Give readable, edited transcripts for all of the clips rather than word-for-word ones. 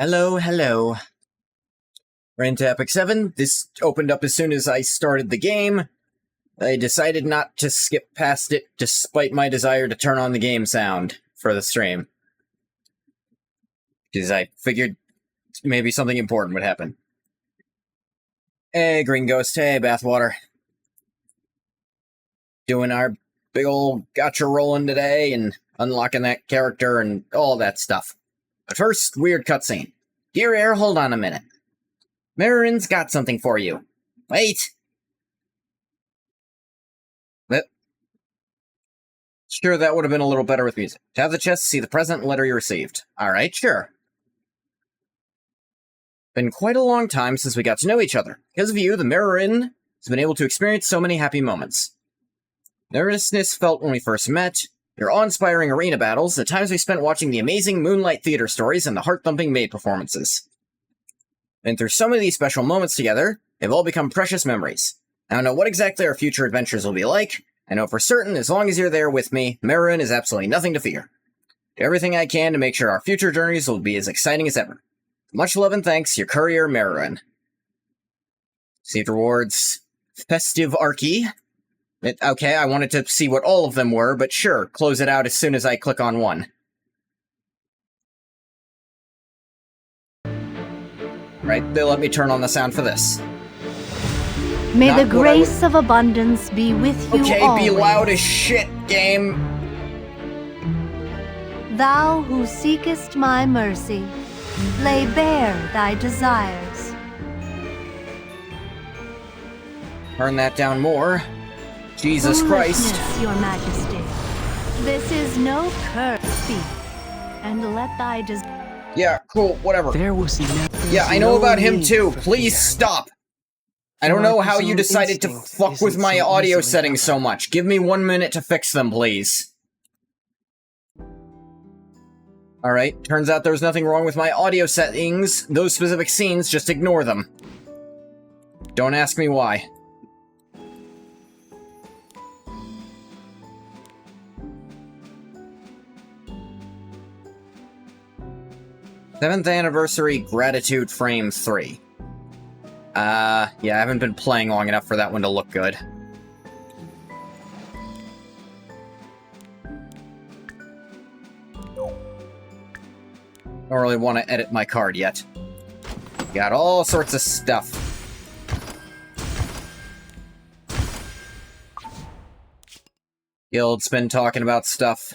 Hello, hello. We're into Epic 7. This opened up as soon as I started the game. I decided not to skip past it, despite my desire to turn on the game sound for the stream. Because I figured maybe something important would happen. Hey, Green Ghost. Hey, Bathwater. Doing our big old gotcha rolling today, and unlocking that character, and all that stuff. But first, weird cutscene. Dear Air, hold on a minute. Marin's got something for you. Wait! Sure, that would have been a little better with music. To have the chest, see the present letter you received. Alright, sure. Been quite a long time since we got to know each other. Because of you, the Marin has been able to experience so many happy moments. Nervousness felt when we first met, your awe-inspiring arena battles, the times we spent watching the amazing Moonlight Theater stories, and the heart-thumping maid performances. And through so many of these special moments together, they've all become precious memories. I don't know what exactly our future adventures will be like. I know for certain, as long as you're there with me, Marin is absolutely nothing to fear. Do everything I can to make sure our future journeys will be as exciting as ever. Much love and thanks, your courier, Marin. Received rewards. Festive Archie. Okay, I wanted to see what all of them were, but sure, close it out as soon as I click on one. Right, they let me turn on the sound for this. May Not the what I grace of abundance be with you Okay, always. be loud as shit, game. Thou who seekest my mercy, lay bare thy desires. Turn that down more. Jesus Christ. Foolishness, your majesty. This is no curse. Speak, and let thy Yeah, cool, whatever. There was Yeah, I know about him too. Please stop. I don't know how you decided to fuck with my audio settings so much. Give me 1 minute to fix them, please. Alright, turns out there's nothing wrong with my audio settings. Those specific scenes, just ignore them. Don't ask me why. Seventh Anniversary Gratitude Frame 3. Yeah, I haven't been playing long enough for that one to look good. Don't really want to edit my card yet. Got all sorts of stuff. Guild's been talking about stuff.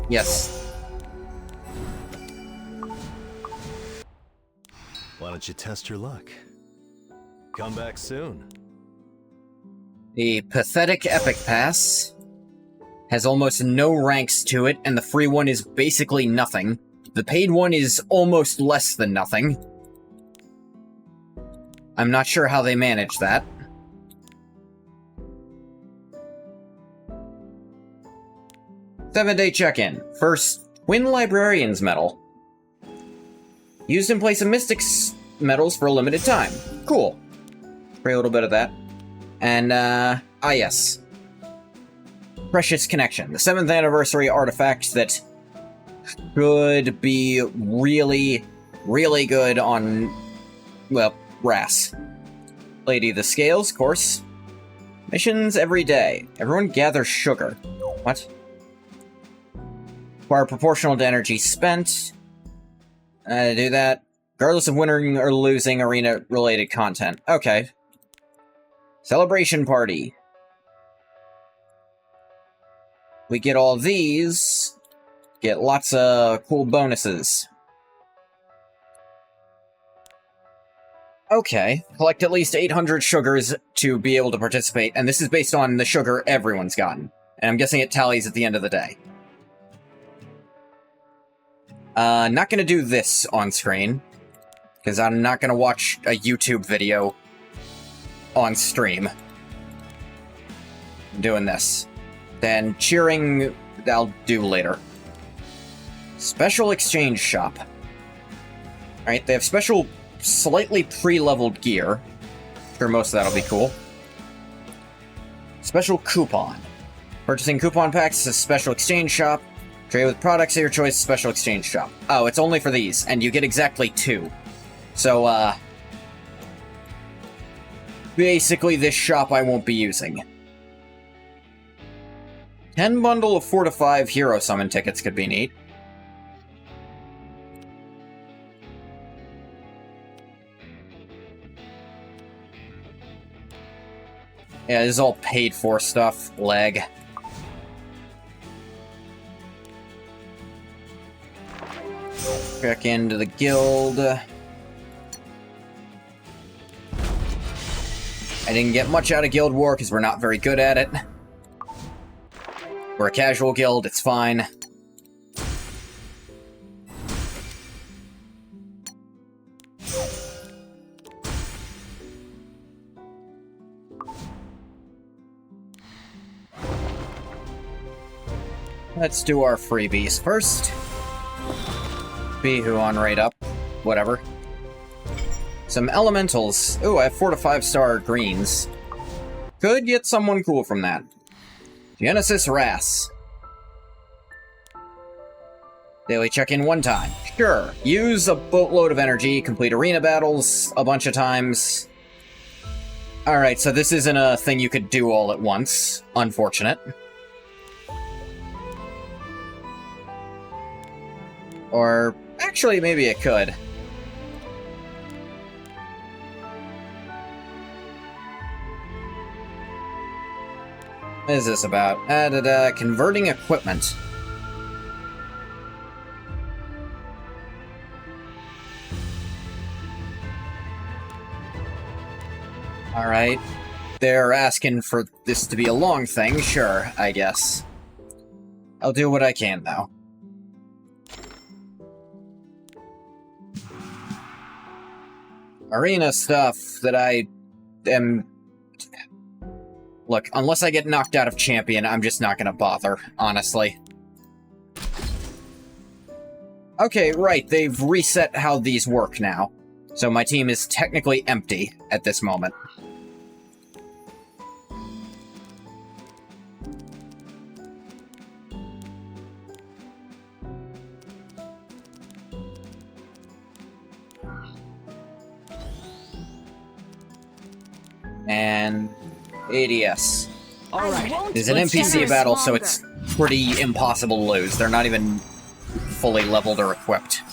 Yes. Why don't you test your luck? Come back soon. The Pathetic Epic Pass has almost no ranks to it, and the free one is basically nothing. The paid one is almost less than nothing. I'm not sure how they manage that. Seven-day check-in. First, Twin Librarian's Medal. Used in place of Mystic's medals for a limited time. Cool. Pray a little bit of that. And, yes. Precious Connection. The 7th anniversary artifact that should be really, really good on, well, Ras. Lady of the Scales, of course. Missions every day. Everyone gather sugar. What? Require proportional to energy spent. Do that. Regardless of winning or losing arena-related content. Okay. Celebration party. We get all these. Get lots of cool bonuses. Okay. Collect at least 800 sugars to be able to participate, and this is based on the sugar everyone's gotten. And I'm guessing it tallies at the end of the day. Not gonna do this on screen, because I'm not gonna watch a YouTube video on stream. I'm doing this. Then cheering, I'll do later. Special exchange shop. Alright, they have special, slightly pre-leveled gear. I'm sure most of that'll be cool. Special coupon. Purchasing coupon packs is a special exchange shop. Trade with products of your choice, special exchange shop. Oh, it's only for these, and you get exactly 2. So, basically this shop I won't be using. 10 bundle of 4 to 5 hero summon tickets could be neat. Yeah, this is all paid for stuff. Leg. Check into the guild. I didn't get much out of Guild War because we're not very good at it. We're a casual guild, it's fine. Let's do our freebies first. Bihu on right up. Whatever. Some elementals. Ooh, I have 4 to 5 star greens. Could get someone cool from that. Genesis Wrasse. Daily check-in 1 time. Sure. Use a boatload of energy, complete arena battles a bunch of times. Alright, so this isn't a thing you could do all at once. Unfortunate. Or, actually, maybe it could. What is this about? Converting equipment. Alright. They're asking for this to be a long thing. Sure, I guess. I'll do what I can, though. Arena stuff that I am... Look, unless I get knocked out of Champion, I'm just not gonna bother, honestly. Okay, right, they've reset how these work now. So my team is technically empty at this moment. And ADS. Alright. It's an NPC battle, so it's pretty impossible to lose. They're not even fully leveled or equipped.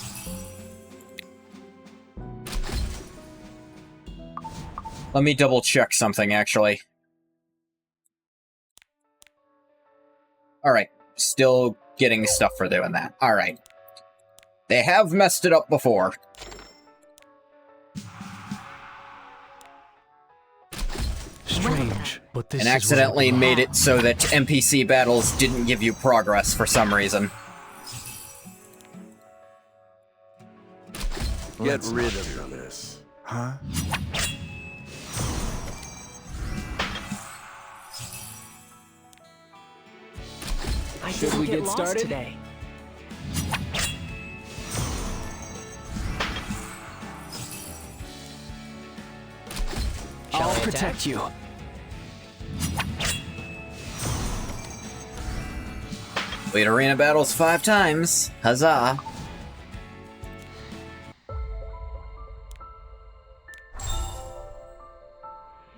Let me double check something, actually. Alright, still getting stuff for doing that. Alright. They have messed it up before. Strange, but this And is accidentally what made it so that NPC battles didn't give you progress for some reason. Get rid of this. Huh? Should we get started today? I'll protect you. Lead arena battles 5 times. Huzzah.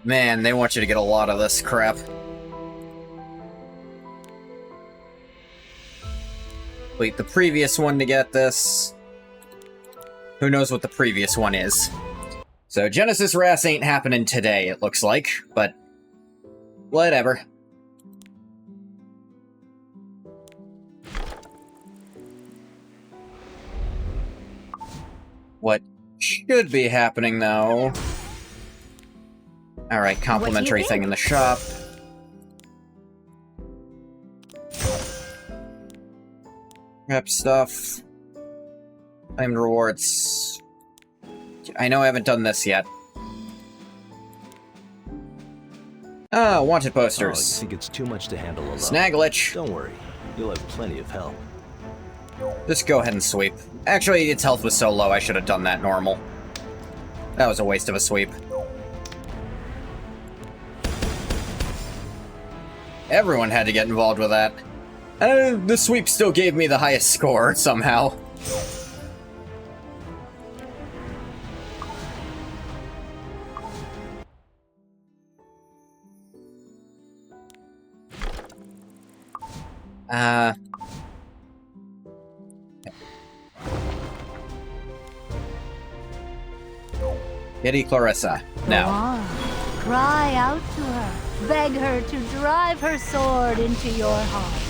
Man, they want you to get a lot of this crap. Wait, the previous one to get this. Who knows what the previous one is? So Genesis Wrasse ain't happening today, it looks like, but whatever. What should be happening, though... Alright, complimentary thing in the shop. Prep stuff. Claimed rewards. I know I haven't done this yet. Ah, wanted Oh, you posters. think it's too much to handle alone? Snag glitch. Don't worry, you'll have plenty of help. Just go ahead and sweep. Actually, its health was so low I should have done that normal. That was a waste of a sweep. Everyone had to get involved with that. The sweep still gave me the highest score, somehow. Kitty Clarissa. Go Now. on. Cry out to her. Beg her to drive her sword into your heart.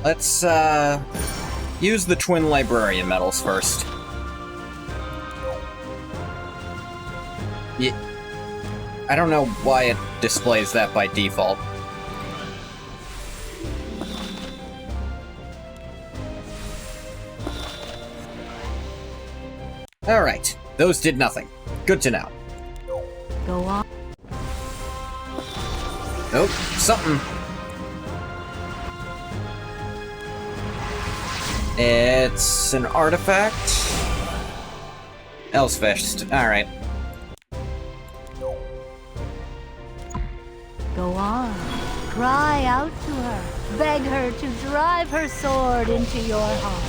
Let's, use the twin librarian medals first. Yeah. I don't know why it displays that by default. Alright, those did nothing. Good to know. Go on. Oh, something. It's an artifact. Elsfest. Alright. Go on. Cry out to her. Beg her to drive her sword into your heart.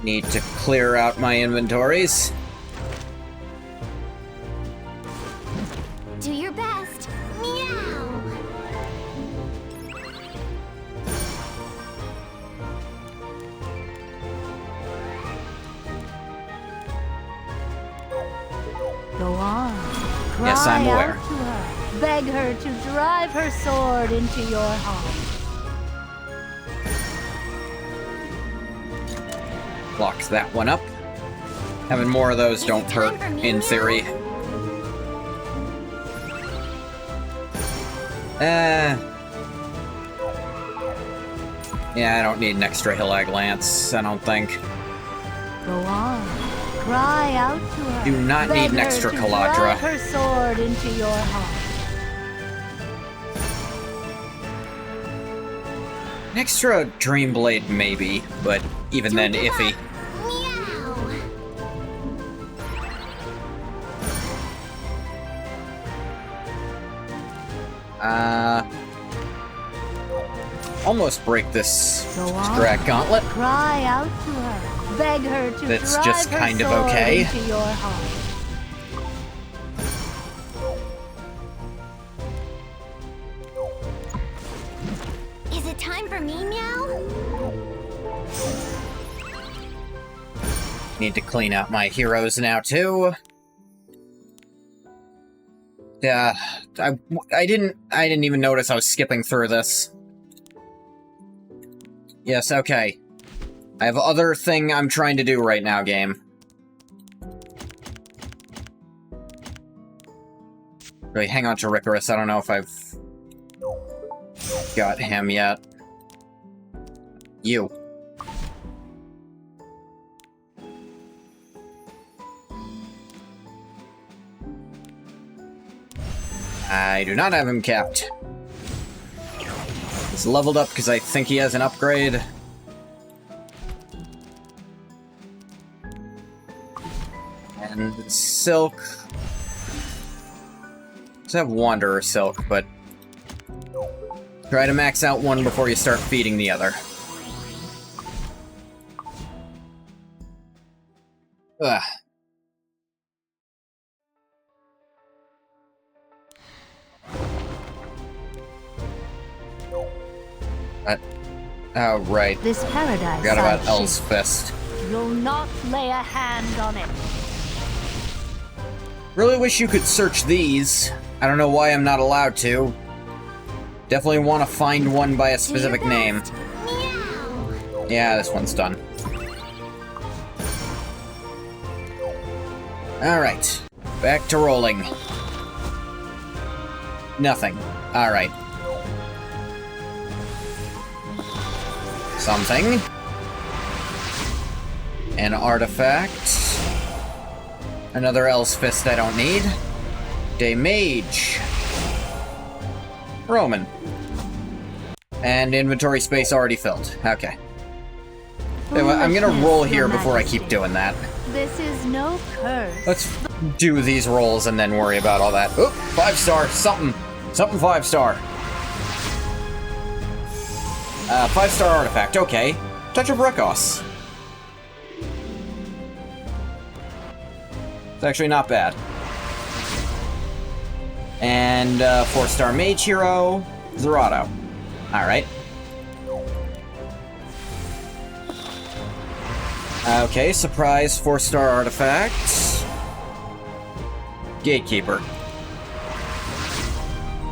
Need to clear out my inventories. Do your best. Meow. Go on. Cry Yes, I'm aware. out to her. Beg her to drive her sword into your heart. Lock that one up. Having more of those don't hurt, in theory. Yeah, I don't need an extra Hillag Lance, I don't think. Go on. Cry out to her. Do not Beg need an her extra to Kaladra. drive her sword into your heart. An extra Dreamblade, maybe, but even then, iffy. Meow. Almost break this Go on. Drag Gauntlet. Cry out to her. Beg her to That's drive just her kind of sword okay. into your heart. Is it time for me, Meow? Need to clean out my heroes now, too. Yeah, I didn't even notice I was skipping through this. Yes, okay. I have other thing I'm trying to do right now, game. Wait, hang on to Ricorus. I don't know if I've got him yet. You. I do not have him capped. He's leveled up because I think he has an upgrade. And Silk. Let's have Wanderer Silk, but try to max out one before you start feeding the other. Ugh. Oh, right. This paradise. Forgot about I've El's shaped. Fist. You'll not lay a hand on it. Really wish you could search these. I don't know why I'm not allowed to. Definitely want to find one by a specific name. Meow. Yeah, this one's done. Alright. Back to rolling. Nothing. Alright. Something. An artifact. Another El's Fist I don't need. A mage. Roman. And inventory space already filled. Okay. Anyway, I'm gonna roll Foolishness, here Your before I keep Majesty. doing that. This is no curse. Let's do these rolls and then worry about all that. Oop, 5-star, something. Something 5-star. 5-star artifact, okay. Touch of Rekos. It's actually not bad. And 4-star Mage Hero, Zerato. Alright. Okay, surprise 4-star artifact. Gatekeeper.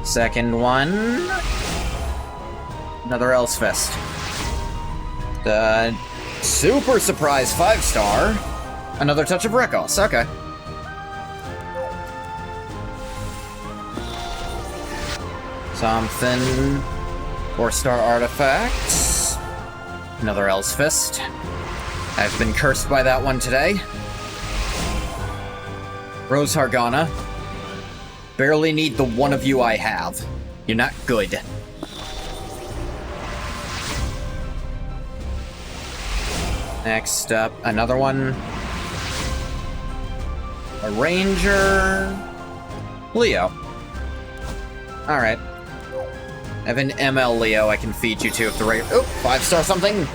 Second one. Another Elsfest. The super surprise 5-star. Another Touch of Rekos, okay. Something. 4-star artifact. Another Elsfest. I've been cursed by that one today. Rose Hargana. Barely need the one of you I have. You're not good. Next up, another one. A Ranger. Leo. Alright. I have an ML Leo I can feed you to if the right. Oh, 5-star something!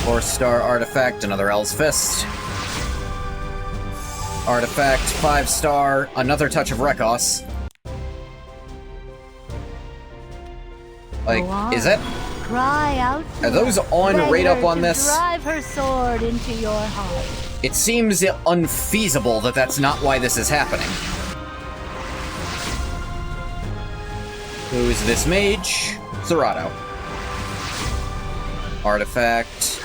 Four-star artifact, another Elsfest. Artifact, 5-star, another Touch of Rekos. Like, is that? Cry out. Are those on Beg right up her on to this? Drive her sword into your heart. It seems unfeasible that that's not why this is happening. Who's this mage? Zerato. Artifact.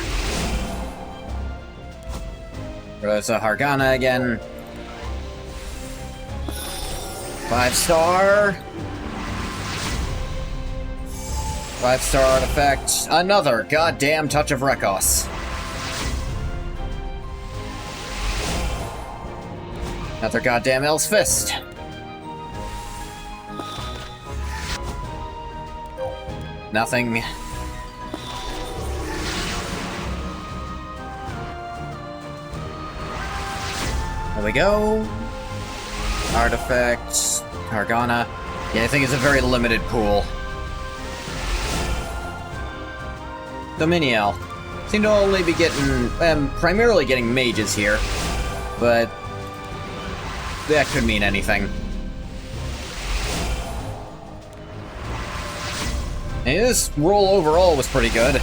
Rosa Hargana again. 5-star. 5-star artifact. Another goddamn Touch of Rekos. Another goddamn Elsfest. Nothing. There we go. Artifacts. Hargana. Yeah, I think it's a very limited pool. Dominiel. Seem to only be getting, primarily getting mages here, but that could mean anything. And this roll overall was pretty good.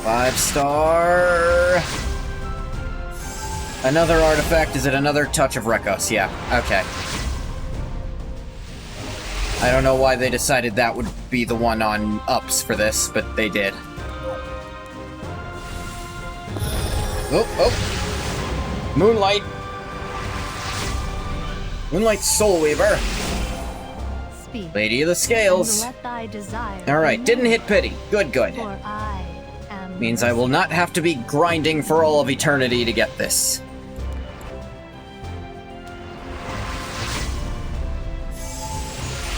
Five-star. Another artifact. Is it another Touch of Rekos? Yeah, okay. I don't know why they decided that would be the one on ups for this, but they did. Oh, oh. Moonlight. Moonlight Soulweaver. Speak. Lady of the Scales. And let thy desire Alright, didn't hit pity. Good, good. For I am Means I will not have to be grinding for all of eternity to get this.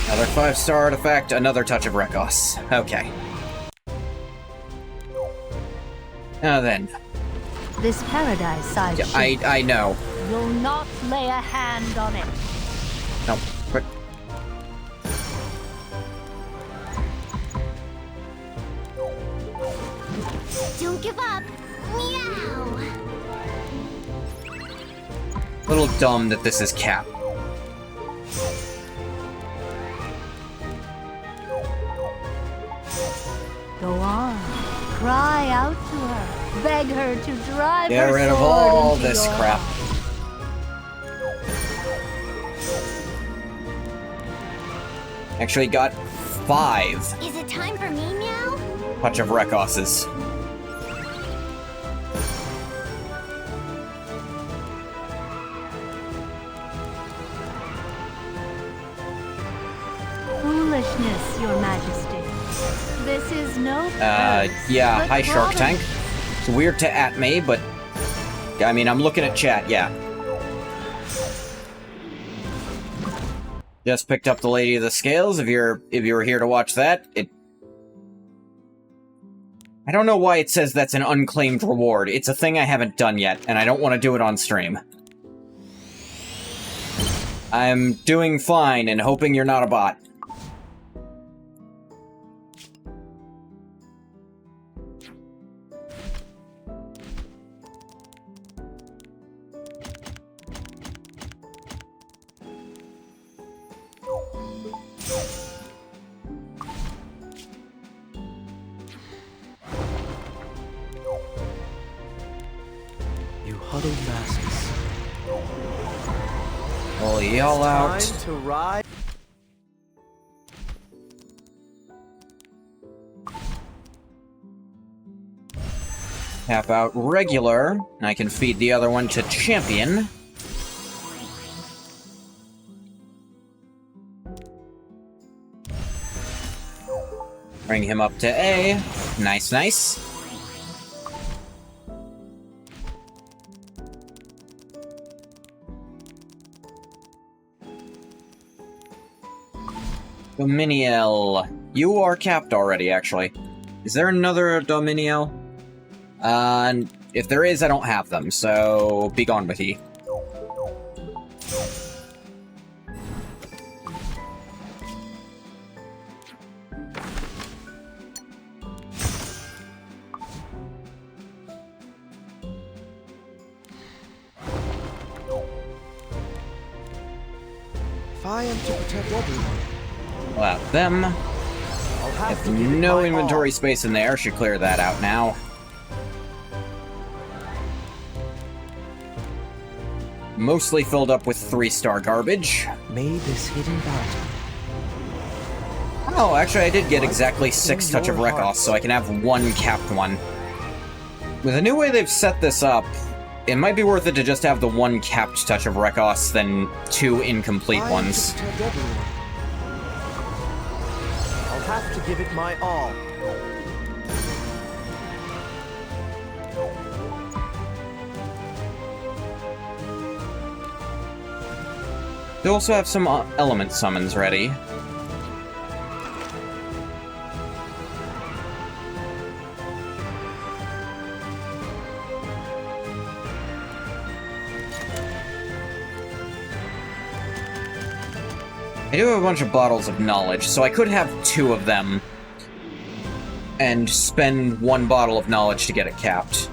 Another 5-star artifact, another Touch of Rekos. Okay. Now then. This paradise side Yeah, ship I know. will not lay a hand on it. No, but Don't give up. Meow. little dumb that this is Cap. Go on. Cry out to her. Beg her to drive Get her rid of sword all into this your crap. heart. Actually got 5 Is it time for me, Meow? Touch of Rekoses. Foolishness, your majesty. This is no curse, Yeah, but hi Shark providence. Tank. It's weird to at me, but I mean, I'm looking at chat, yeah. Just picked up the Lady of the Scales. If you were here to watch that, I don't know why it says that's an unclaimed reward. It's a thing I haven't done yet, and I don't want to do it on stream. I'm doing fine and hoping you're not a bot. You huddled masses. We'll yell out. Time to ride. Tap out regular, and I can feed the other one to champion. Bring him up to A. Nice, nice. Dominiel. You are capped already, actually. Is there another Dominiel? If there is, I don't have them, so be gone with ye. If I am to protect everyone, We'll have them. I'll have If to give it no my inventory all. space in there, should clear that out now. Mostly filled up with 3-star garbage. May this hidden battle. Oh, actually, I did get exactly 6 Touch of Rekos, so I can have 1 capped one. With the new way they've set this up, it might be worth it to just have the 1 capped Touch of Rekos than 2 incomplete I am ones. to protect everyone. I'll have to give it my all. They also have some element summons ready. I do have a bunch of bottles of knowledge, so I could have 2 of them and spend 1 bottle of knowledge to get it capped.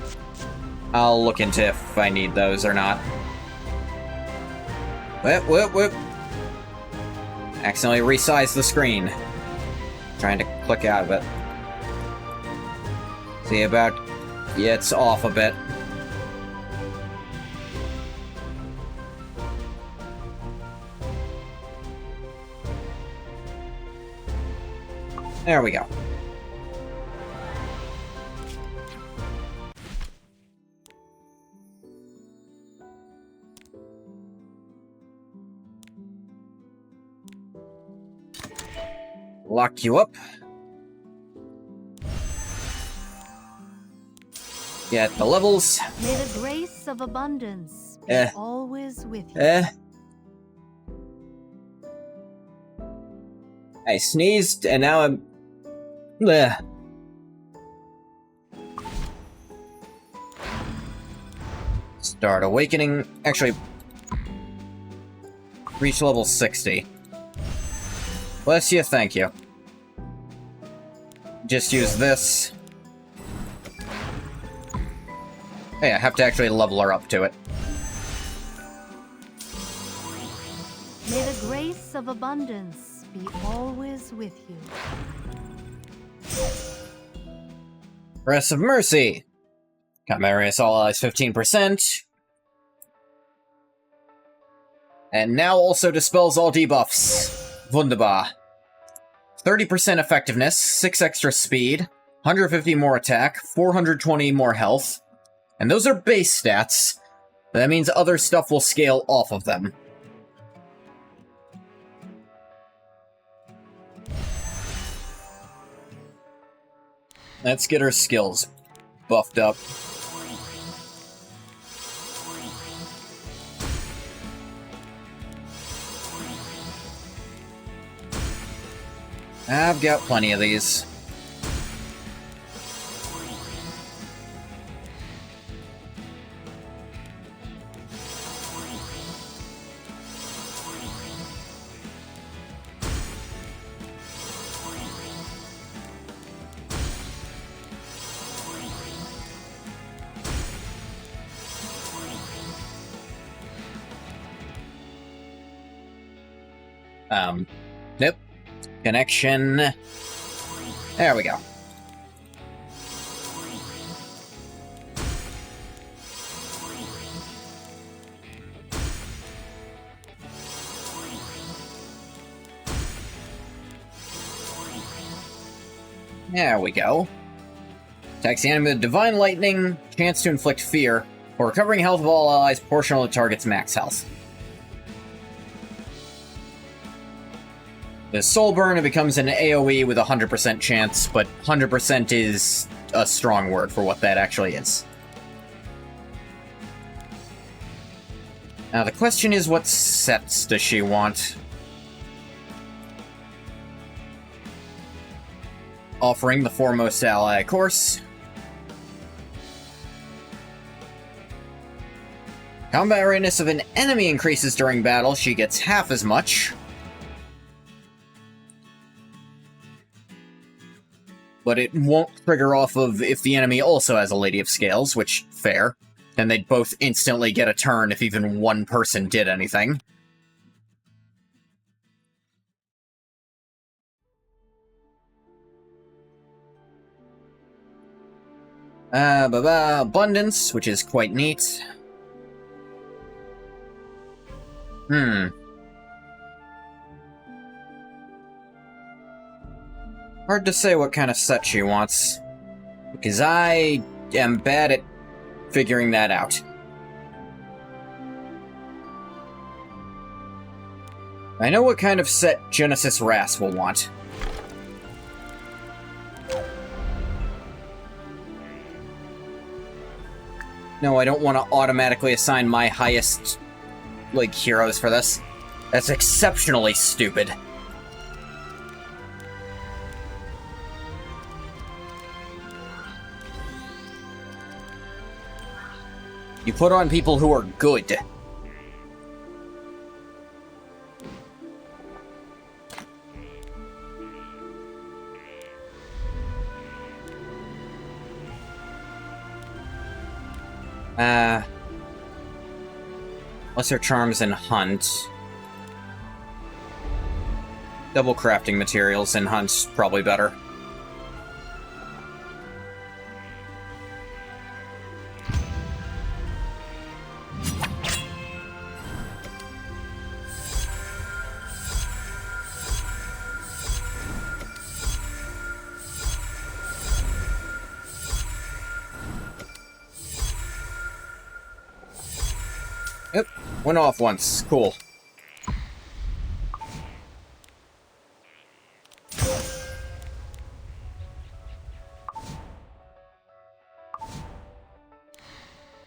I'll look into if I need those or not. Whip, whip, whip. Accidentally resized the screen. Trying to click out of it. See about... Yeah, it's off a bit. There we go. Lock you up. Get the levels. May the grace of abundance be Eh. always with you. I sneezed, and now I'm... Bleh. Start awakening. Actually, reach level 60. Bless you, thank you. Just use this. Hey, I have to actually level her up to it. May the grace of abundance be always with you. Breath of Mercy. Chimerius all allies 15%. And now also dispels all debuffs. Wunderbar. 30% effectiveness, 6 extra speed, 150 more attack, 420 more health. And those are base stats. That means other stuff will scale off of them. Let's get her skills buffed up. I've got plenty of these. Nope. Connection. There we go. There we go. Attacks the enemy with Divine Lightning, chance to inflict fear, or recovering health of all allies proportional to target's max health. The Soul Burn, it becomes an AoE with a 100% chance, but 100% is a strong word for what that actually is. Now the question is, what sets does she want? Offering the foremost ally a course. Combat readiness of an enemy increases during battle, she gets half as much. But it won't trigger off of if the enemy also has a Lady of Scales, which, fair. Then they'd both instantly get a turn if even one person did anything. Abundance, which is quite neat. Hard to say what kind of set she wants, because I am bad at figuring that out. I know what kind of set Genesis Ras will want. No, I don't want to automatically assign my highest, heroes for this. That's exceptionally stupid. You put on people who are good. Lesser Charms and Hunt. Double crafting materials and Hunt's probably better. Yep, went off once. Cool.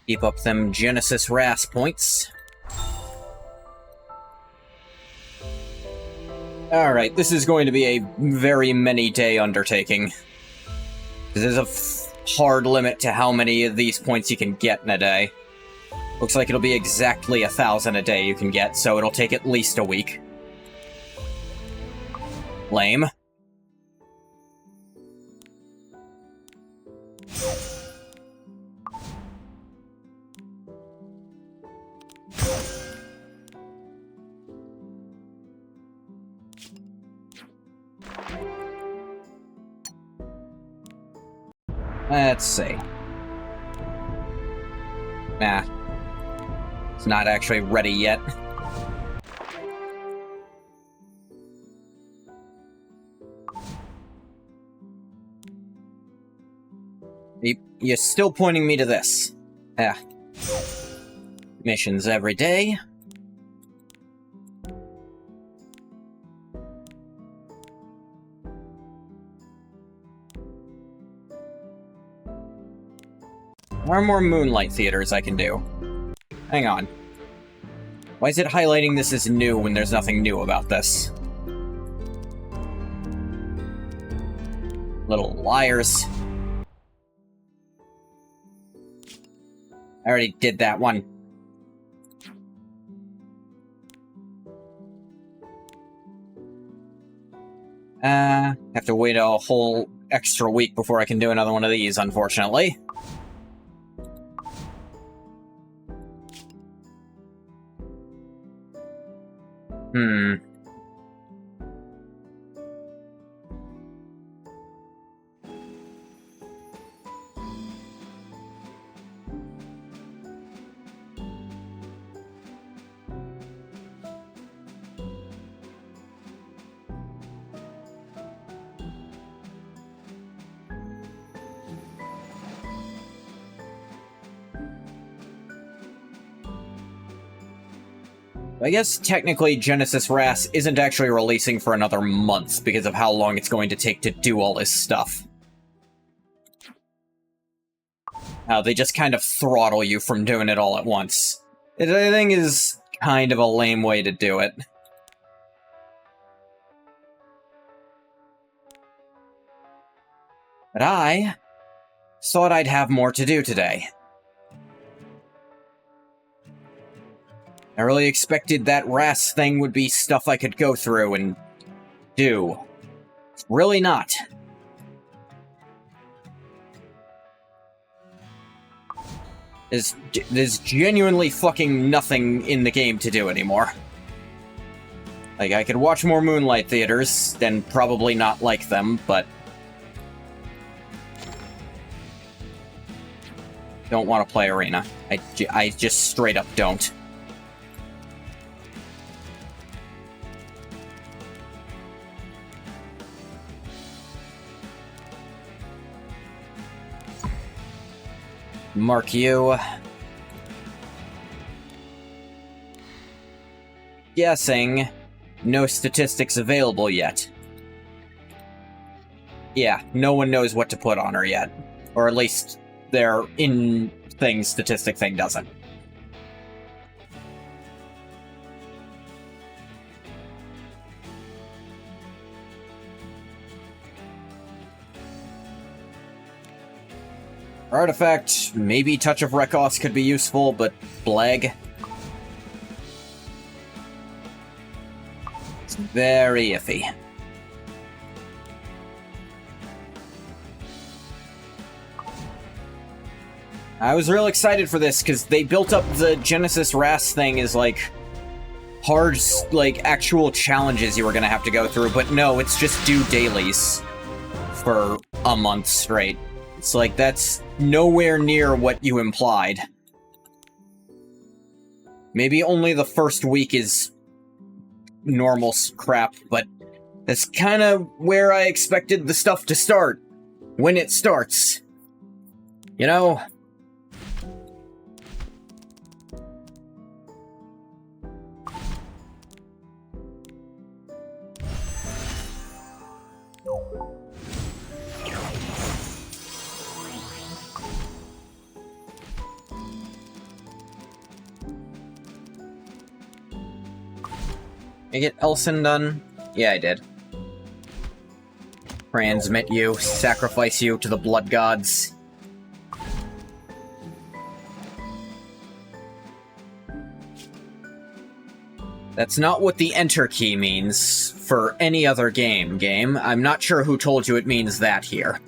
Keep up them Genesis Ras points. Alright, this is going to be a very many-day undertaking. There's a hard limit to how many of these points you can get in a day. Looks like it'll be exactly 1,000 a day you can get, so it'll take at least a week. Lame. Let's see. Nah. It's not actually ready yet. You're still pointing me to this. Yeah. Missions every day. There are more Moonlight Theaters I can do. Hang on. Why is it highlighting this as new when there's nothing new about this? Little liars. I already did that one. Have to wait a whole extra week before I can do another one of these, unfortunately. I guess technically Genesis Wrath isn't actually releasing for another month because of how long it's going to take to do all this stuff. They just kind of throttle you from doing it all at once. It, I think, is kind of a lame way to do it. But I thought I'd have more to do today. I really expected that RAS thing would be stuff I could go through and do. It's really not. There's genuinely fucking nothing in the game to do anymore. Like, I could watch more Moonlight Theaters, then probably not like them, but... don't want to play Arena. I just straight up don't. Mark you. Guessing no statistics available yet. Yeah, no one knows what to put on her yet. Or at least their in-thing statistic thing doesn't. Artifact, maybe Touch of Rekos could be useful, but Blag. It's very iffy. I was real excited for this, because they built up the Genesis Wrath thing as, like, hard, like, actual challenges you were gonna have to go through, but no, it's just do dailies for a month straight. It's like, that's nowhere near what you implied. Maybe only the first week is normal crap, but that's kind of where I expected the stuff to start. When it starts. You know? I get Elson done? Yeah, I did. Transmit you, sacrifice you to the blood gods. That's not what the enter key means for any other game. I'm not sure who told you it means that here.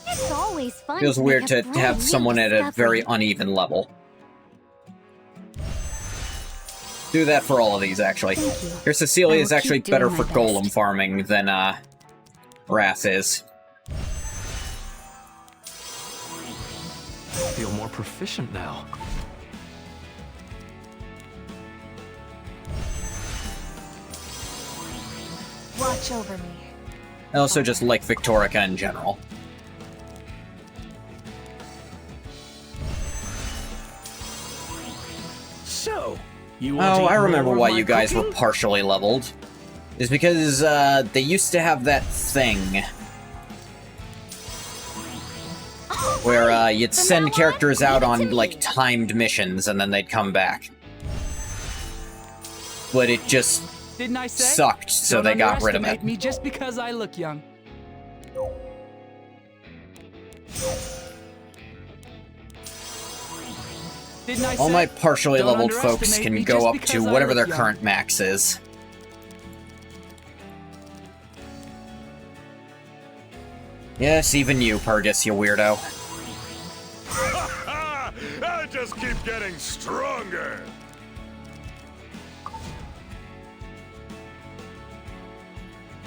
It's always fun. Feels weird to make a friend have someone at a discovery. very uneven level. Do that for all of these, actually. Thank you. Here, Cecilia I is will actually keep better doing for my golem best. farming than, Wrath is. I feel more proficient now. Watch over me. I also just like Victorica in general. So, you want to Oh, eat I remember more of why my you guys were cooking? partially leveled. Is because, they used to have that thing where, you'd From send now on, characters out leave it to on, me. like, timed missions, and then they'd come back. But it just Didn't I say? sucked, so Don't they got rid of underestimate it. me just because I look young. Didn't I All say? my partially Don't leveled folks underestimate can me go just up to because I whatever look their young. current max is. Yes, even you, Purgus, you weirdo. I just keep getting stronger.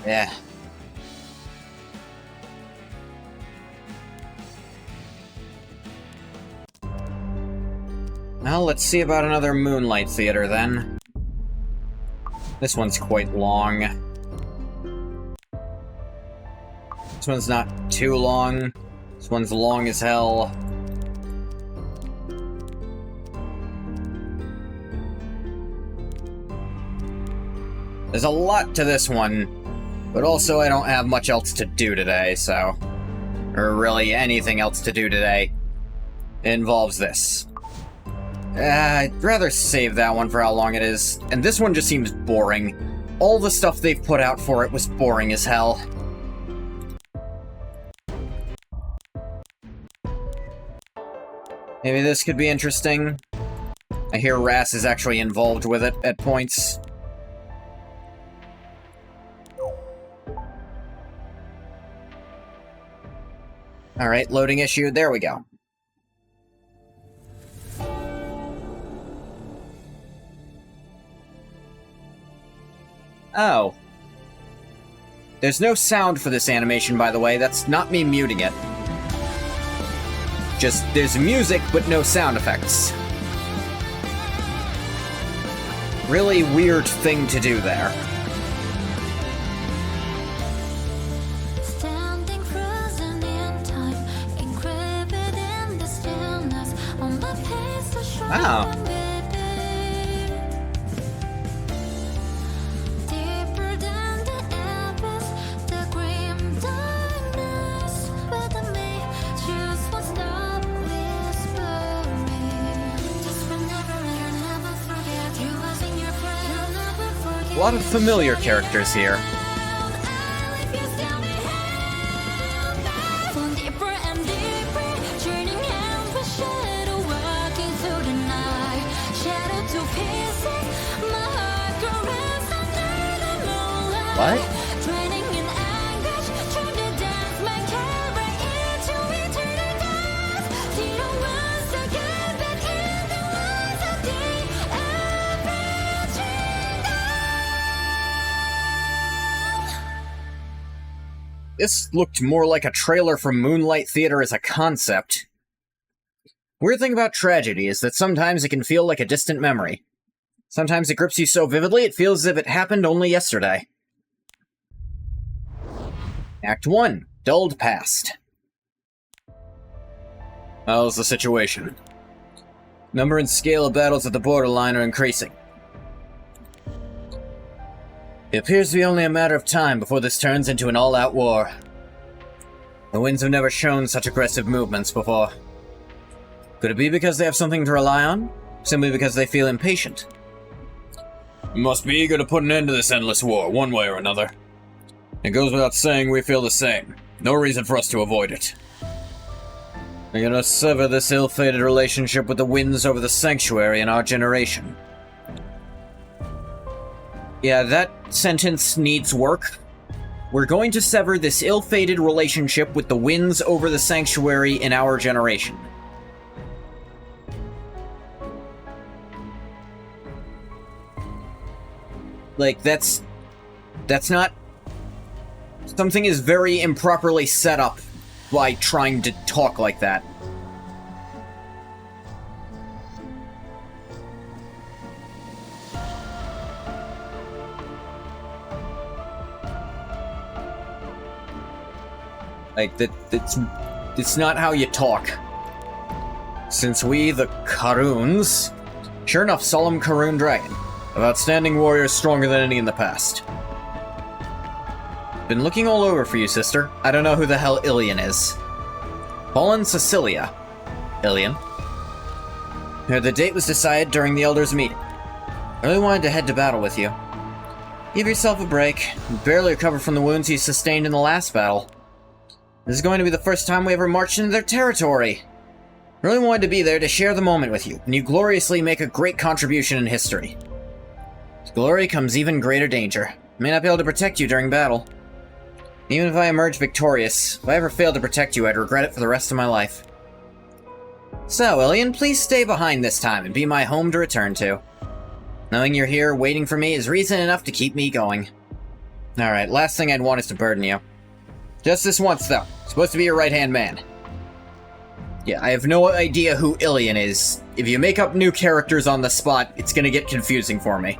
Yeah. Well, let's see about another Moonlight Theater, then. This one's quite long. This one's not too long. This one's long as hell. There's a lot to this one, but also I don't have much else to do today, so... Or really anything else to do today. It involves this. I'd rather save that one for how long it is. And this one just seems boring. All the stuff they've put out for it was boring as hell. Maybe this could be interesting. I hear Ras is actually involved with it at points. Alright, loading issue. There we go. Oh. There's no sound for this animation, by the way. That's not me muting it. Just, there's music, but no sound effects. Really weird thing to do there. Standing frozen in time, encrypted in the stillness, on my face to show Wow. deeper than the abyss, the grim darkness within me. Choose one stop whispering. Just remember you'll never forget. You was in your pride, you'll never forget. A lot of familiar characters here. What? This looked more like a trailer for Moonlight Theater as a concept. Weird thing about tragedy is that sometimes it can feel like a distant memory. Sometimes it grips you so vividly it feels as if it happened only yesterday. Act 1. Dulled Past. How's the situation? Number and scale of battles at the borderline are increasing. It appears to be only a matter of time before this turns into an all-out war. The winds have never shown such aggressive movements before. Could it be because they have something to rely on? Simply because they feel impatient? We must be eager to put an end to this endless war, one way or another. It goes without saying we feel the same. No reason for us to avoid it. We're gonna sever this ill-fated relationship with the winds over the sanctuary in our generation. Yeah, that sentence needs work. We're going to sever this ill-fated relationship with the winds over the sanctuary in our generation. Like, that's not... Something is very improperly set up by trying to talk like that. Like, it's not how you talk. Since we, the Karuns... Sure enough, Solemn Karun Dragon. Of outstanding warriors stronger than any in the past. Been looking all over for you, sister. I don't know who the hell Ilian is. Fallen Cecilia. Ilian. Heard the date was decided during the Elders' meeting. I really wanted to head to battle with you. Give yourself a break. You barely recovered from the wounds you sustained in the last battle. This is going to be the first time we ever marched into their territory. Really wanted to be there to share the moment with you, and you gloriously make a great contribution in history. With glory comes even greater danger. I may not be able to protect you during battle. Even if I emerge victorious, if I ever fail to protect you, I'd regret it for the rest of my life. So, Ilian, please stay behind this time and be my home to return to. Knowing you're here waiting for me is reason enough to keep me going. Alright, last thing I'd want is to burden you. Just this once, though. Supposed to be your right-hand man. Yeah, I have no idea who Ilian is. If you make up new characters on the spot, it's gonna get confusing for me.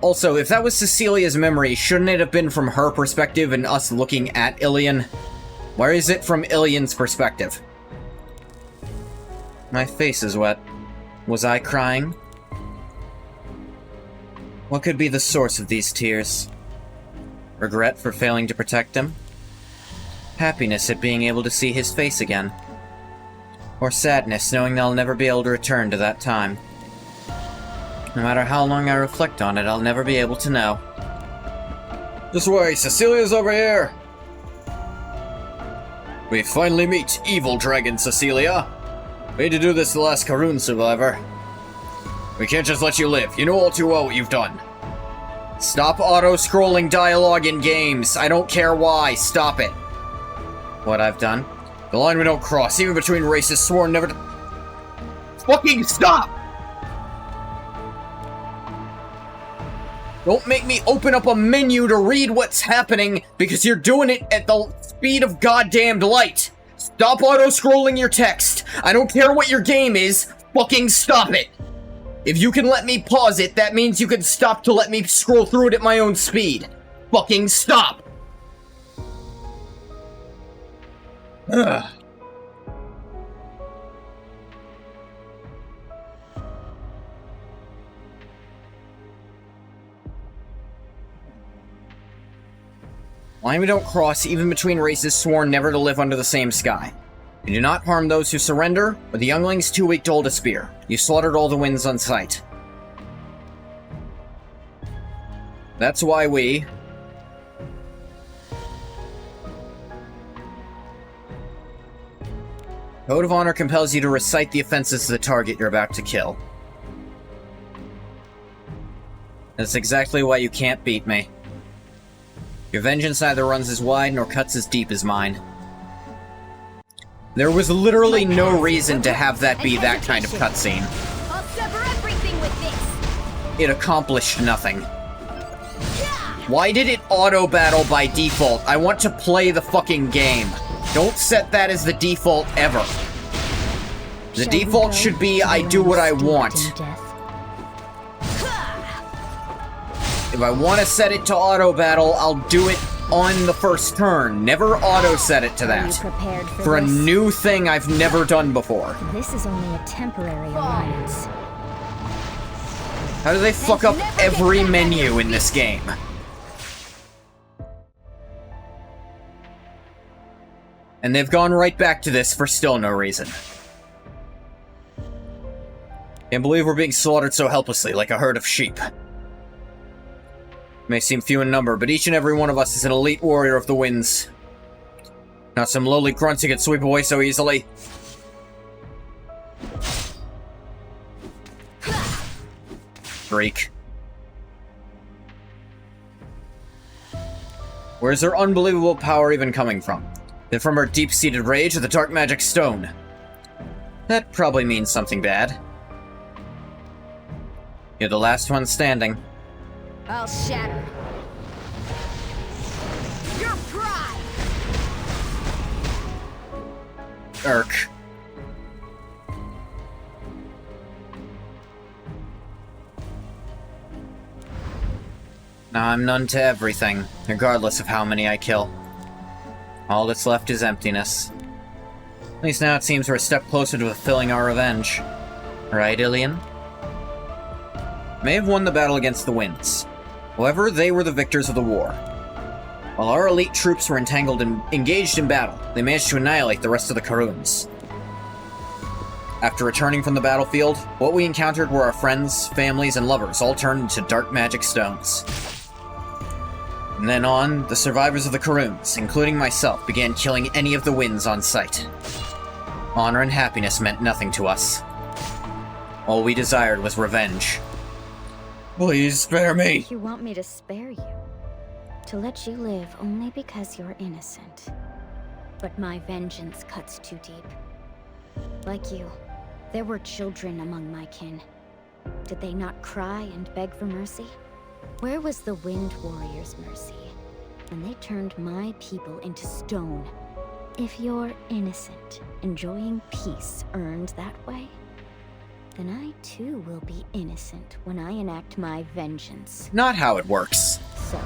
Also, if that was Cecilia's memory, shouldn't it have been from her perspective and us looking at Ilian? Where is it from Ilian's perspective? My face is wet. Was I crying? What could be the source of these tears? Regret for failing to protect him? Happiness at being able to see his face again? Or sadness knowing they'll never be able to return to that time? No matter how long I reflect on it, I'll never be able to know. This way, Cecilia's over here! We finally meet Evil Dragon Cecilia. We had to do this to the last Karun survivor. We can't just let you live. You know all too well what you've done. Stop auto-scrolling dialogue in games. I don't care why. Stop it. What I've done? The line we don't cross, even between races sworn never to... Fucking stop! Don't make me open up a menu to read what's happening because you're doing it at the speed of goddamned light. Stop auto-scrolling your text. I don't care what your game is. Fucking stop it. If you can let me pause it, that means you can stop to let me scroll through it at my own speed. Fucking stop. Ugh. Line we don't cross, even between races sworn never to live under the same sky. You do not harm those who surrender, but the younglings too weak to hold a spear. You slaughtered all the winds on sight. That's why we... Code of Honor compels you to recite the offenses of the target you're about to kill. That's exactly why you can't beat me. Your vengeance neither runs as wide nor cuts as deep as mine. There was literally no reason to have that be that kind of cutscene. I'll sever everything with this. It accomplished nothing. Why did it auto-battle by default? I want to play the fucking game. Don't set that as the default ever. The default should be I do what I want. If I want to set it to auto-battle, I'll do it on the first turn. Never auto-set it to that. Prepared For a new thing I've never done before. This is only a temporary alliance. How do they fuck up every menu in this game? And they've gone right back to this for still no reason. Can't believe we're being slaughtered so helplessly, like a herd of sheep. May seem few in number, but each and every one of us is an elite warrior of the winds. Not some lowly grunts who can sweep away so easily. Freak. Where's her unbelievable power even coming from? Is it from her deep-seated rage or the dark magic stone? That probably means something bad. You're the last one standing. I'll shatter your pride. Irk. Now I'm none to everything, regardless of how many I kill. All that's left is emptiness. At least now it seems we're a step closer to fulfilling our revenge. Right, Ilian? May have won the battle against the winds. However, they were the victors of the war. While our elite troops were entangled and engaged in battle, they managed to annihilate the rest of the Karuns. After returning from the battlefield, what we encountered were our friends, families, and lovers all turned into dark magic stones. From then on, the survivors of the Karuns, including myself, began killing any of the winds on sight. Honor and happiness meant nothing to us. All we desired was revenge. Please spare me! You want me to spare you? To let you live only because you're innocent. But my vengeance cuts too deep. Like you, there were children among my kin. Did they not cry and beg for mercy? Where was the Wind Warrior's mercy when they turned my people into stone? If you're innocent, enjoying peace earned that way, then I too will be innocent when I enact my vengeance. Not how it works. So,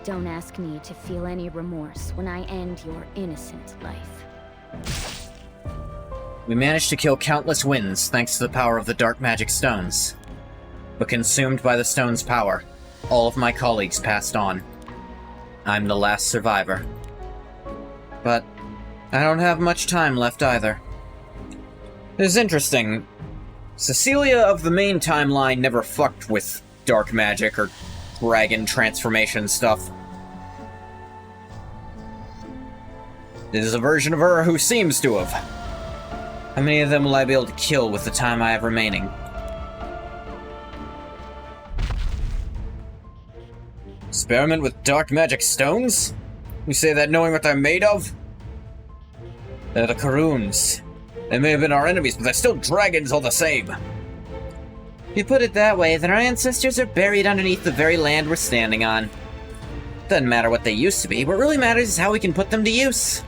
don't ask me to feel any remorse when I end your innocent life. We managed to kill countless winds thanks to the power of the dark magic stones. But consumed by the stone's power, all of my colleagues passed on. I'm the last survivor. But I don't have much time left either. It's interesting. Cecilia of the main timeline never fucked with dark magic or dragon transformation stuff. This is a version of her who seems to have. How many of them will I be able to kill with the time I have remaining? Experiment with dark magic stones? You say that knowing what they're made of? They're the Karuns. They may have been our enemies, but they're still dragons all the same. If you put it that way, then our ancestors are buried underneath the very land we're standing on. Doesn't matter what they used to be, what really matters is how we can put them to use.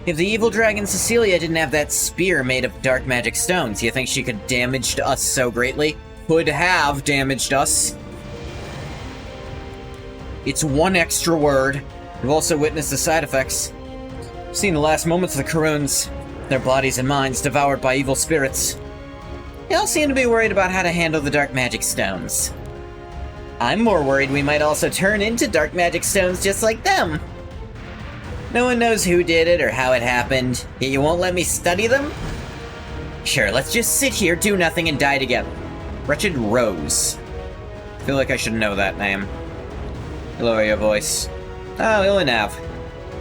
If the evil dragon Cecilia didn't have that spear made of dark magic stones, you think she could damage us so greatly? Could have damaged us. It's one extra word. We've also witnessed the side effects. We've seen the last moments of the Karuns, their bodies and minds devoured by evil spirits. They all seem to be worried about how to handle the dark magic stones. I'm more worried we might also turn into dark magic stones just like them. No one knows who did it or how it happened, yet you won't let me study them? Sure, let's just sit here, do nothing, and die together. Wretched Rose. I feel like I should know that name. Lower your voice. Oh, Ilinav.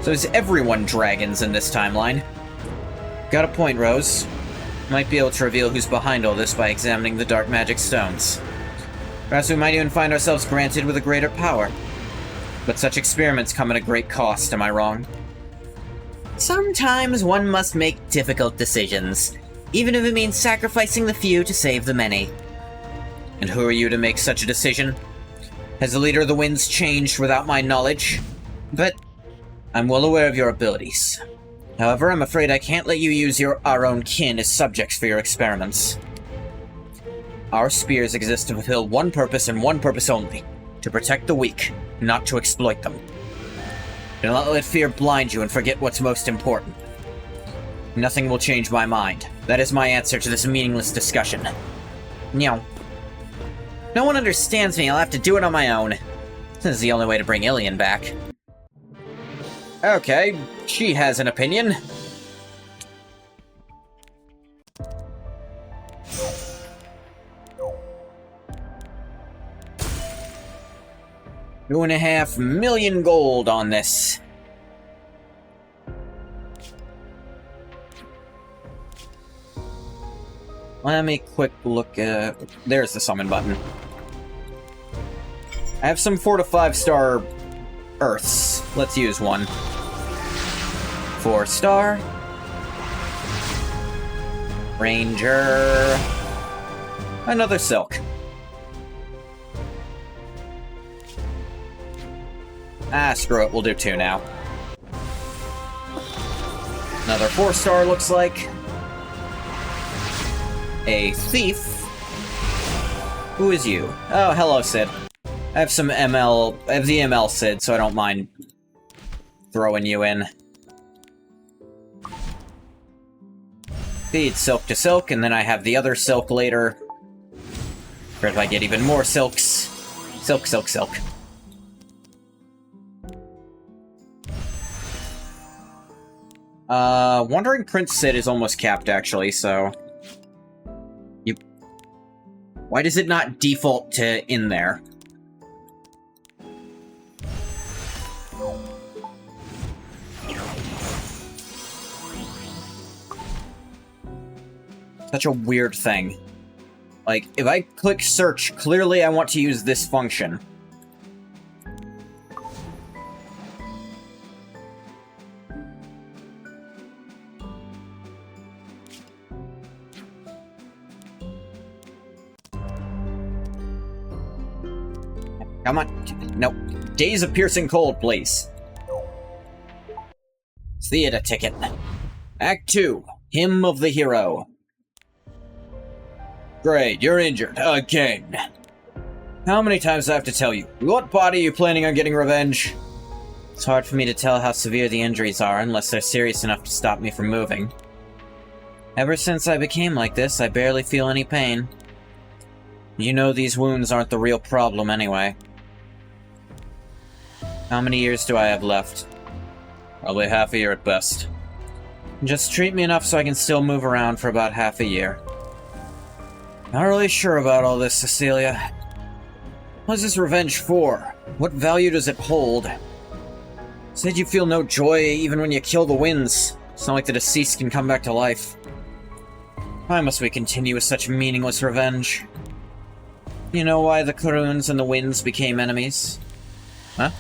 So is everyone dragons in this timeline? Got a point, Rose. Might be able to reveal who's behind all this by examining the dark magic stones. Perhaps we might even find ourselves granted with a greater power. But such experiments come at a great cost, am I wrong? Sometimes one must make difficult decisions, even if it means sacrificing the few to save the many. And who are you to make such a decision? Has the leader of the winds changed without my knowledge? But I'm well aware of your abilities. However, I'm afraid I can't let you use our own kin as subjects for your experiments. Our spears exist to fulfill one purpose and one purpose only. To protect the weak, not to exploit them. Do not let fear blind you and forget what's most important. Nothing will change my mind. That is my answer to this meaningless discussion. No. No one understands me, I'll have to do it on my own. This is the only way to bring Ilian back. Okay, she has an opinion. $2.5 million gold on this. Let me quick look at... There's the summon button. I have some 4 to 5 star Earths. Let's use one. 4 star. Ranger. Another Silk. Ah, screw it. We'll do 2 now. Another 4 star looks like. A Thief. Who is you? Oh, hello, Sid. I have some ML... I have the ML Sid, so I don't mind throwing you in. Feed Silk to Silk, and then I have the other Silk later. Or if I get even more Silks. Silk, Silk, Silk. Wandering Prince Sid is almost capped, actually, so... Why does it not default to in there? Such a weird thing. Like, if I click search, clearly I want to use this function. Come on. No. Days of Piercing Cold, please. Theater ticket. Act 2. Hymn of the Hero. Great, you're injured. Again. How many times do I have to tell you? What body are you planning on getting revenge? It's hard for me to tell how severe the injuries are unless they're serious enough to stop me from moving. Ever since I became like this, I barely feel any pain. You know these wounds aren't the real problem anyway. How many years do I have left? Probably half a year at best. Just treat me enough so I can still move around for about half a year. Not really sure about all this, Cecilia. What's this revenge for? What value does it hold? Said you feel no joy even when you kill the winds. It's not like the deceased can come back to life. Why must we continue with such meaningless revenge? You know why the Karuns and the winds became enemies? Huh?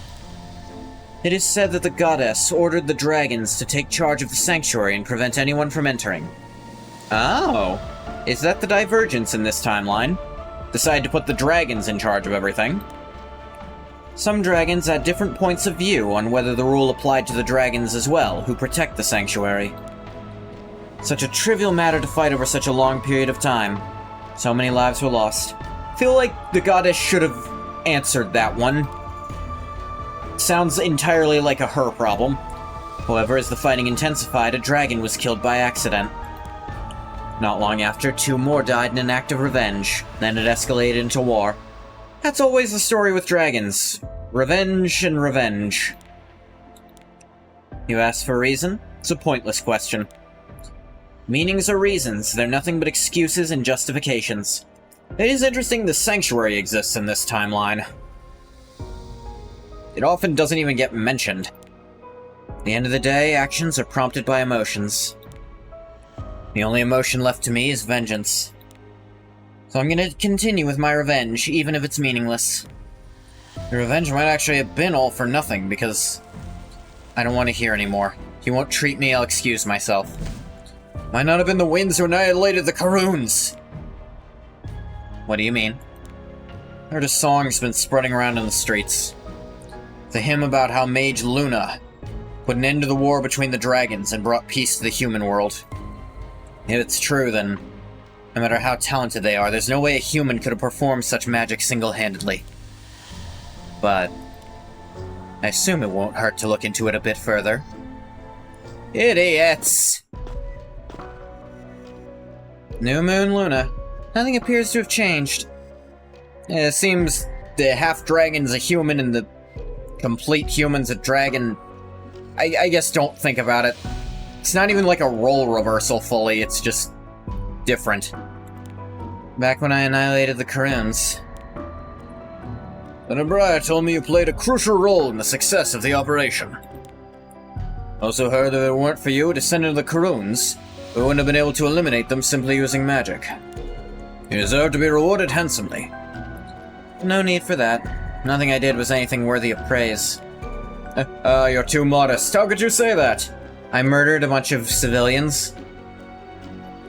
It is said that the goddess ordered the dragons to take charge of the sanctuary and prevent anyone from entering. Oh, is that the divergence in this timeline? Decide to put the dragons in charge of everything. Some dragons had different points of view on whether the rule applied to the dragons as well, who protect the sanctuary. Such a trivial matter to fight over such a long period of time. So many lives were lost. I feel like the goddess should have answered that one. Sounds entirely like a her problem. However, as the fighting intensified, a dragon was killed by accident. Not long after, 2 more died in an act of revenge. Then it escalated into war. That's always the story with dragons. Revenge and revenge. You asked for a reason? It's a pointless question. Meanings are reasons, they're nothing but excuses and justifications. It is interesting the sanctuary exists in this timeline. It often doesn't even get mentioned. At the end of the day, actions are prompted by emotions. The only emotion left to me is vengeance. So I'm gonna continue with my revenge, even if it's meaningless. The revenge might actually have been all for nothing, because I don't want to hear anymore. If you won't treat me, I'll excuse myself. Might not have been the winds who annihilated the Karuns! What do you mean? I heard a song's been spreading around in the streets. It's a hymn about how Mage Luna put an end to the war between the dragons and brought peace to the human world. If it's true, then no matter how talented they are, there's no way a human could have performed such magic single-handedly. But I assume it won't hurt to look into it a bit further. Idiots! New Moon Luna. Nothing appears to have changed. It seems the half-dragon's a human and the complete human's a dragon. I guess don't think about it. It's not even like a role reversal fully, it's just different. Back when I annihilated the Karuns. Tenebria told me you played a crucial role in the success of the operation. Also heard that if it weren't for you, a descendant of the Karuns, we wouldn't have been able to eliminate them simply using magic. You deserve to be rewarded handsomely. No need for that. Nothing I did was anything worthy of praise. You're too modest. How could you say that? I murdered a bunch of civilians.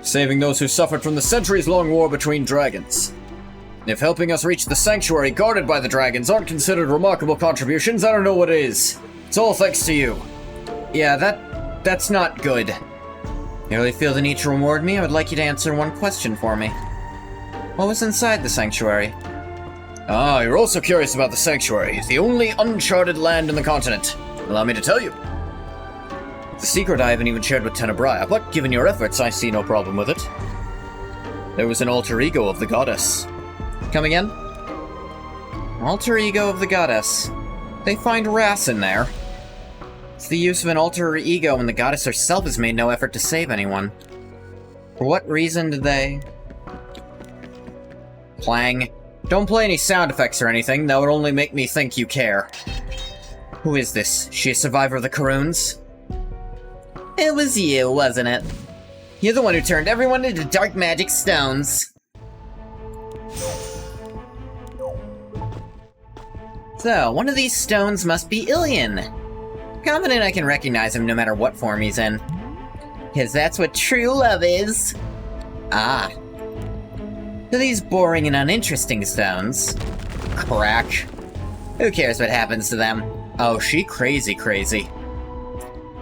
Saving those who suffered from the centuries-long war between dragons. If helping us reach the sanctuary guarded by the dragons aren't considered remarkable contributions, I don't know what is. It's all thanks to you. Yeah, that's not good. You really feel the need to reward me? I would like you to answer one question for me. What was inside the sanctuary? Ah, you're also curious about the sanctuary, the only uncharted land in the continent. Allow me to tell you. It's a secret I haven't even shared with Tenebria, but given your efforts, I see no problem with it. There was an alter ego of the goddess. Come again? Alter ego of the goddess. They find Ras in there. It's the use of an alter ego when the goddess herself has made no effort to save anyone. For what reason did they... Clang. Don't play any sound effects or anything, that would only make me think you care. Who is this? She a survivor of the Karuns? It was you, wasn't it? You're the one who turned everyone into dark magic stones. So, one of these stones must be Ilian. Confident I can recognize him no matter what form he's in. Because that's what true love is. Ah. So these boring and uninteresting stones. Crack. Who cares what happens to them? Oh, she crazy.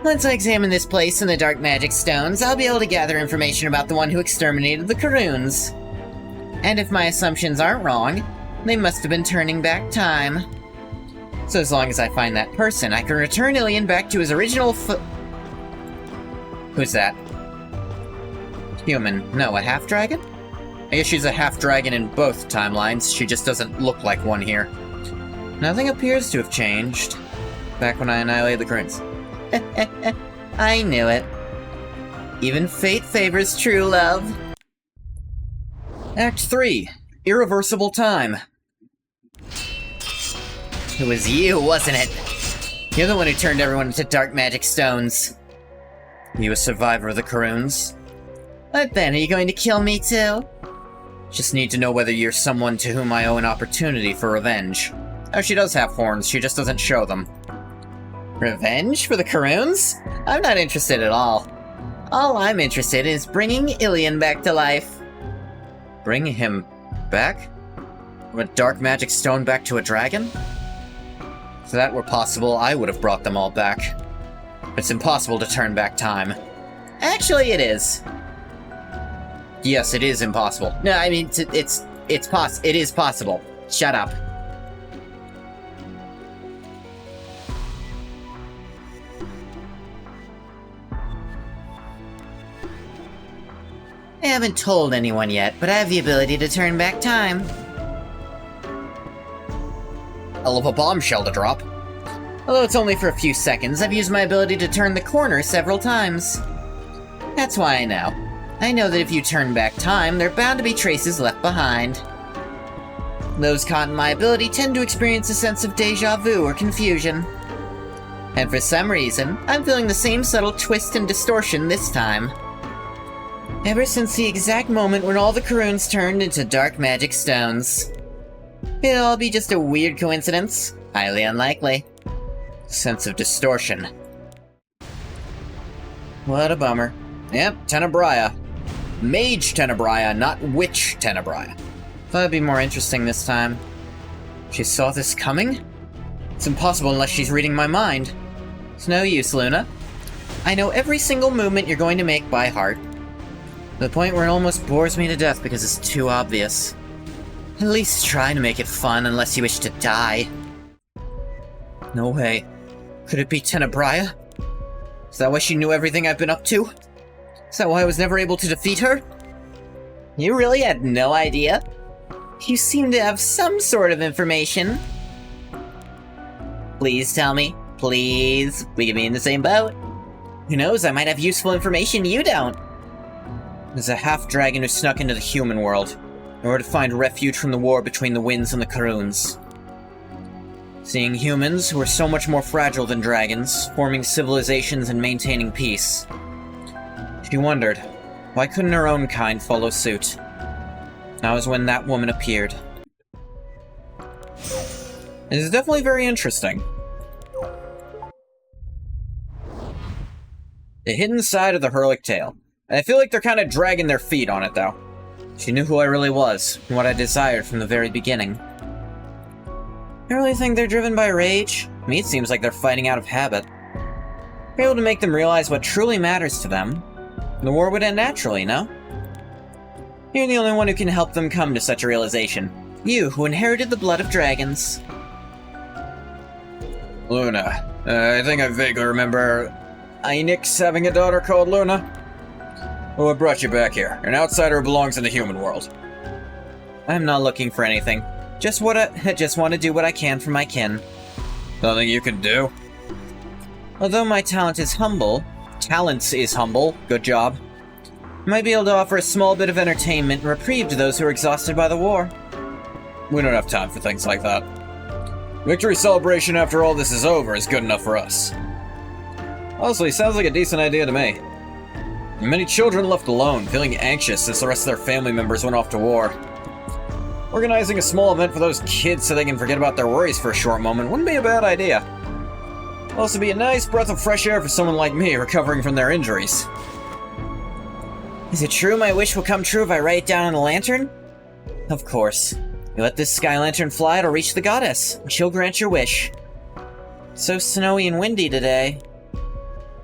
Once I examine this place and the dark magic stones, I'll be able to gather information about the one who exterminated the Karoons. And if my assumptions aren't wrong, they must have been turning back time. So as long as I find that person, I can return Ilian back to his original Who's that? Human. No, a half-dragon? I guess she's a half-dragon in both timelines, she just doesn't look like one here. Nothing appears to have changed. Back when I annihilated the Karoons. I knew it. Even fate favors true love. Act 3. Irreversible Time. It was you, wasn't it? You're the one who turned everyone into dark magic stones. You a survivor of the Karoons? What then, are you going to kill me too? Just need to know whether you're someone to whom I owe an opportunity for revenge. Oh, she does have horns, she just doesn't show them. Revenge for the Karoons? I'm not interested at all. All I'm interested in is bringing Ilian back to life. Bring him back? From a dark magic stone back to a dragon? If that were possible, I would have brought them all back. It's impossible to turn back time. Actually, it is. Yes, it is impossible. No, I mean, it is possible. Shut up. I haven't told anyone yet, but I have the ability to turn back time. Hell of a bombshell to drop. Although it's only for a few seconds, I've used my ability to turn the corner several times. That's why I know. I know that if you turn back time, there are bound to be traces left behind. Those caught in my ability tend to experience a sense of deja vu or confusion. And for some reason, I'm feeling the same subtle twist and distortion this time. Ever since the exact moment when all the Karoons turned into dark magic stones. It'll all be just a weird coincidence. Highly unlikely. Sense of distortion. What a bummer. Yep, Tenebrae. Mage Tenebrae, not Witch Tenebrae. Thought it'd be more interesting this time. She saw this coming? It's impossible unless she's reading my mind. It's no use, Luna. I know every single movement you're going to make by heart. To the point where it almost bores me to death because it's too obvious. At least try to make it fun unless you wish to die. No way. Could it be Tenebrae? Is that why she knew everything I've been up to? Is that why I was never able to defeat her? You really had no idea? You seem to have some sort of information. Please tell me. Please. We can be in the same boat. Who knows, I might have useful information you don't. There's a half-dragon who snuck into the human world in order to find refuge from the war between the Winds and the Karoons. Seeing humans, who are so much more fragile than dragons, forming civilizations and maintaining peace. She wondered, why couldn't her own kind follow suit? That was when that woman appeared. It is definitely very interesting. The hidden side of the Hurlik tale. And I feel like they're kind of dragging their feet on it, though. She knew who I really was, and what I desired from the very beginning. I really think they're driven by rage? To me, it seems like they're fighting out of habit. If you're able to make them realize what truly matters to them, the war would end naturally, no? You're the only one who can help them come to such a realization. You, who inherited the blood of dragons. Luna. I think I vaguely remember Einix having a daughter called Luna. Oh, what brought you back here? An outsider who belongs in the human world. I'm not looking for anything. I just want to do what I can for my kin. Nothing you can do? Although my talents is humble, good job. I might be able to offer a small bit of entertainment and reprieve to those who are exhausted by the war. We don't have time for things like that. Victory celebration after all this is over is good enough for us. Honestly, sounds like a decent idea to me. Many children left alone, feeling anxious since the rest of their family members went off to war. Organizing a small event for those kids so they can forget about their worries for a short moment wouldn't be a bad idea. It'd also be a nice breath of fresh air for someone like me recovering from their injuries. Is it true my wish will come true if I write it down on the lantern? Of course. You let this sky lantern fly, it'll reach the goddess, and she'll grant your wish. It's so snowy and windy today.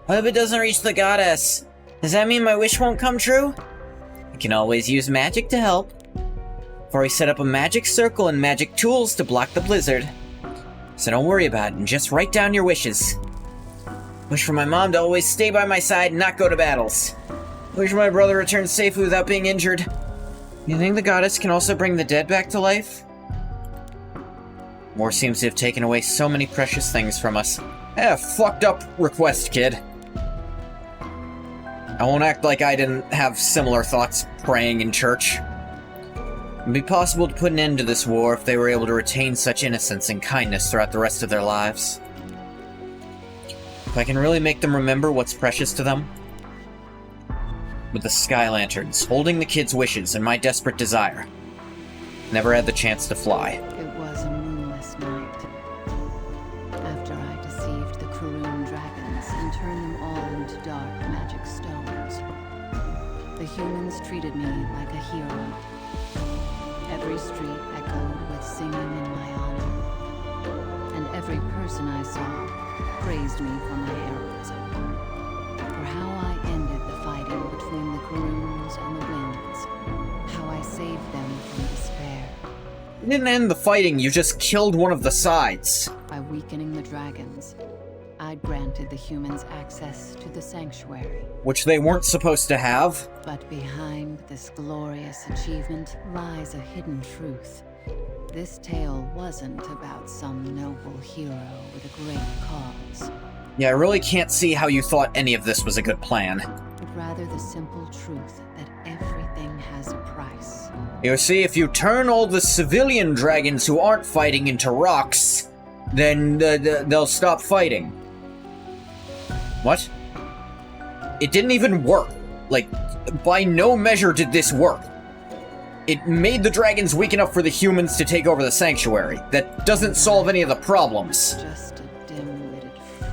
I hope it doesn't reach the goddess. Does that mean my wish won't come true? I can always use magic to help. I've already set up a magic circle and magic tools to block the blizzard. So don't worry about it and just write down your wishes. Wish for my mom to always stay by my side and not go to battles. Wish my brother returns safely without being injured. You think the goddess can also bring the dead back to life? War seems to have taken away so many precious things from us. Fucked up request, kid. I won't act like I didn't have similar thoughts praying in church. It'd be possible to put an end to this war if they were able to retain such innocence and kindness throughout the rest of their lives. If I can really make them remember what's precious to them. With the Sky Lanterns, holding the kids' wishes and my desperate desire. Never had the chance to fly. It was a moonless night. After I deceived the Karun dragons and turned them all into dark magic stones, the humans treated me like a hero. Every street echoed with singing in my honor, and every person I saw praised me for my heroism, for how I ended the fighting between the Karuns and the Winds, how I saved them from despair. You didn't end the fighting, you just killed one of the sides. By weakening the dragons, I'd granted the humans access to the sanctuary. Which they weren't supposed to have. But behind this glorious achievement lies a hidden truth. This tale wasn't about some noble hero with a great cause, Yeah, I really can't see how you thought any of this was a good plan. but rather the simple truth that everything has a price. You see, if you turn all the civilian dragons who aren't fighting into rocks, then they'll stop fighting. What? It didn't even work. Like, by no measure did this work. It made the dragons weak enough for the humans to take over the sanctuary. That doesn't solve any of the problems. Just a dim-witted fool.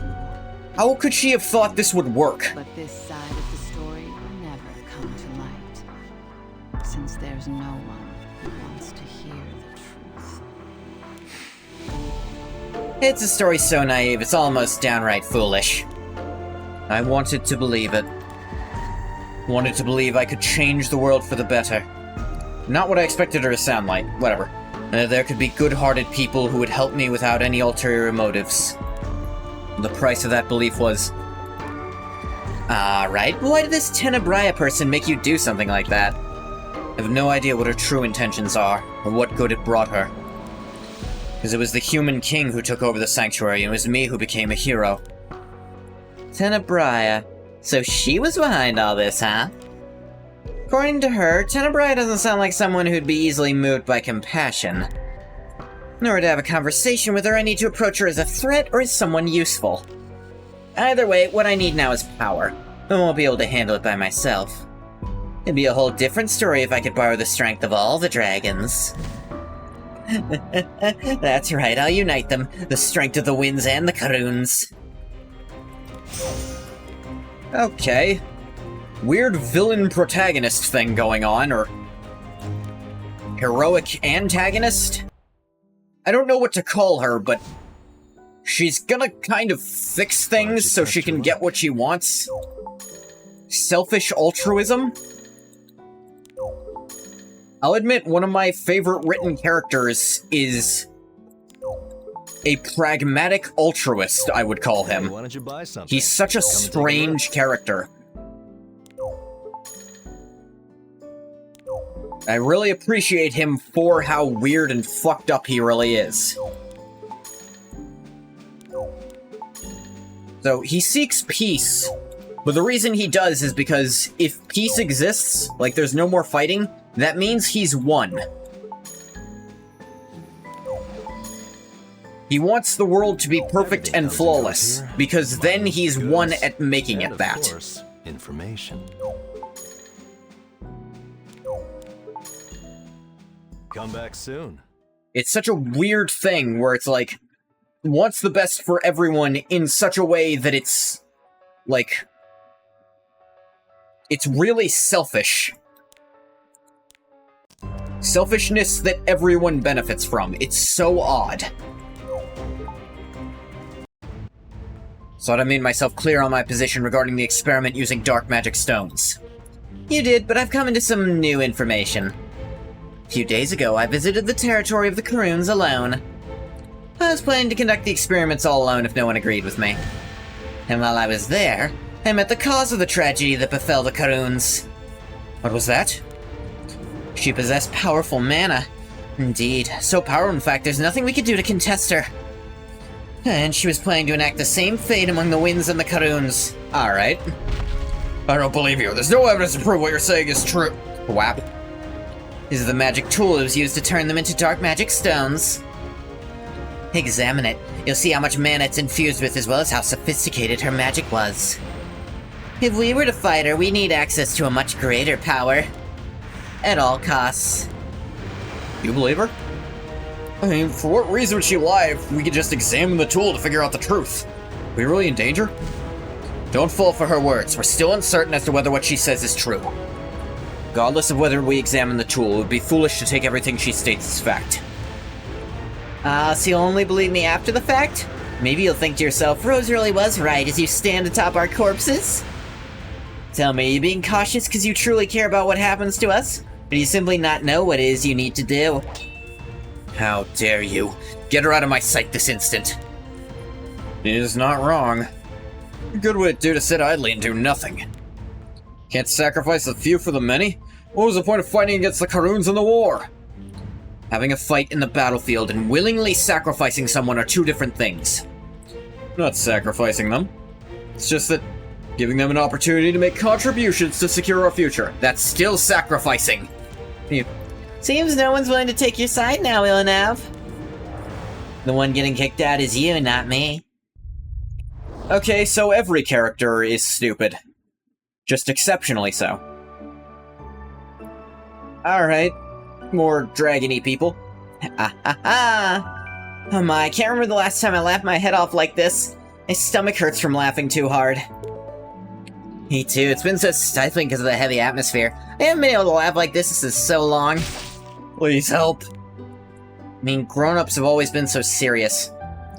How could she have thought this would work? But this side of the story will never come to light, since there's no one who wants to hear the truth. It's a story so naive, it's almost downright foolish. I wanted to believe it. Wanted to believe I could change the world for the better. Not what I expected her to sound like, whatever. There could be good-hearted people who would help me without any ulterior motives. The price of that belief was... Alright, why did this Tenebrae person make you do something like that? I have no idea what her true intentions are, or what good it brought her. Because it was the human king who took over the sanctuary, and it was me who became a hero. Tenebrae. So she was behind all this, huh? According to her, Tenebrae doesn't sound like someone who'd be easily moved by compassion. In order to have a conversation with her, I need to approach her as a threat or as someone useful. Either way, what I need now is power. I won't be able to handle it by myself. It'd be a whole different story if I could borrow the strength of all the dragons. That's right, I'll unite them. The strength of the winds and the Karuns. Okay. Weird villain protagonist thing going on, or heroic antagonist? I don't know what to call her, but she's gonna kind of fix things so she can get what she wants. Selfish altruism? I'll admit, one of my favorite written characters is a pragmatic altruist, I would call him. Why don't you buy something? He's such a Come and take a strange look. character. I really appreciate him for how weird and fucked up he really is. So, he seeks peace, but the reason he does is because if peace exists, like there's no more fighting, that means he's won. He wants the world to be perfect and flawless, because then he's won at making And it of that. course, information. Come back soon. It's such a weird thing where it's like, wants the best for everyone in such a way that it's, like, it's really selfish. Selfishness that everyone benefits from. It's so odd. Thought I made myself clear on my position regarding the experiment using dark magic stones. You did, but I've come into some new information. A few days ago, I visited the territory of the Karoons alone. I was planning to conduct the experiments all alone if no one agreed with me. And while I was there, I met the cause of the tragedy that befell the Karoons. What was that? She possessed powerful mana. Indeed, so powerful in fact there's nothing we could do to contest her. And she was planning to enact the same fate among the Winds and the Karoons. Alright. I don't believe you. There's no evidence to prove what you're saying is true. Whap. This is the magic tool that was used to turn them into dark magic stones. Examine it. You'll see how much mana it's infused with as well as how sophisticated her magic was. If we were to fight her, we need access to a much greater power. At all costs. You believe her? I mean, for what reason would she lie if we could just examine the tool to figure out the truth? Are we really in danger? Don't fall for her words. We're still uncertain as to whether what she says is true. Regardless of whether we examine the tool, it would be foolish to take everything she states as fact. So you'll only believe me after the fact? Maybe you'll think to yourself, Rose really was right as you stand atop our corpses? Tell me, are you being cautious because you truly care about what happens to us? Or do you simply not know what it is you need to do? How dare you! Get her out of my sight this instant! It is not wrong. Good would it do to sit idly and do nothing? Can't sacrifice the few for the many? What was the point of fighting against the Karoons in the war? Having a fight in the battlefield and willingly sacrificing someone are two different things. Not sacrificing them. It's just that giving them an opportunity to make contributions to secure our future. That's still sacrificing. Seems no one's willing to take your side now, Ilanav. The one getting kicked out is you, not me. Okay, so every character is stupid. Just exceptionally so. Alright. More dragony people. Oh my, I can't remember the last time I laughed my head off like this. My stomach hurts from laughing too hard. Me too, it's been so stifling because of the heavy atmosphere. I haven't been able to laugh like this in so long. Please help. I mean, grown-ups have always been so serious.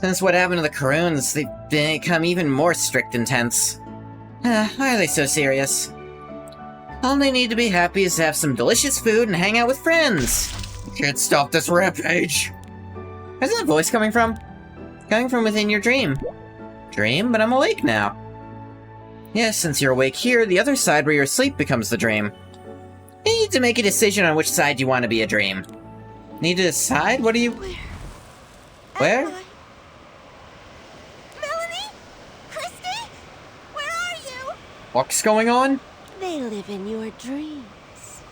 Since what happened to the Karoons, they've become even more strict and tense. Why are they so serious? All they need to be happy is to have some delicious food and hang out with friends. Can't stop this rampage. Where's that voice coming from? Coming from within your dream. Dream? But I'm awake now. Yes, since you're awake here, the other side where you're asleep becomes the dream. You need to make a decision on which side you want to be a dream. Need to decide? What are you... Where? Melanie? Christy? Where are you? What's going on? They live in your dreams.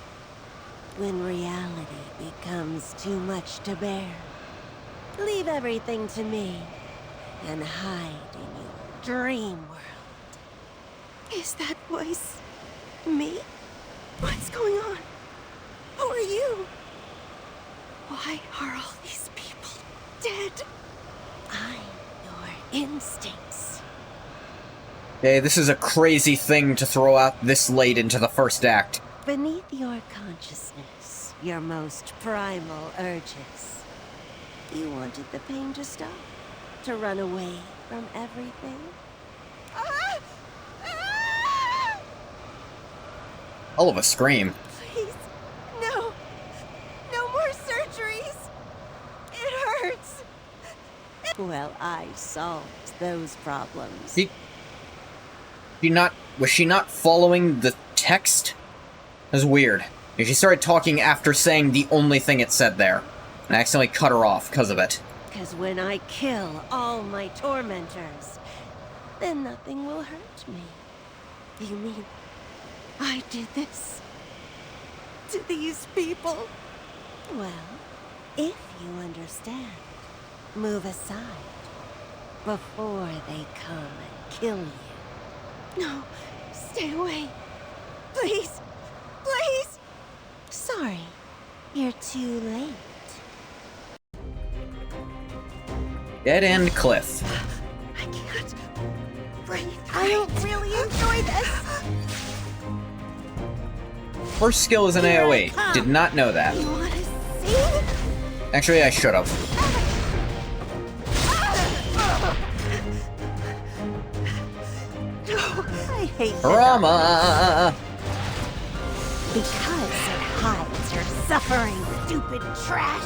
When reality becomes too much to bear, leave everything to me and hide in your dream world. Is that voice me? What's going on? Who are you? Why are all these people dead? I'm your instincts. Hey, this is a crazy thing to throw out this late into the first act. Beneath your consciousness, your most primal urges. You wanted the pain to stop, to run away from everything. Ah! All of a scream. Please, no. No more surgeries. It hurts. Well, I solved those problems. Was she not following the text? That was weird. She started talking after saying the only thing it said there. And I accidentally cut her off because of it. Because when I kill all my tormentors, then nothing will hurt me. You mean I did this to these people? Well, if you understand, move aside before they come and kill you. No, stay away. Please, please. Sorry, you're too late. Dead End Cliff. I can't breathe. I don't really enjoy this. First skill is an AoE. Did not know that. You wanna see? Actually, I should have. I hate the Drama! because it hides your suffering, stupid trash.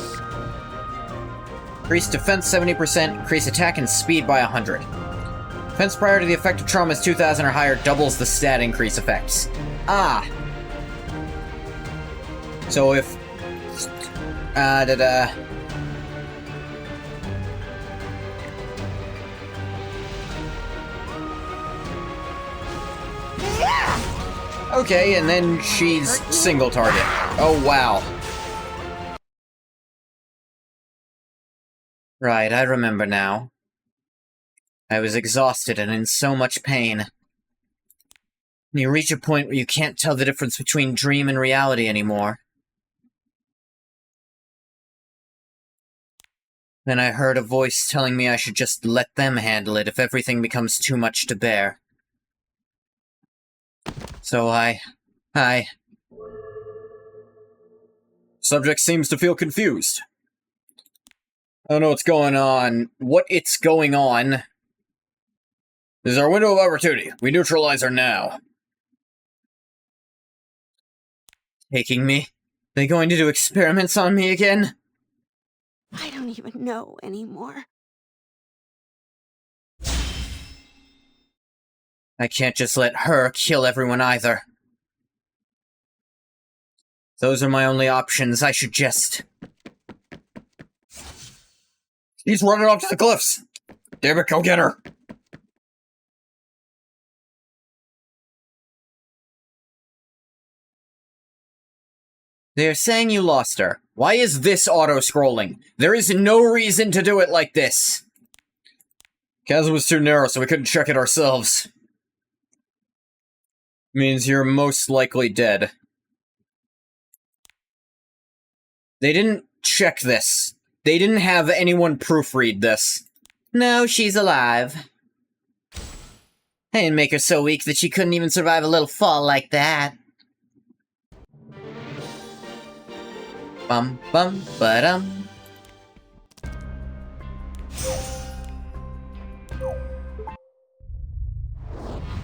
Increase defense 70%, increase attack and speed by 100. Defense prior to the effect of trauma is 2000 or higher, doubles the stat increase effects. Ah! So if... Okay, and then she's single target. Oh, wow. Right, I remember now. I was exhausted and in so much pain. You reach a point where you can't tell the difference between dream and reality anymore. Then I heard a voice telling me I should just let them handle it if everything becomes too much to bear. So I... Subject seems to feel confused. I don't know what's going on. What it's going on. This is our window of opportunity. We neutralize her now. Taking me? They going to do experiments on me again? I don't even know anymore. I can't just let her kill everyone either. Those are my only options. I should just... She's running off to the cliffs! Damn it, go get her! They're saying you lost her. Why is this auto-scrolling? There is no reason to do it like this. Chasm was too narrow, so we couldn't check it ourselves. Means you're most likely dead. They didn't check this. They didn't have anyone proofread this. No, she's alive. I didn't make her so weak that she couldn't even survive a little fall like that. Bum bum ba-dum.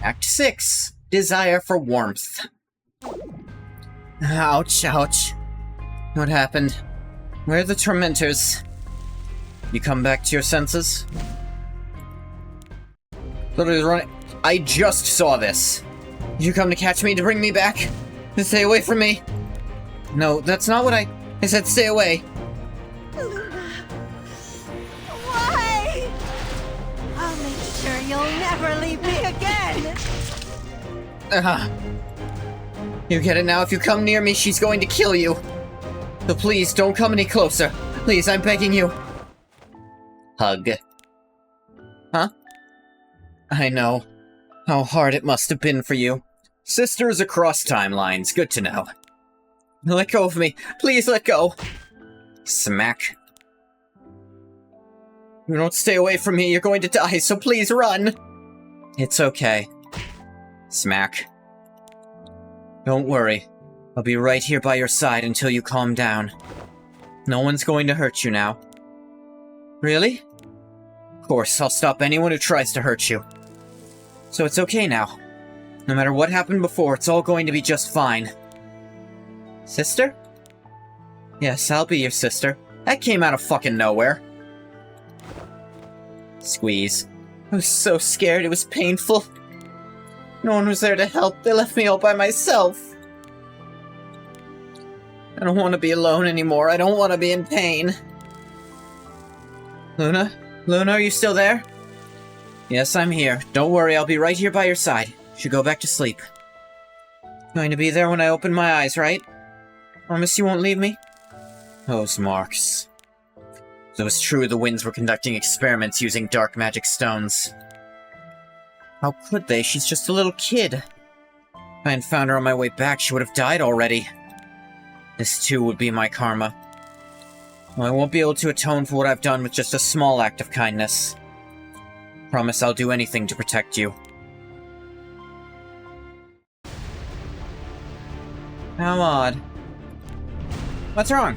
Act 6. Desire for warmth. Ouch, ouch. What happened? Where are the tormentors? You come back to your senses? Literally running. I just saw this. Did you come to catch me, to bring me back? To stay away from me? No, that's not what I said stay away. Luna, why? I'll make sure you'll never leave me again. You get it now? If you come near me, she's going to kill you. So please, don't come any closer. Please, I'm begging you. Hug. Huh? I know. How hard it must have been for you. Sisters across timelines, good to know. Let go of me. Please let go. Smack. You don't stay away from me, you're going to die, so please run. It's okay. Smack. Don't worry. I'll be right here by your side until you calm down. No one's going to hurt you now. Really? Of course, I'll stop anyone who tries to hurt you. So it's okay now. No matter what happened before, it's all going to be just fine. Sister? Yes, I'll be your sister. That came out of fucking nowhere. Squeeze. I was so scared, it was painful. No one was there to help, they left me all by myself. I don't want to be alone anymore, I don't want to be in pain. Luna? Luna, are you still there? Yes, I'm here. Don't worry, I'll be right here by your side. You should go back to sleep. Going to be there when I open my eyes, right? Promise you won't leave me? Those marks. It was true the winds were conducting experiments using dark magic stones. How could they? She's just a little kid. If I hadn't found her on my way back, she would have died already. This too would be my karma. Well, I won't be able to atone for what I've done with just a small act of kindness. Promise I'll do anything to protect you. How odd. What's wrong?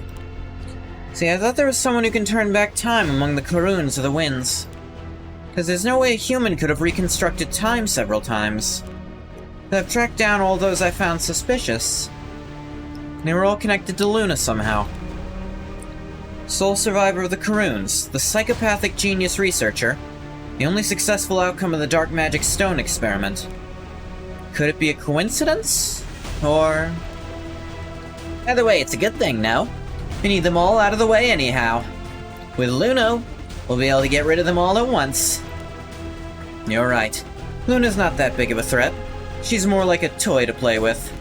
See, I thought there was someone who can turn back time among the Karuns or the winds. Because there's no way a human could have reconstructed time several times. I've tracked down all those I found suspicious. They were all connected to Luna somehow. Sole survivor of the Karuns, the psychopathic genius researcher, the only successful outcome of the Dark Magic Stone experiment. Could it be a coincidence? Or... Either way, it's a good thing, no? We need them all out of the way anyhow. With Luna, we'll be able to get rid of them all at once. You're right. Luna's not that big of a threat. She's more like a toy to play with.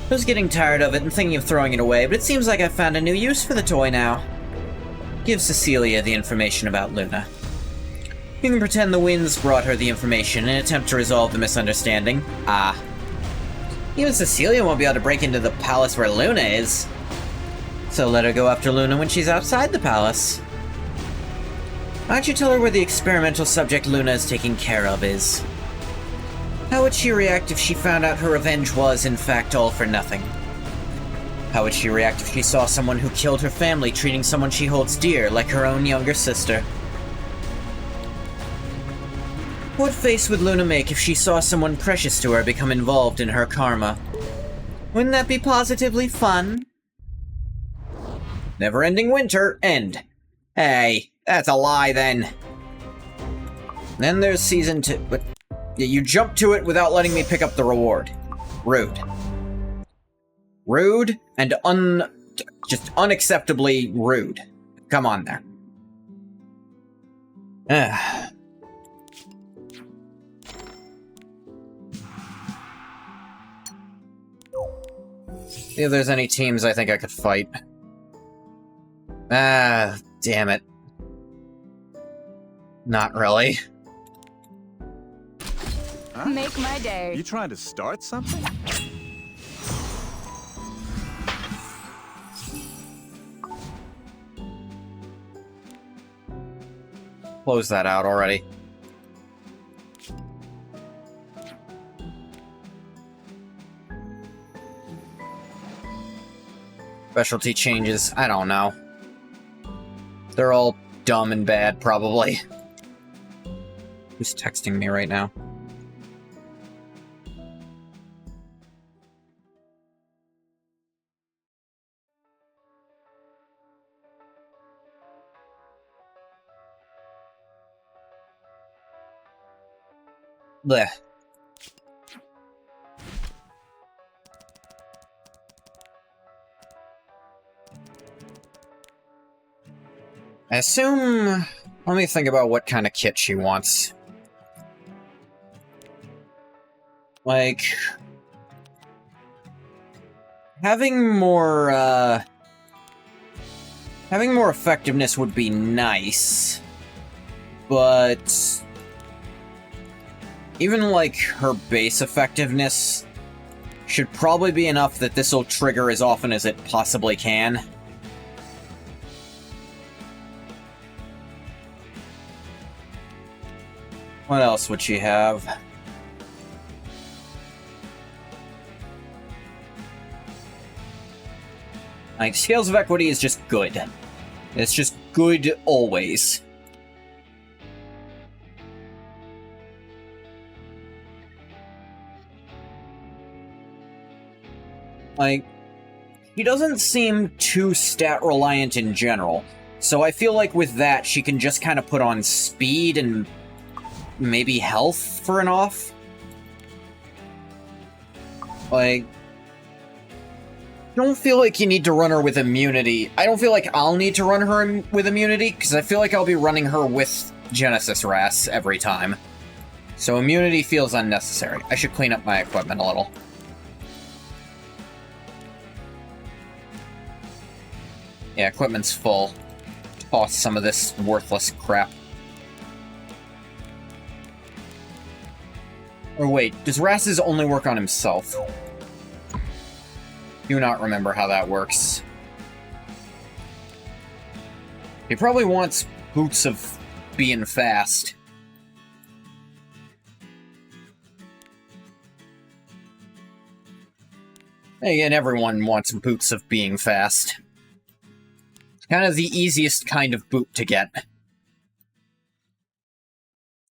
I was getting tired of it and thinking of throwing it away, but it seems like I've found a new use for the toy now. Give Cecilia the information about Luna. You can pretend the winds brought her the information and attempt to resolve the misunderstanding. Ah. Even Cecilia won't be able to break into the palace where Luna is. So let her go after Luna when she's outside the palace. Why don't you tell her where the experimental subject Luna is taking care of is? How would she react if she found out her revenge was, in fact, all for nothing? How would she react if she saw someone who killed her family treating someone she holds dear like her own younger sister? What face would Luna make if she saw someone precious to her become involved in her karma? Wouldn't that be positively fun? Never-ending winter, end. Hey, that's a lie then. Then there's season 2. But you jumped to it without letting me pick up the reward. Rude. Rude and just unacceptably rude. Come on there. See if there's any teams I think I could fight. Ah, damn it. Not really. Huh? Make my day. You trying to start something? Close that out already. Specialty changes, I don't know. They're all dumb and bad, probably. Who's texting me right now? Blech. I assume... Let me think about what kind of kit she wants. Like... Having more effectiveness would be nice. But... Even, like, her base effectiveness should probably be enough that this'll trigger as often as it possibly can. What else would she have? Like, Scales of Equity is just good. It's just good always. Like, he doesn't seem too stat-reliant in general, so I feel like with that, she can just kind of put on speed and maybe health for an off. Like, don't feel like you need to run her with immunity. I don't feel like I'll need to run her with immunity, because I feel like I'll be running her with Genesis Wrasse every time. So immunity feels unnecessary. I should clean up my equipment a little. Yeah, equipment's full. Toss some of this worthless crap. Or wait, does Wrasse's only work on himself? Do not remember how that works. He probably wants boots of being fast. Again, everyone wants boots of being fast. Kind of the easiest kind of boot to get.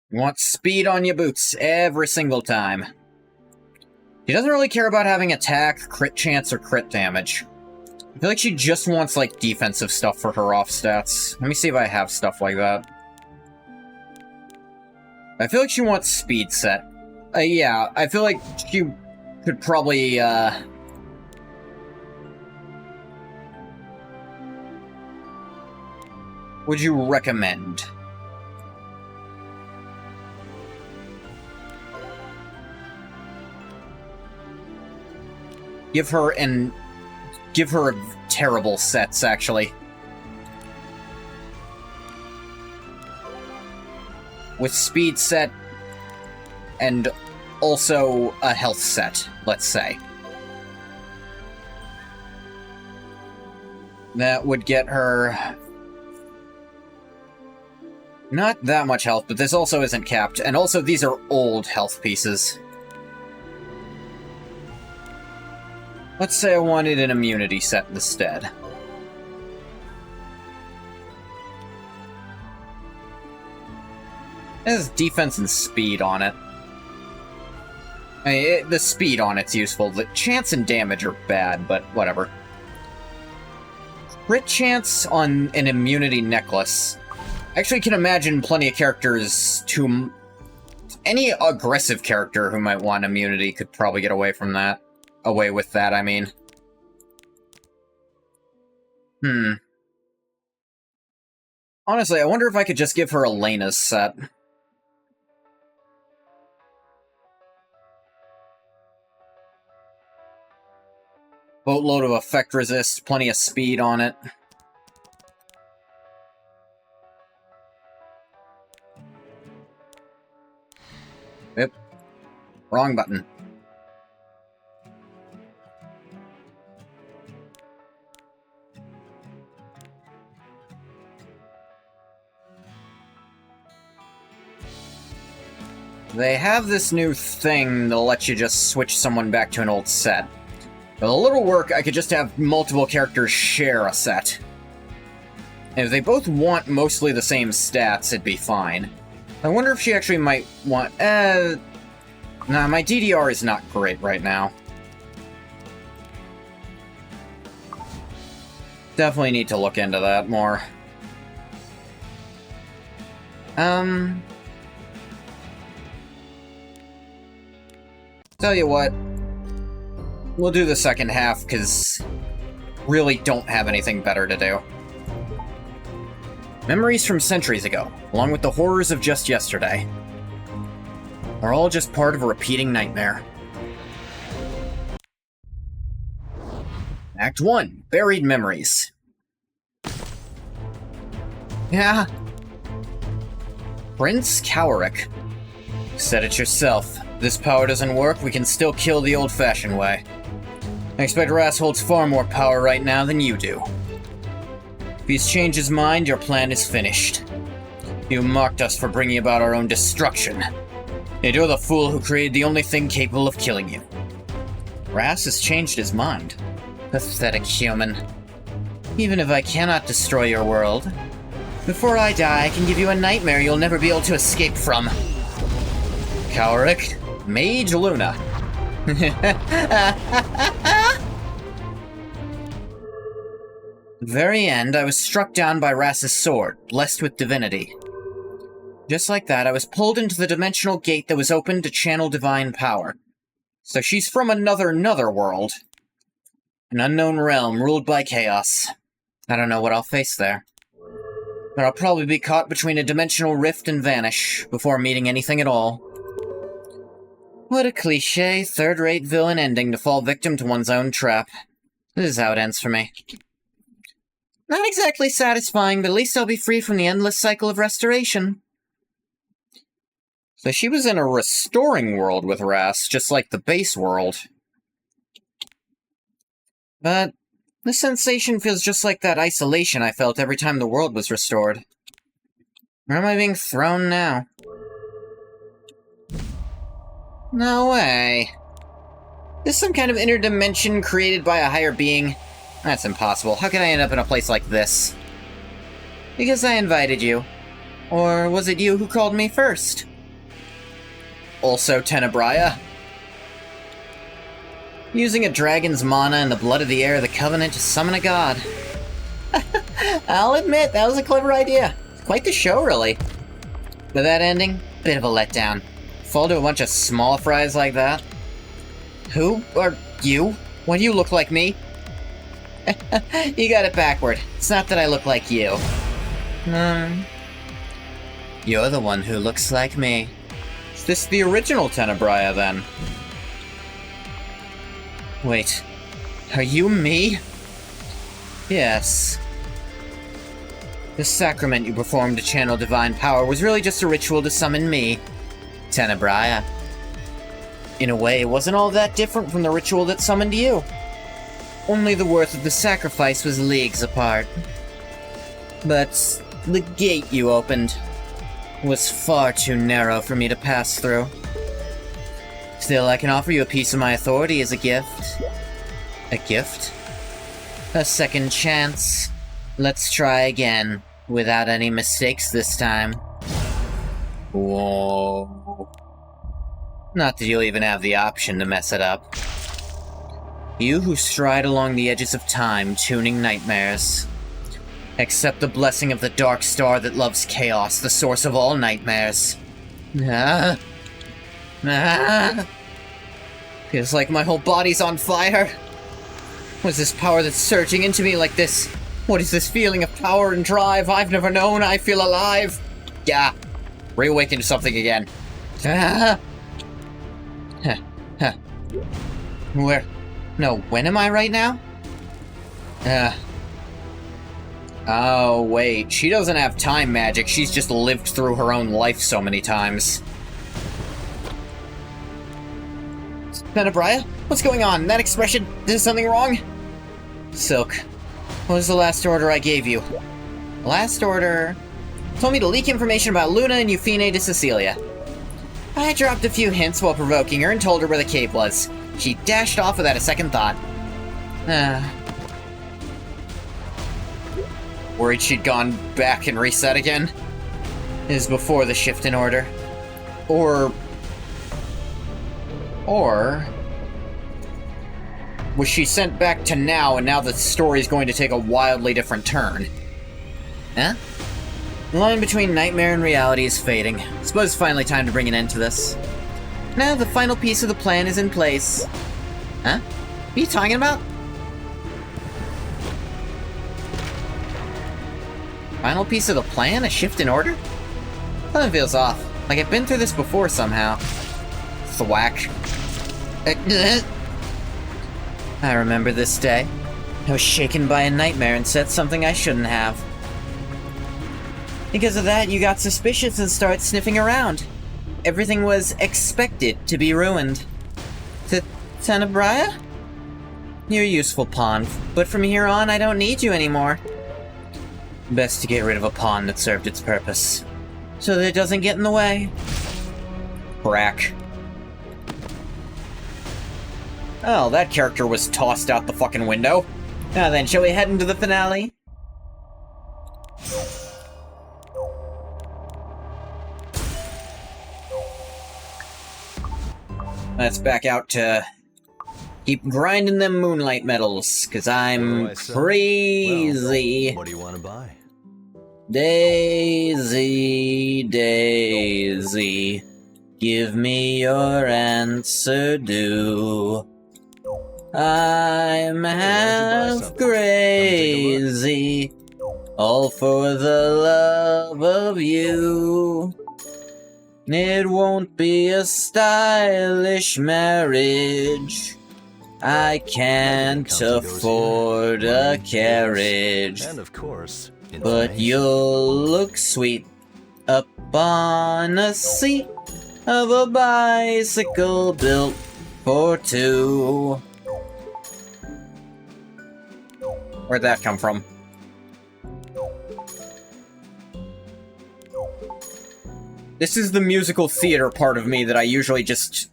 You want speed on your boots every single time. She doesn't really care about having attack, crit chance, or crit damage. I feel like she just wants, like, defensive stuff for her off stats. Let me see if I have stuff like that. I feel like she wants speed set. Yeah, I feel like she could probably, would you recommend? Give her terrible sets, actually. With speed set and also a health set, let's say. That would get her not that much health, but this also isn't capped, and also these are old health pieces. Let's say I wanted an immunity set instead. It has defense and speed on it. I mean, the speed on it's useful. The chance and damage are bad, but whatever. Crit chance on an immunity necklace. I actually can imagine plenty of characters to... Any aggressive character who might want immunity could probably get away from that. Away with that, I mean. Honestly, I wonder if I could just give her Elena's set. Boatload of effect resist, plenty of speed on it. Yep. Wrong button. They have this new thing that'll let you just switch someone back to an old set. With a little work, I could just have multiple characters share a set. And if they both want mostly the same stats, it'd be fine. I wonder if she actually might want... Nah, my DDR is not great right now. Definitely need to look into that more. Tell you what, we'll do the second half, because really don't have anything better to do. Memories from centuries ago, along with the horrors of just yesterday, are all just part of a repeating nightmare. Act 1, Buried Memories. Yeah. Prince Cowric. Said it yourself. This power doesn't work, we can still kill the old-fashioned way. I expect Ras holds far more power right now than you do. If he's changed his mind, your plan is finished. You mocked us for bringing about our own destruction. Yet you're the fool who created the only thing capable of killing you. Ras has changed his mind. Pathetic human. Even if I cannot destroy your world, before I die, I can give you a nightmare you'll never be able to escape from. Cowric, Mage Luna. At the very end, I was struck down by Ras's sword, blessed with divinity. Just like that, I was pulled into the dimensional gate that was open to channel divine power. So she's from another world. An unknown realm ruled by chaos. I don't know what I'll face there. But I'll probably be caught between a dimensional rift and vanish, before meeting anything at all. What a cliché, third-rate villain ending to fall victim to one's own trap. This is how it ends for me. Not exactly satisfying, but at least I'll be free from the endless cycle of restoration. So she was in a restoring world with Ras, just like the base world. But the sensation feels just like that isolation I felt every time the world was restored. Where am I being thrown now? No way. This some kind of inner dimension created by a higher being? That's impossible. How could I end up in a place like this? Because I invited you. Or was it you who called me first? Also Tenebrae. Using a dragon's mana and the blood of the heir of the Covenant to summon a god. I'll admit, that was a clever idea. Quite the show, really. But that ending, bit of a letdown. Fall to a bunch of small fries like that. Who are you? Why do you look like me? You got it backward. It's not that I look like you. You're the one who looks like me. Is this the original Tenebrae, then? Wait. Are you me? Yes. The sacrament you performed to channel divine power was really just a ritual to summon me, Tenebrae. In a way, it wasn't all that different from the ritual that summoned you. Only the worth of the sacrifice was leagues apart. But the gate you opened was far too narrow for me to pass through. Still, I can offer you a piece of my authority as a gift. A gift? A second chance. Let's try again, without any mistakes this time. Whoa. Not that you'll even have the option to mess it up. You who stride along the edges of time, tuning nightmares. Accept the blessing of the dark star that loves chaos, the source of all nightmares. Feels like my whole body's on fire. What's this power that's surging into me like this? What is this feeling of power and drive I've never known? I feel alive. Yeah. Reawaken to something again. Where? No, when am I right now? Oh, wait. She doesn't have time magic. She's just lived through her own life so many times. Tenebrae? What's going on? That expression? Is something wrong? Silk. What was the last order I gave you? Last order... told me to leak information about Luna and Euphine to Cecilia. I dropped a few hints while provoking her and told her where the cave was. She dashed off without a second thought. Worried she'd gone back and reset again? It was before the shift in order. Or... was she sent back to now, and now the story's going to take a wildly different turn? Huh? The line between nightmare and reality is fading. I suppose it's finally time to bring an end to this. Now the final piece of the plan is in place. Huh? What are you talking about? Final piece of the plan? A shift in order? Something feels off. Like I've been through this before somehow. Thwack. I remember this day. I was shaken by a nightmare and said something I shouldn't have. Because of that, you got suspicious and started sniffing around. Everything was expected to be ruined. Tenebrae? You're a useful pawn, but from here on, I don't need you anymore. Best to get rid of a pawn that served its purpose, so that it doesn't get in the way. Crack. Oh, that character was tossed out the fucking window. Now then, shall we head into the finale? Let's back out to keep grinding them moonlight medals, cause I'm crazy. Well, what do you want to buy? Daisy, Daisy, give me your answer due. I'm half crazy, all for the love of you. It won't be a stylish marriage. I can't afford a carriage. And of course, but you'll look sweet up on a seat of a bicycle built for two. Where'd that come from? This is the musical theater part of me that I usually just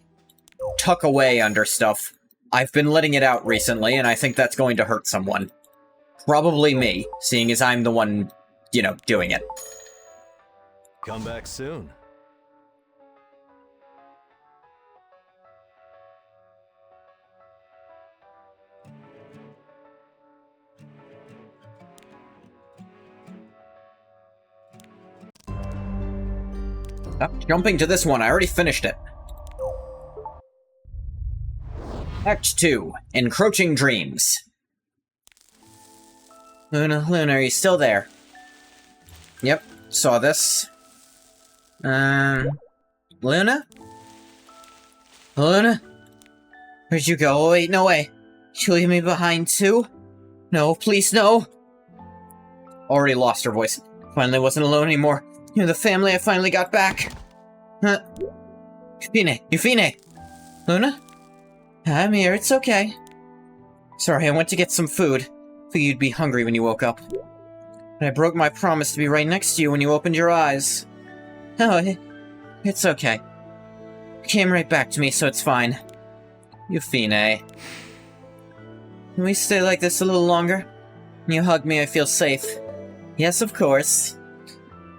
tuck away under stuff. I've been letting it out recently, and I think that's going to hurt someone. Probably me, seeing as I'm the one, you know, doing it. Come back soon. Stop jumping to this one, I already finished it. Act 2, Encroaching Dreams. Luna, are you still there? Yep, saw this. Luna? Luna? Where'd you go? Oh, wait, no way. You leave me behind too? No, please, no. Already lost her voice. Finally wasn't alone anymore. You're the family I finally got back. Huh? Yufine! Luna? I'm here, it's okay. Sorry, I went to get some food. Figured you'd be hungry when you woke up. But I broke my promise to be right next to you when you opened your eyes. Oh, it's okay. You came right back to me, so it's fine. Yufine. Can we stay like this a little longer? When you hug me, I feel safe. Yes, of course.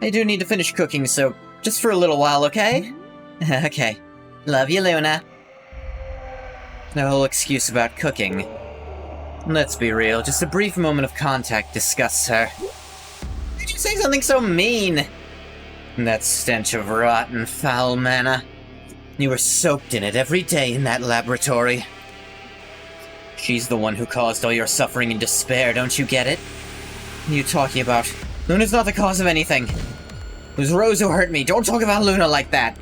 I do need to finish cooking, so just for a little while, okay? Okay. Love you, Luna. The whole excuse about cooking. Let's be real, just a brief moment of contact disgusts her. Did you say something so mean? That stench of rotten, foul mana. You were soaked in it every day in that laboratory. She's the one who caused all your suffering and despair, don't you get it? What are you talking about? Luna's not the cause of anything. It was Rose who hurt me. Don't talk about Luna like that.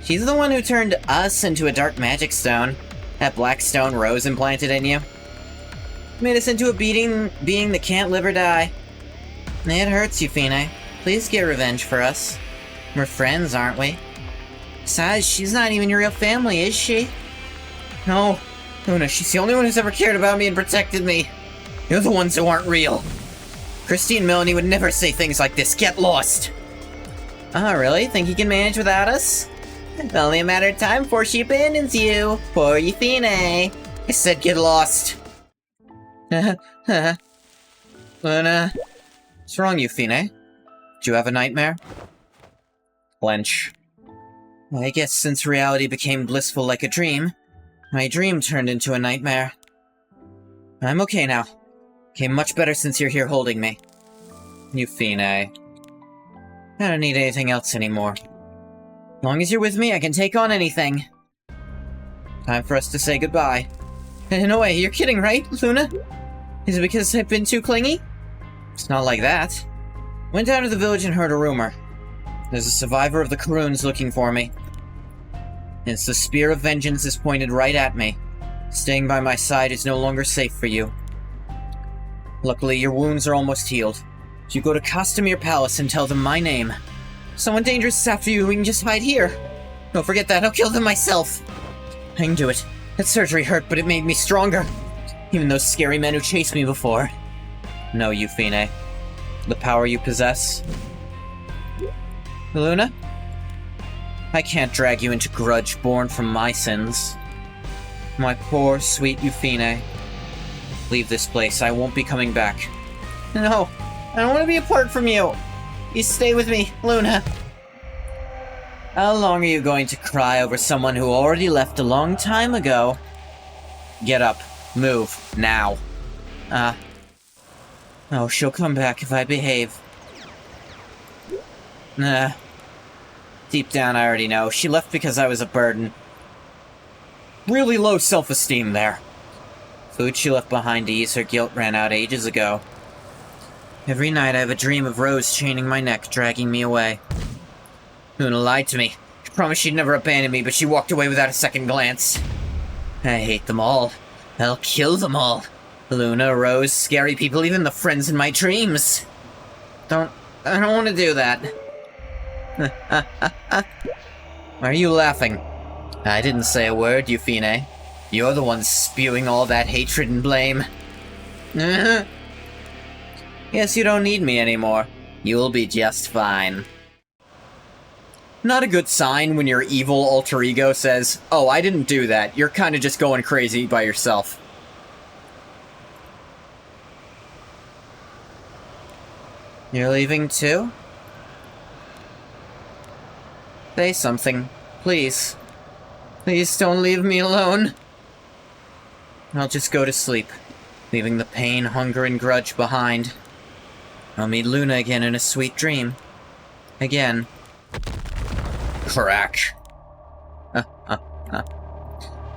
She's the one who turned us into a dark magic stone. That black stone Rose implanted in you. Made us into a being that can't live or die. It hurts, Yufine. Please get revenge for us. We're friends, aren't we? Besides, she's not even your real family, is she? No. Luna, she's the only one who's ever cared about me and protected me. You're the ones who aren't real. Christy and Melanie would never say things like this. Get lost. Oh, really? Think you can manage without us? It's only a matter of time before she abandons you. Poor Yufine. I said get lost. Luna. What's wrong, Yufine? Did you have a nightmare? Clench. I guess since reality became blissful like a dream, my dream turned into a nightmare. I'm okay now. Became much better since you're here holding me. Yufine. I don't need anything else anymore. As long as you're with me, I can take on anything. Time for us to say goodbye. No way, you're kidding, right, Luna? Is it because I've been too clingy? It's not like that. Went down to the village and heard a rumor. There's a survivor of the Karuns looking for me. It's the Spear of Vengeance is pointed right at me. Staying by my side is no longer safe for you. Luckily, your wounds are almost healed. You go to Castamere Palace and tell them my name. If someone dangerous is after you, we can just hide here. Don't forget that, I'll kill them myself. I can do it. That surgery hurt, but it made me stronger. Even those scary men who chased me before. No, Yufine. The power you possess. Luna? I can't drag you into grudge born from my sins. My poor, sweet Yufine. Leave this place. I won't be coming back. No, I don't want to be apart from you. You stay with me, Luna. How long are you going to cry over someone who already left a long time ago? Get up. Move. Now. Oh, she'll come back if I behave. Nah. Deep down, I already know. She left because I was a burden. Really low self-esteem there. Food she left behind to ease her guilt ran out ages ago. Every night I have a dream of Rose chaining my neck, dragging me away. Luna lied to me. She promised she'd never abandon me, but she walked away without a second glance. I hate them all. I'll kill them all. Luna, Rose, scary people, even the friends in my dreams. I don't want to do that. Why are you laughing? I didn't say a word, Yufine. You're the one spewing all that hatred and blame. Guess you don't need me anymore. You'll be just fine. Not a good sign when your evil alter ego says, "Oh, I didn't do that. You're kinda just going crazy by yourself." You're leaving too? Say something, please. Please don't leave me alone. I'll just go to sleep, leaving the pain, hunger, and grudge behind. I'll meet Luna again in a sweet dream. Again. Crack.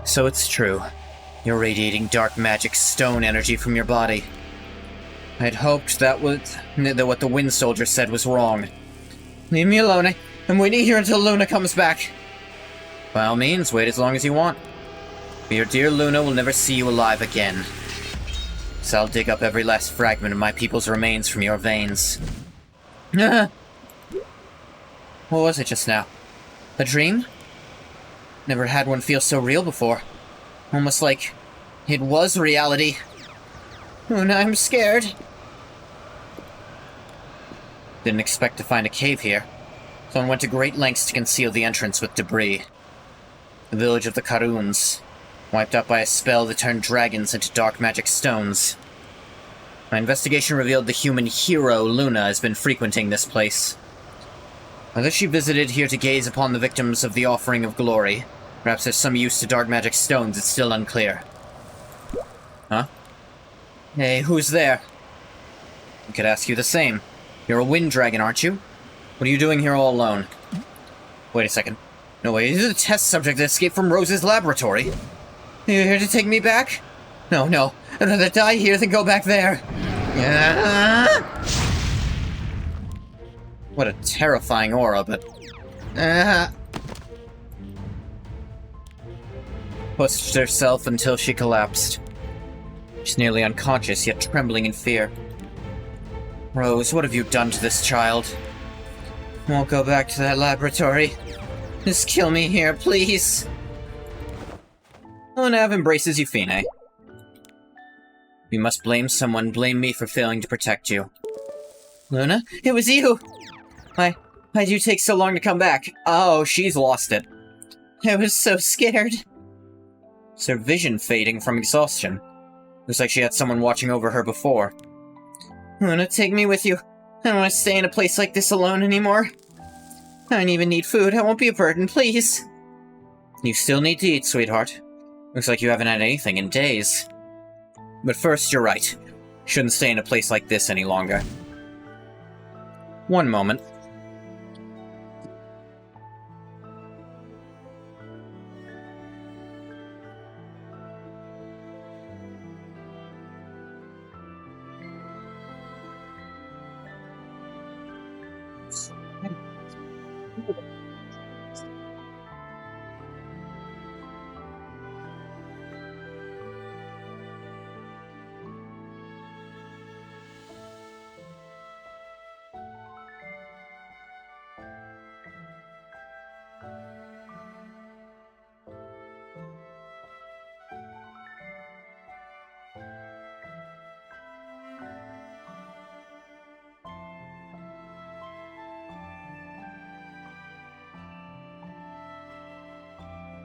So it's true. You're radiating dark magic stone energy from your body. I'd hoped that what the Wind Soldier said was wrong. Leave me alone. I'm waiting here until Luna comes back. By all means, wait as long as you want. But your dear Luna will never see you alive again. So I'll dig up every last fragment of my people's remains from your veins. What was it just now? A dream? Never had one feel so real before. Almost like it was reality. Luna, I'm scared. Didn't expect to find a cave here, so I went to great lengths to conceal the entrance with debris. The village of the Karuns, wiped out by a spell that turned dragons into dark magic stones. My investigation revealed the human hero Luna has been frequenting this place. Whether she visited here to gaze upon the victims of the Offering of Glory, perhaps there's some use to dark magic stones, it's still unclear. Huh? Hey, who's there? I could ask you the same. You're a wind dragon, aren't you? What are you doing here all alone? Wait a second. No way, you're the test subject that escaped from Rose's laboratory. You're here to take me back? No, I'd rather die here than go back there. What a terrifying aura, but... Pushed herself until she collapsed. She's nearly unconscious, yet trembling in fear. Rose, what have you done to this child? Won't go back to that laboratory. Just kill me here, please. Nav embraces Euphine. If you must blame someone, blame me for failing to protect you. Luna? It was you! Why'd you take so long to come back? Oh, she's lost it. I was so scared. It's her vision fading from exhaustion. Looks like she had someone watching over her before. Luna, take me with you. I don't want to stay in a place like this alone anymore. I don't even need food. I won't be a burden, please. You still need to eat, sweetheart. Looks like you haven't had anything in days. But first, you're right. Shouldn't stay in a place like this any longer. One moment.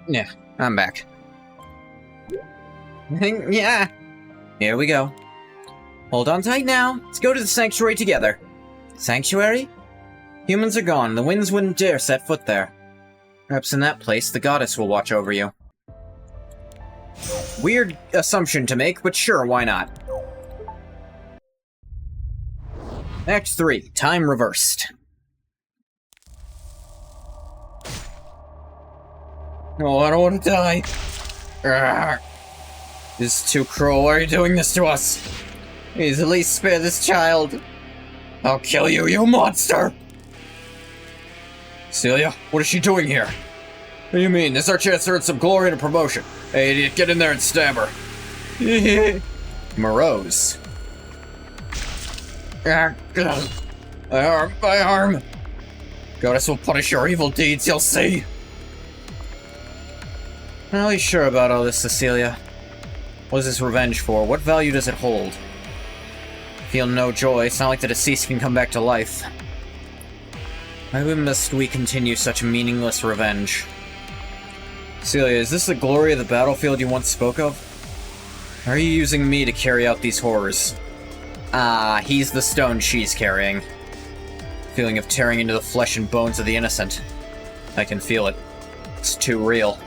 Yeah, I'm back. Yeah. Here we go. Hold on tight now. Let's go to the sanctuary together. Sanctuary? Humans are gone. The winds wouldn't dare set foot there. Perhaps in that place, the goddess will watch over you. Weird assumption to make, but sure, why not? Act 3. Time reversed. Oh, I don't want to die. Arrgh. This is too cruel. Why are you doing this to us? Please at least spare this child. I'll kill you, you monster! Celia, what is she doing here? What do you mean? This is our chance to earn some glory and a promotion. Hey, idiot, get in there and stab her. Morose. My arm. Goddess will punish your evil deeds, you'll see. I'm not really sure about all this, Cecilia. What is this revenge for? What value does it hold? I feel no joy. It's not like the deceased can come back to life. Why must we continue such meaningless revenge? Celia, is this the glory of the battlefield you once spoke of? Or are you using me to carry out these horrors? Ah, he's the stone she's carrying. Feeling of tearing into the flesh and bones of the innocent. I can feel it. It's too real.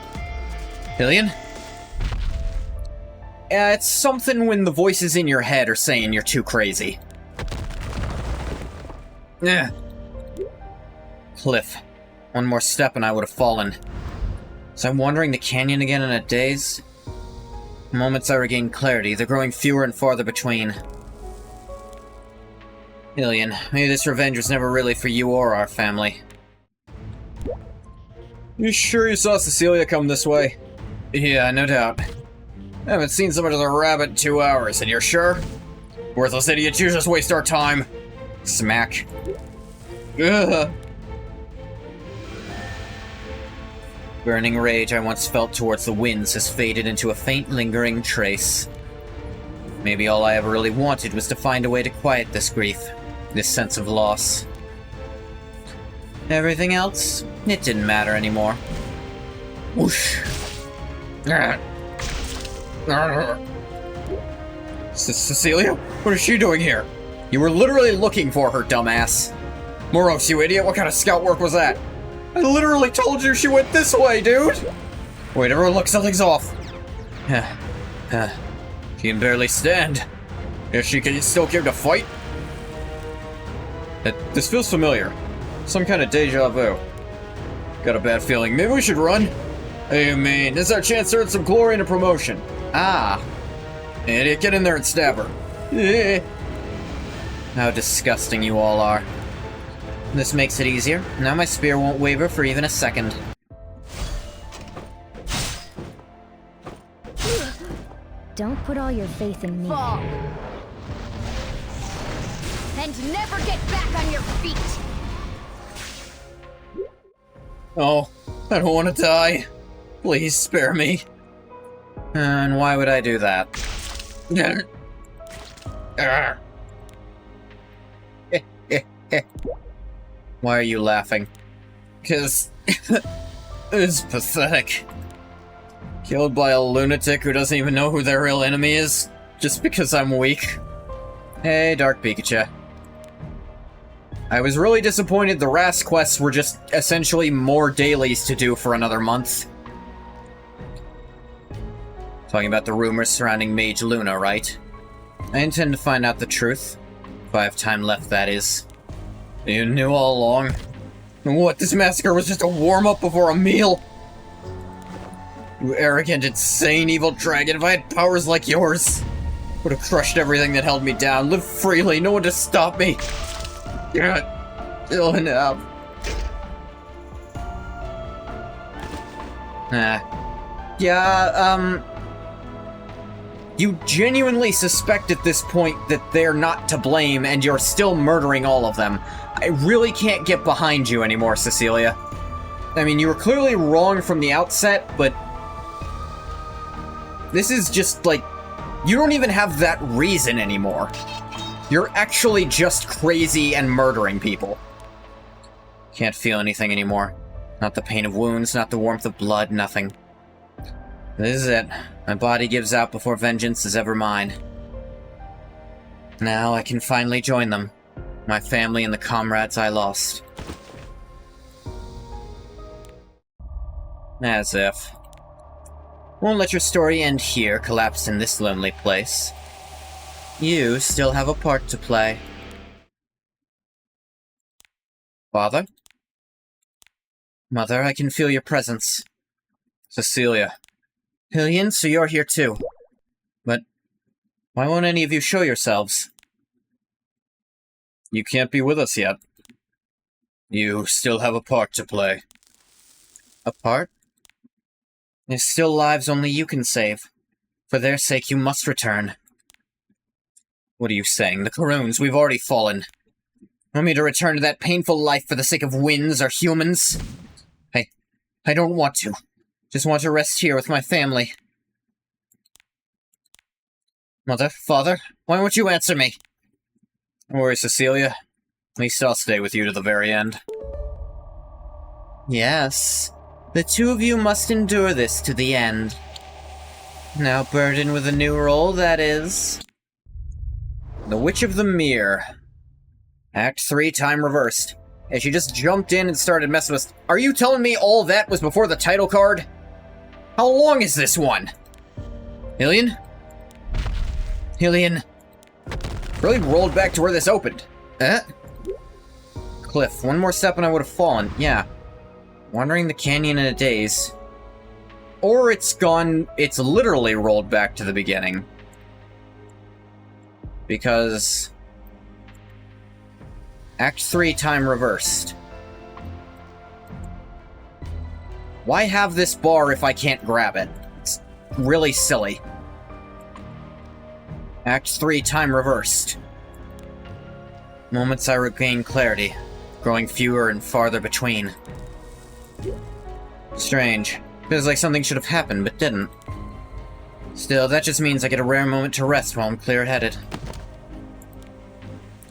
Hillian? It's something when the voices in your head are saying you're too crazy. Cliff. One more step and I would have fallen. As I'm wandering the canyon again in a daze, the moments I regain clarity, they're growing fewer and farther between. Ilian, maybe this revenge was never really for you or our family. You sure you saw Cecilia come this way? Yeah, no doubt. I haven't seen so much of the rabbit in 2 hours, and you're sure? Worthless idiots, you just waste our time. Smack. Ugh. Burning rage I once felt towards the winds has faded into a faint, lingering trace. Maybe all I ever really wanted was to find a way to quiet this grief, this sense of loss. Everything else, it didn't matter anymore. Whoosh. Cecilia? What is she doing here? You were literally looking for her, dumbass. Moros, you idiot, what kind of scout work was that? I literally told you she went this way, dude! Wait, everyone look, something's off. She can barely stand. Is she still care to fight? This feels familiar. Some kind of deja vu. Got a bad feeling. Maybe we should run? Hey, man, this is our chance to earn some glory and a promotion. Ah. Idiot, get in there and stab her. How disgusting you all are. This makes it easier. Now my spear won't waver for even a second. Don't put all your faith in me. Fall. And never get back on your feet! Oh, I don't want to die. Please spare me. And why would I do that? Why are you laughing? 'Cause it's pathetic. Killed by a lunatic who doesn't even know who their real enemy is, just because I'm weak. Hey, Dark Pikachu. I was really disappointed the Rast quests were just essentially more dailies to do for another month. Talking about the rumors surrounding Mage Luna, right? I intend to find out the truth. If I have time left, that is. You knew all along? What, this massacre was just a warm-up before a meal? You arrogant, insane, evil dragon, if I had powers like yours, would have crushed everything that held me down, lived freely, no one to stop me. Still enough. You genuinely suspect at this point that they're not to blame and you're still murdering all of them. I really can't get behind you anymore, Cecilia. I mean, you were clearly wrong from the outset, but this is just like, you don't even have that reason anymore. You're actually just crazy and murdering people. Can't feel anything anymore. Not the pain of wounds, not the warmth of blood, nothing. This is it. My body gives out before vengeance is ever mine. Now I can finally join them. My family and the comrades I lost. As if. Won't let your story end here, collapsed in this lonely place. You still have a part to play. Father? Mother, I can feel your presence. Cecilia. Ilian, so you're here too. But why won't any of you show yourselves? You can't be with us yet. You still have a part to play. A part? There's still lives only you can save. For their sake, you must return. What are you saying? The Karuns, we've already fallen. Want me to return to that painful life for the sake of winds or humans? I don't want to. Just want to rest here with my family. Mother, Father, why won't you answer me? Don't worry, Cecilia. At least I'll stay with you to the very end. Yes. The two of you must endure this to the end. Now burdened with a new role, that is. The Witch of the Mere. Act 3, time reversed. And she just jumped in and started messing with us. Are you telling me all that was before the title card? How long is this one? Ilian? Ilian. Really rolled back to where this opened. Cliff, one more step and I would have fallen. Yeah. Wandering the canyon in a daze. Or it's literally rolled back to the beginning. Because Act 3 time reversed. Why have this bar if I can't grab it? It's really silly. Act 3 time reversed. Moments I regain clarity, growing fewer and farther between. Strange. Feels like something should have happened, but didn't. Still, that just means I get a rare moment to rest while I'm clear-headed.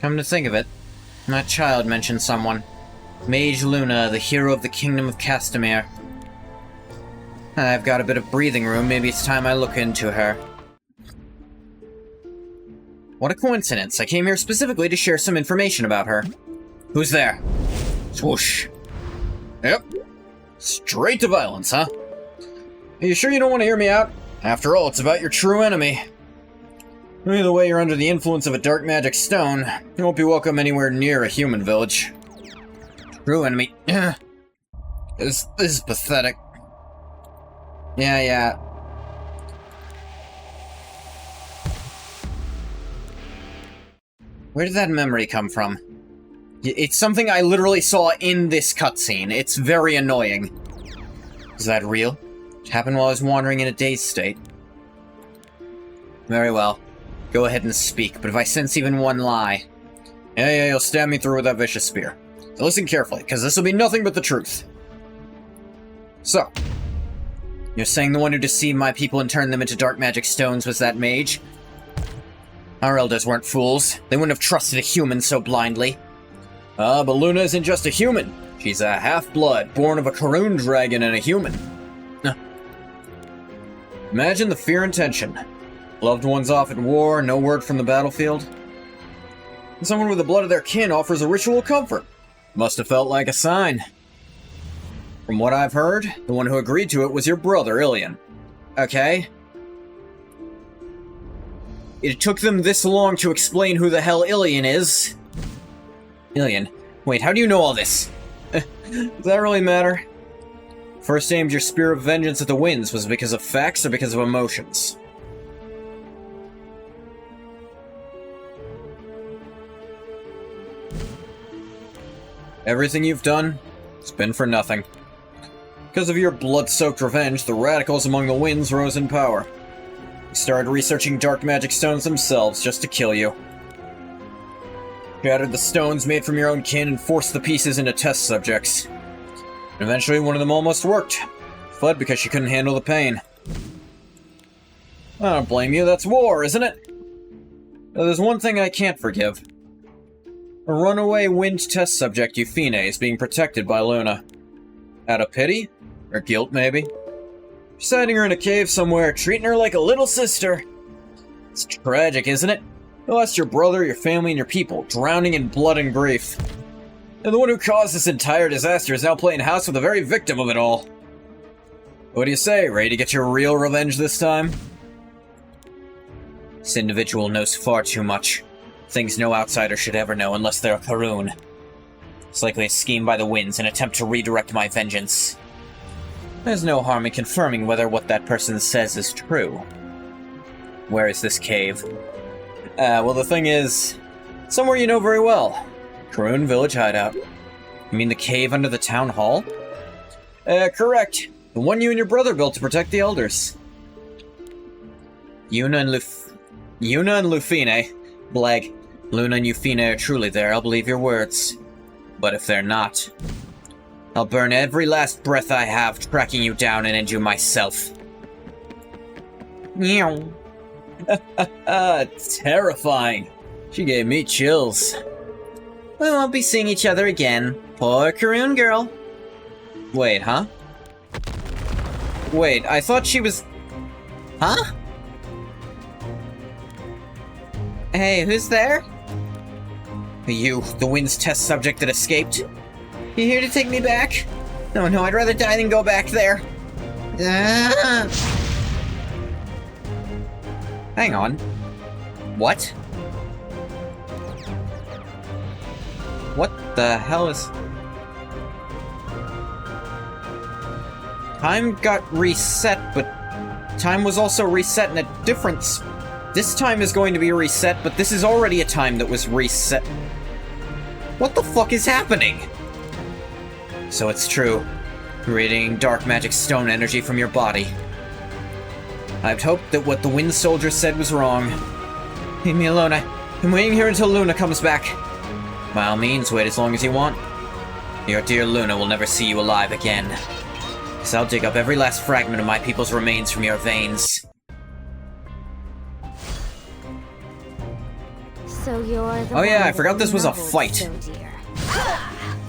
Come to think of it, that child mentioned someone. Mage Luna, the hero of the Kingdom of Castamere. I've got a bit of breathing room, maybe it's time I look into her. What a coincidence, I came here specifically to share some information about her. Who's there? Swoosh. Yep. Straight to violence, huh? Are you sure you don't want to hear me out? After all, it's about your true enemy. Either way, you're under the influence of a dark magic stone. You won't be welcome anywhere near a human village. True enemy. This is pathetic. Yeah. Where did that memory come from? It's something I literally saw in this cutscene. It's very annoying. Is that real? It happened while I was wandering in a dazed state. Very well. Go ahead and speak, but if I sense even one lie... Yeah, you'll stab me through with that vicious spear. So listen carefully, because this will be nothing but the truth. So, you're saying the one who deceived my people and turned them into dark magic stones was that mage? Our elders weren't fools. They wouldn't have trusted a human so blindly. But Luna isn't just a human. She's a half-blood, born of a Karun dragon and a human. Imagine the fear and tension. Loved ones off at war, no word from the battlefield. And someone with the blood of their kin offers a ritual comfort. Must have felt like a sign. From what I've heard, the one who agreed to it was your brother, Ilian. Okay? It took them this long to explain who the hell Ilian is. Ilian? Wait, how do you know all this? Does that really matter? First aimed your spear of vengeance at the winds. Was it because of facts or because of emotions? Everything you've done, it's been for nothing. Because of your blood-soaked revenge, the radicals among the winds rose in power. They started researching dark magic stones themselves just to kill you. Shattered the stones made from your own kin and forced the pieces into test subjects. And eventually one of them almost worked. Fled because she couldn't handle the pain. I don't blame you, that's war, isn't it? But there's one thing I can't forgive. A runaway wind test subject, Euphine, is being protected by Luna. Out of pity? Or guilt, maybe? She's hiding her in a cave somewhere, treating her like a little sister. It's tragic, isn't it? You lost your brother, your family, and your people, drowning in blood and grief. And the one who caused this entire disaster is now playing house with the very victim of it all. What do you say, ready to get your real revenge this time? This individual knows far too much. Things no outsider should ever know unless they're a Karun. It's likely a scheme by the winds, an attempt to redirect my vengeance. There's no harm in confirming whether what that person says is true. Where is this cave? Well, the thing is, somewhere you know very well. Karun Village Hideout. You mean the cave under the town hall? Correct. The one you and your brother built to protect the elders. Yuna and Lufine. Blag. Luna and Euphine are truly there, I'll believe your words. But if they're not, I'll burn every last breath I have tracking you down and end you myself. Meow. Terrifying. She gave me chills. We won't be seeing each other again. Poor Karun girl. Wait, huh? Wait, I thought she was... Huh? Hey, who's there? You, the wind's test subject that escaped. You here to take me back? No, I'd rather die than go back there. Hang on. What? What the hell is... Time got reset, but time was also reset in a different... This time is going to be reset, but this is already a time that was reset. What the fuck is happening? So it's true. Radiating dark magic stone energy from your body. I'd hoped that what the Wind Soldier said was wrong. Leave me alone. I'm waiting here until Luna comes back. By all means, wait as long as you want. Your dear Luna will never see you alive again. So I'll dig up every last fragment of my people's remains from your veins. So you're the Oh yeah, one I forgot this was a that fight. so dear.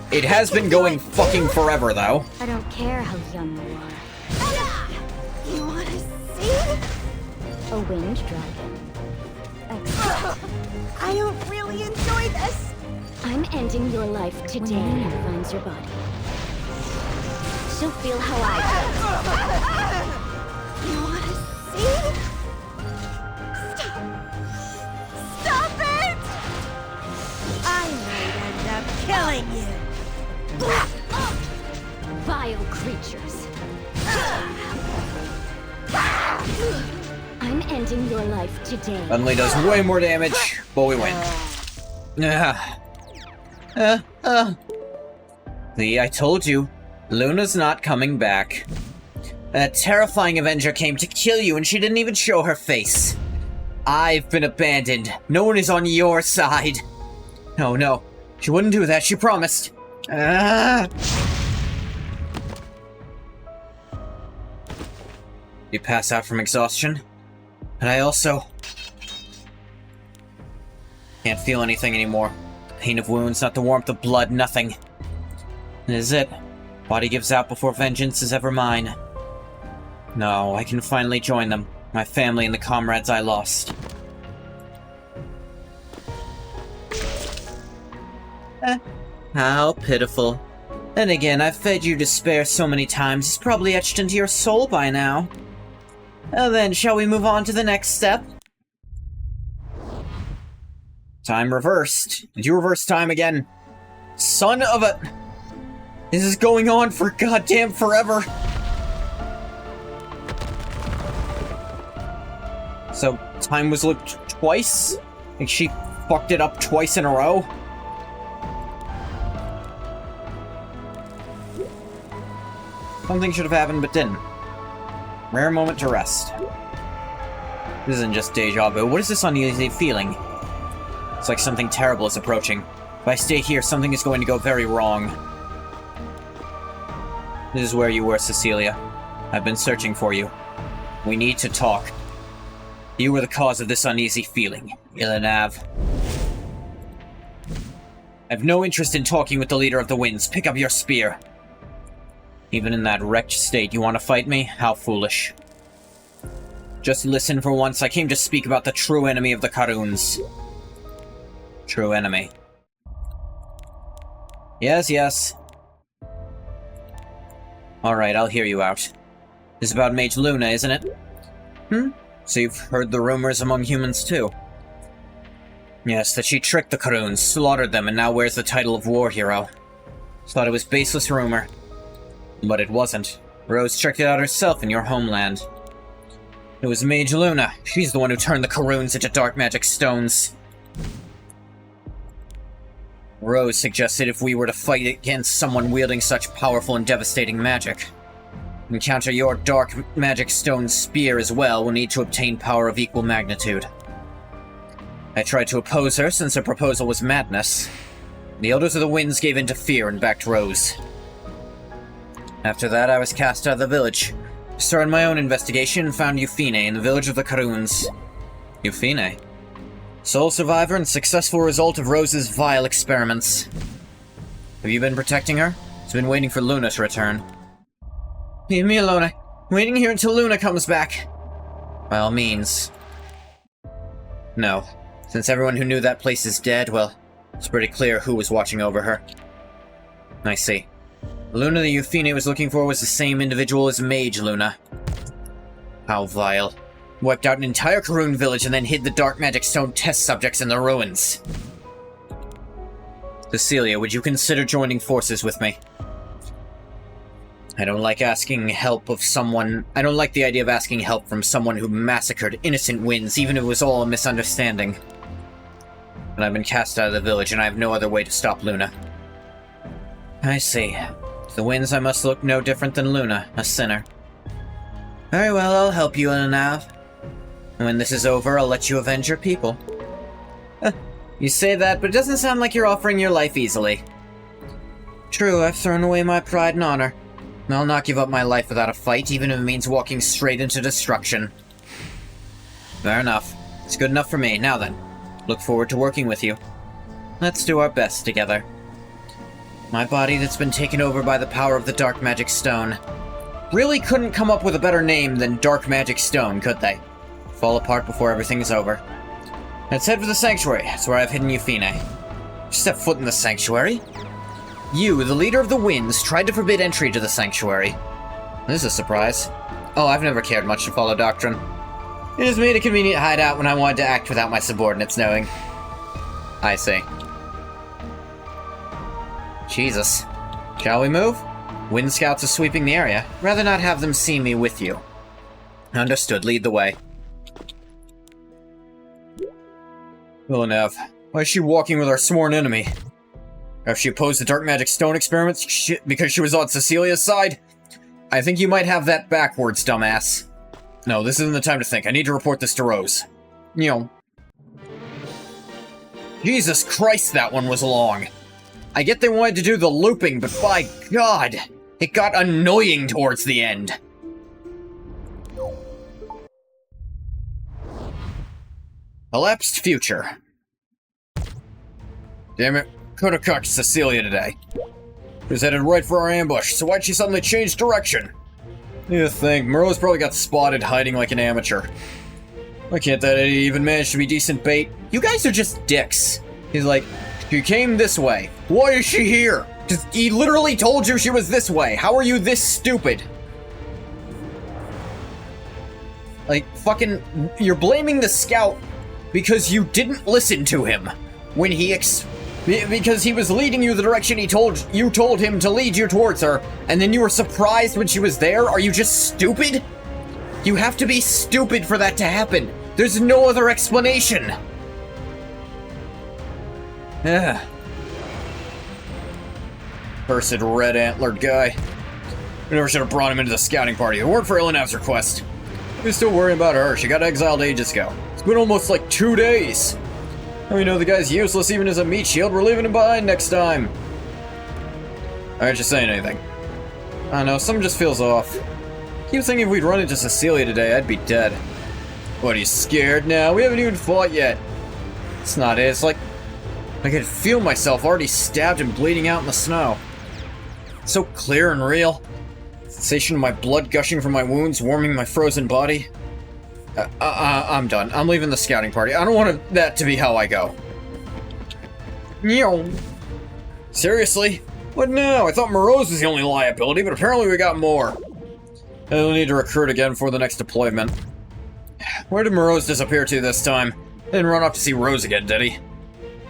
It has been going fucking forever, though. I don't care how young you are. You wanna see? A wind dragon. Excellent. I don't really enjoy this. I'm ending your life today when Luna finds your body. She'll feel how I feel. You wanna see? Stop! Stop it! I might end up killing you. Vile creatures. I'm ending your life today. Suddenly does way more damage, but we win. See, I told you. Luna's not coming back. That terrifying Avenger came to kill you and she didn't even show her face. I've been abandoned. No one is on your side. No. She wouldn't do that, she promised. You pass out from exhaustion. And I also... can't feel anything anymore. Pain of wounds, not the warmth of blood, nothing. This is it. Body gives out before vengeance is ever mine. No, I can finally join them. My family and the comrades I lost. How pitiful. Then again, I've fed you despair so many times, it's probably etched into your soul by now. Well then, shall we move on to the next step? Time reversed. Did you reverse time again? Son of a... This is going on for goddamn forever. So, time was looped twice? Like she fucked it up twice in a row? Something should have happened but didn't. Rare moment to rest. This isn't just deja vu. What is this uneasy feeling? It's like something terrible is approaching. If I stay here, something is going to go very wrong. This is where you were, Cecilia. I've been searching for you. We need to talk. You were the cause of this uneasy feeling, Ilanav. I have no interest in talking with the leader of the winds. Pick up your spear. Even in that wrecked state, you want to fight me? How foolish. Just listen for once. I came to speak about the true enemy of the Karuns. True enemy. Yes. Alright, I'll hear you out. This is about Mage Luna, isn't it? So you've heard the rumors among humans too? Yes, that she tricked the Karuns, slaughtered them, and now wears the title of war hero. Thought it was baseless rumor. But it wasn't. Rose checked it out herself in your homeland. It was Mage Luna. She's the one who turned the Karuns into dark magic stones. Rose suggested if we were to fight against someone wielding such powerful and devastating magic, encounter your dark magic stone spear as well, will need to obtain power of equal magnitude. I tried to oppose her since her proposal was madness. The Elders of the Winds gave in to fear and backed Rose. After that, I was cast out of the village. Started my own investigation and found Euphine in the village of the Karuns. Euphine? Sole survivor and successful result of Rose's vile experiments. Have you been protecting her? She's been waiting for Luna to return. Leave me alone. I'm waiting here until Luna comes back. By all means. No. Since everyone who knew that place is dead, well, it's pretty clear who was watching over her. I see. Luna the Euphine was looking for was the same individual as Mage Luna. How vile. Wiped out an entire Karun village and then hid the dark magic stone test subjects in the ruins. Cecilia, would you consider joining forces with me? I don't like asking help of someone. I don't like the idea of asking help from someone who massacred innocent winds, even if it was all a misunderstanding. But I've been cast out of the village, and I have no other way to stop Luna. I see. To the winds, I must look no different than Luna, a sinner. Very well, I'll help you, Elanav. When this is over, I'll let you avenge your people. You say that, but it doesn't sound like you're offering your life easily. True, I've thrown away my pride and honor. I'll not give up my life without a fight, even if it means walking straight into destruction. Fair enough. It's good enough for me. Now then, look forward to working with you. Let's do our best together. My body that's been taken over by the power of the Dark Magic Stone. Really couldn't come up with a better name than Dark Magic Stone, could they? Fall apart before everything's over. Let's head for the Sanctuary. That's where I've hidden Euphine. Step foot in the Sanctuary? You, the leader of the Winds, tried to forbid entry to the Sanctuary. This is a surprise. Oh, I've never cared much to follow doctrine. It just made a convenient hideout when I wanted to act without my subordinates knowing. I see. Jesus. Shall we move? Wind Scouts are sweeping the area. Rather not have them see me with you. Understood. Lead the way. Villeneuve, why is she walking with our sworn enemy? If she opposed the Dark Magic Stone experiments because she was on Cecilia's side? I think you might have that backwards, dumbass. No, this isn't the time to think. I need to report this to Rose. You know. Jesus Christ, that one was long. I get they wanted to do the looping, but by God, it got annoying towards the end. Elapsed future. Damn it, could've cucked Cecilia today. She was headed right for our ambush, so why'd she suddenly change direction? You think, Merle's probably got spotted hiding like an amateur. Why can't that idiot even manage to be decent bait? You guys are just dicks. He's like, she came this way. Why is she here? He literally told you she was this way. How are you this stupid? Like, fucking, you're blaming the scout because you didn't listen to him when because he was leading you the direction you told him to lead you towards her, and then you were surprised when she was there? Are you just stupid? You have to be stupid for that to happen. There's no other explanation. Ugh. Cursed red-antlered guy. We never should have brought him into the scouting party. If it weren't for Elenav's request. We're still worrying about her. She got exiled ages ago. It's been almost like 2 days. And we know the guy's useless even as a meat shield. We're leaving him behind next time. Aren't you saying anything? I don't know, something just feels off. I keep thinking if we'd run into Cecilia today, I'd be dead. What, are you scared now? We haven't even fought yet. It's not it. It's like I could feel myself already stabbed and bleeding out in the snow. It's so clear and real. Sensation of my blood gushing from my wounds, warming my frozen body. I'm done. I'm leaving the scouting party. I don't want that to be how I go. Seriously? What now? I thought Morose was the only liability, but apparently we got more. I'll need to recruit again for the next deployment. Where did Morose disappear to this time? Didn't run off to see Rose again, did he?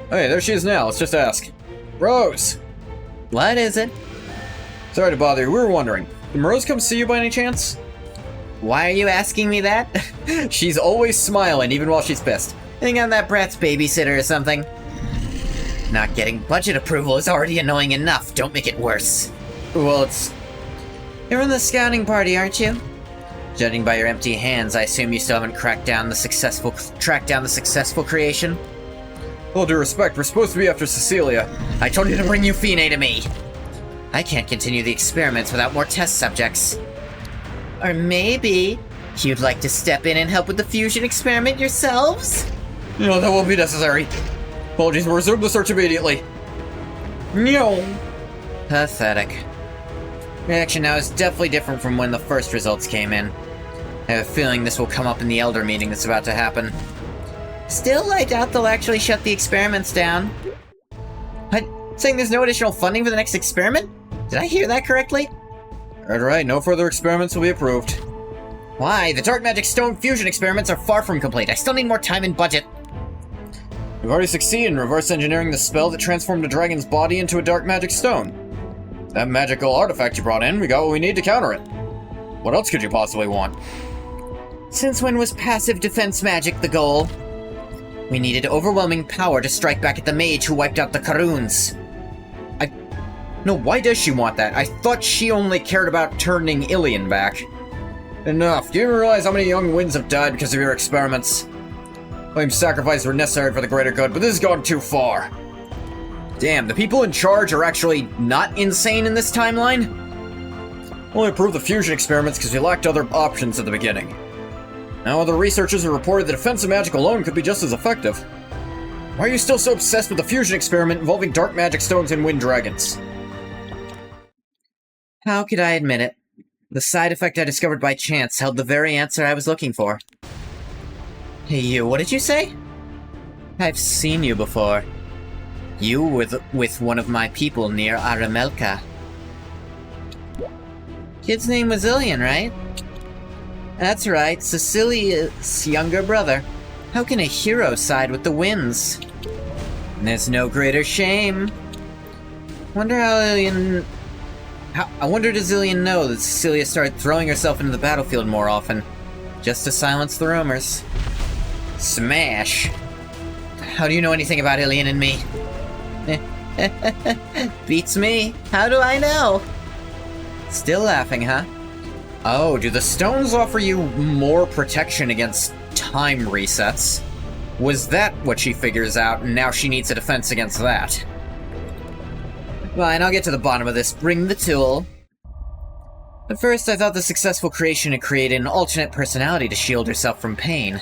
Hey, there she is now. Let's just ask. Rose! What is it? Sorry to bother you. We were wondering. Did Morose come see you by any chance? Why are you asking me that? She's always smiling, even while she's pissed. Think I'm that brat's babysitter or something? Not getting budget approval is already annoying enough. Don't make it worse. Well, it's... You're in the scouting party, aren't you? Judging by your empty hands, I assume you still haven't tracked down the successful creation? With all due respect, we're supposed to be after Cecilia. I told you to bring Euphine to me. I can't continue the experiments without more test subjects. Or maybe you'd like to step in and help with the fusion experiment yourselves? No, that won't be necessary. Apologies, we'll resume the search immediately. No. Pathetic. Reaction now is definitely different from when the first results came in. I have a feeling this will come up in the Elder meeting that's about to happen. Still, I doubt they'll actually shut the experiments down. What? Saying there's no additional funding for the next experiment? Did I hear that correctly? Right, no further experiments will be approved. Why? The Dark Magic Stone fusion experiments are far from complete. I still need more time and budget. We've already succeeded in reverse engineering the spell that transformed a dragon's body into a Dark Magic Stone. That magical artifact you brought in, we got what we need to counter it. What else could you possibly want? Since when was passive defense magic the goal? We needed overwhelming power to strike back at the mage who wiped out the Karuns. No, why does she want that? I thought she only cared about turning Ilian back. Enough. Do you even realize how many young winds have died because of your experiments? Claim sacrifices were necessary for the greater good, but this has gone too far. Damn, the people in charge are actually not insane in this timeline? Only approved the fusion experiments because we lacked other options at the beginning. Now other researchers have reported that defensive magic alone could be just as effective. Why are you still so obsessed with the fusion experiment involving dark magic stones and wind dragons? How could I admit it? The side effect I discovered by chance held the very answer I was looking for. Hey you, what did you say? I've seen you before. You were with one of my people near Aramelka. Kid's name was Ilian, right? That's right, Cecilia's younger brother. How can a hero side with the winds? There's no greater shame. Wonder how Ilian... I wonder does Ilian know that Cecilia started throwing herself into the battlefield more often, just to silence the rumors. Smash! How do you know anything about Ilian and me? Beats me. How do I know? Still laughing, huh? Oh, do the stones offer you more protection against time resets? Was that what she figures out, and now she needs a defense against that? Fine, I'll get to the bottom of this. Bring the tool. At first, I thought the successful creation had created an alternate personality to shield herself from pain.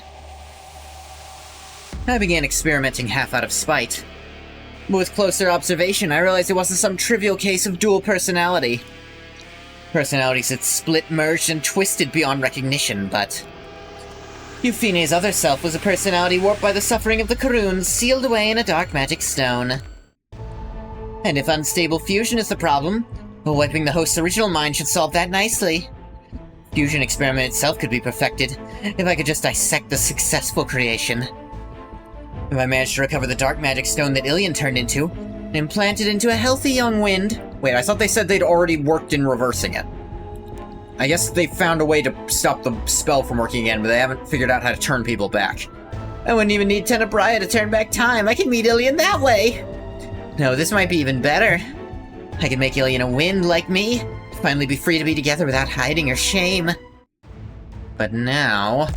I began experimenting half out of spite. But with closer observation, I realized it wasn't some trivial case of dual personality. Personalities had split, merged, and twisted beyond recognition, but... Euphinae's other self was a personality warped by the suffering of the Karuns, sealed away in a dark magic stone. And if unstable fusion is the problem, well, wiping the host's original mind should solve that nicely. Fusion experiment itself could be perfected, if I could just dissect the successful creation. If I managed to recover the dark magic stone that Ilian turned into, and implant it into a healthy young wind... Wait, I thought they said they'd already worked in reversing it. I guess they found a way to stop the spell from working again, but they haven't figured out how to turn people back. I wouldn't even need Tenebrae to turn back time. I can meet Ilian that way! No, this might be even better. I can make Ilian a wind like me, finally be free to be together without hiding or shame. But now...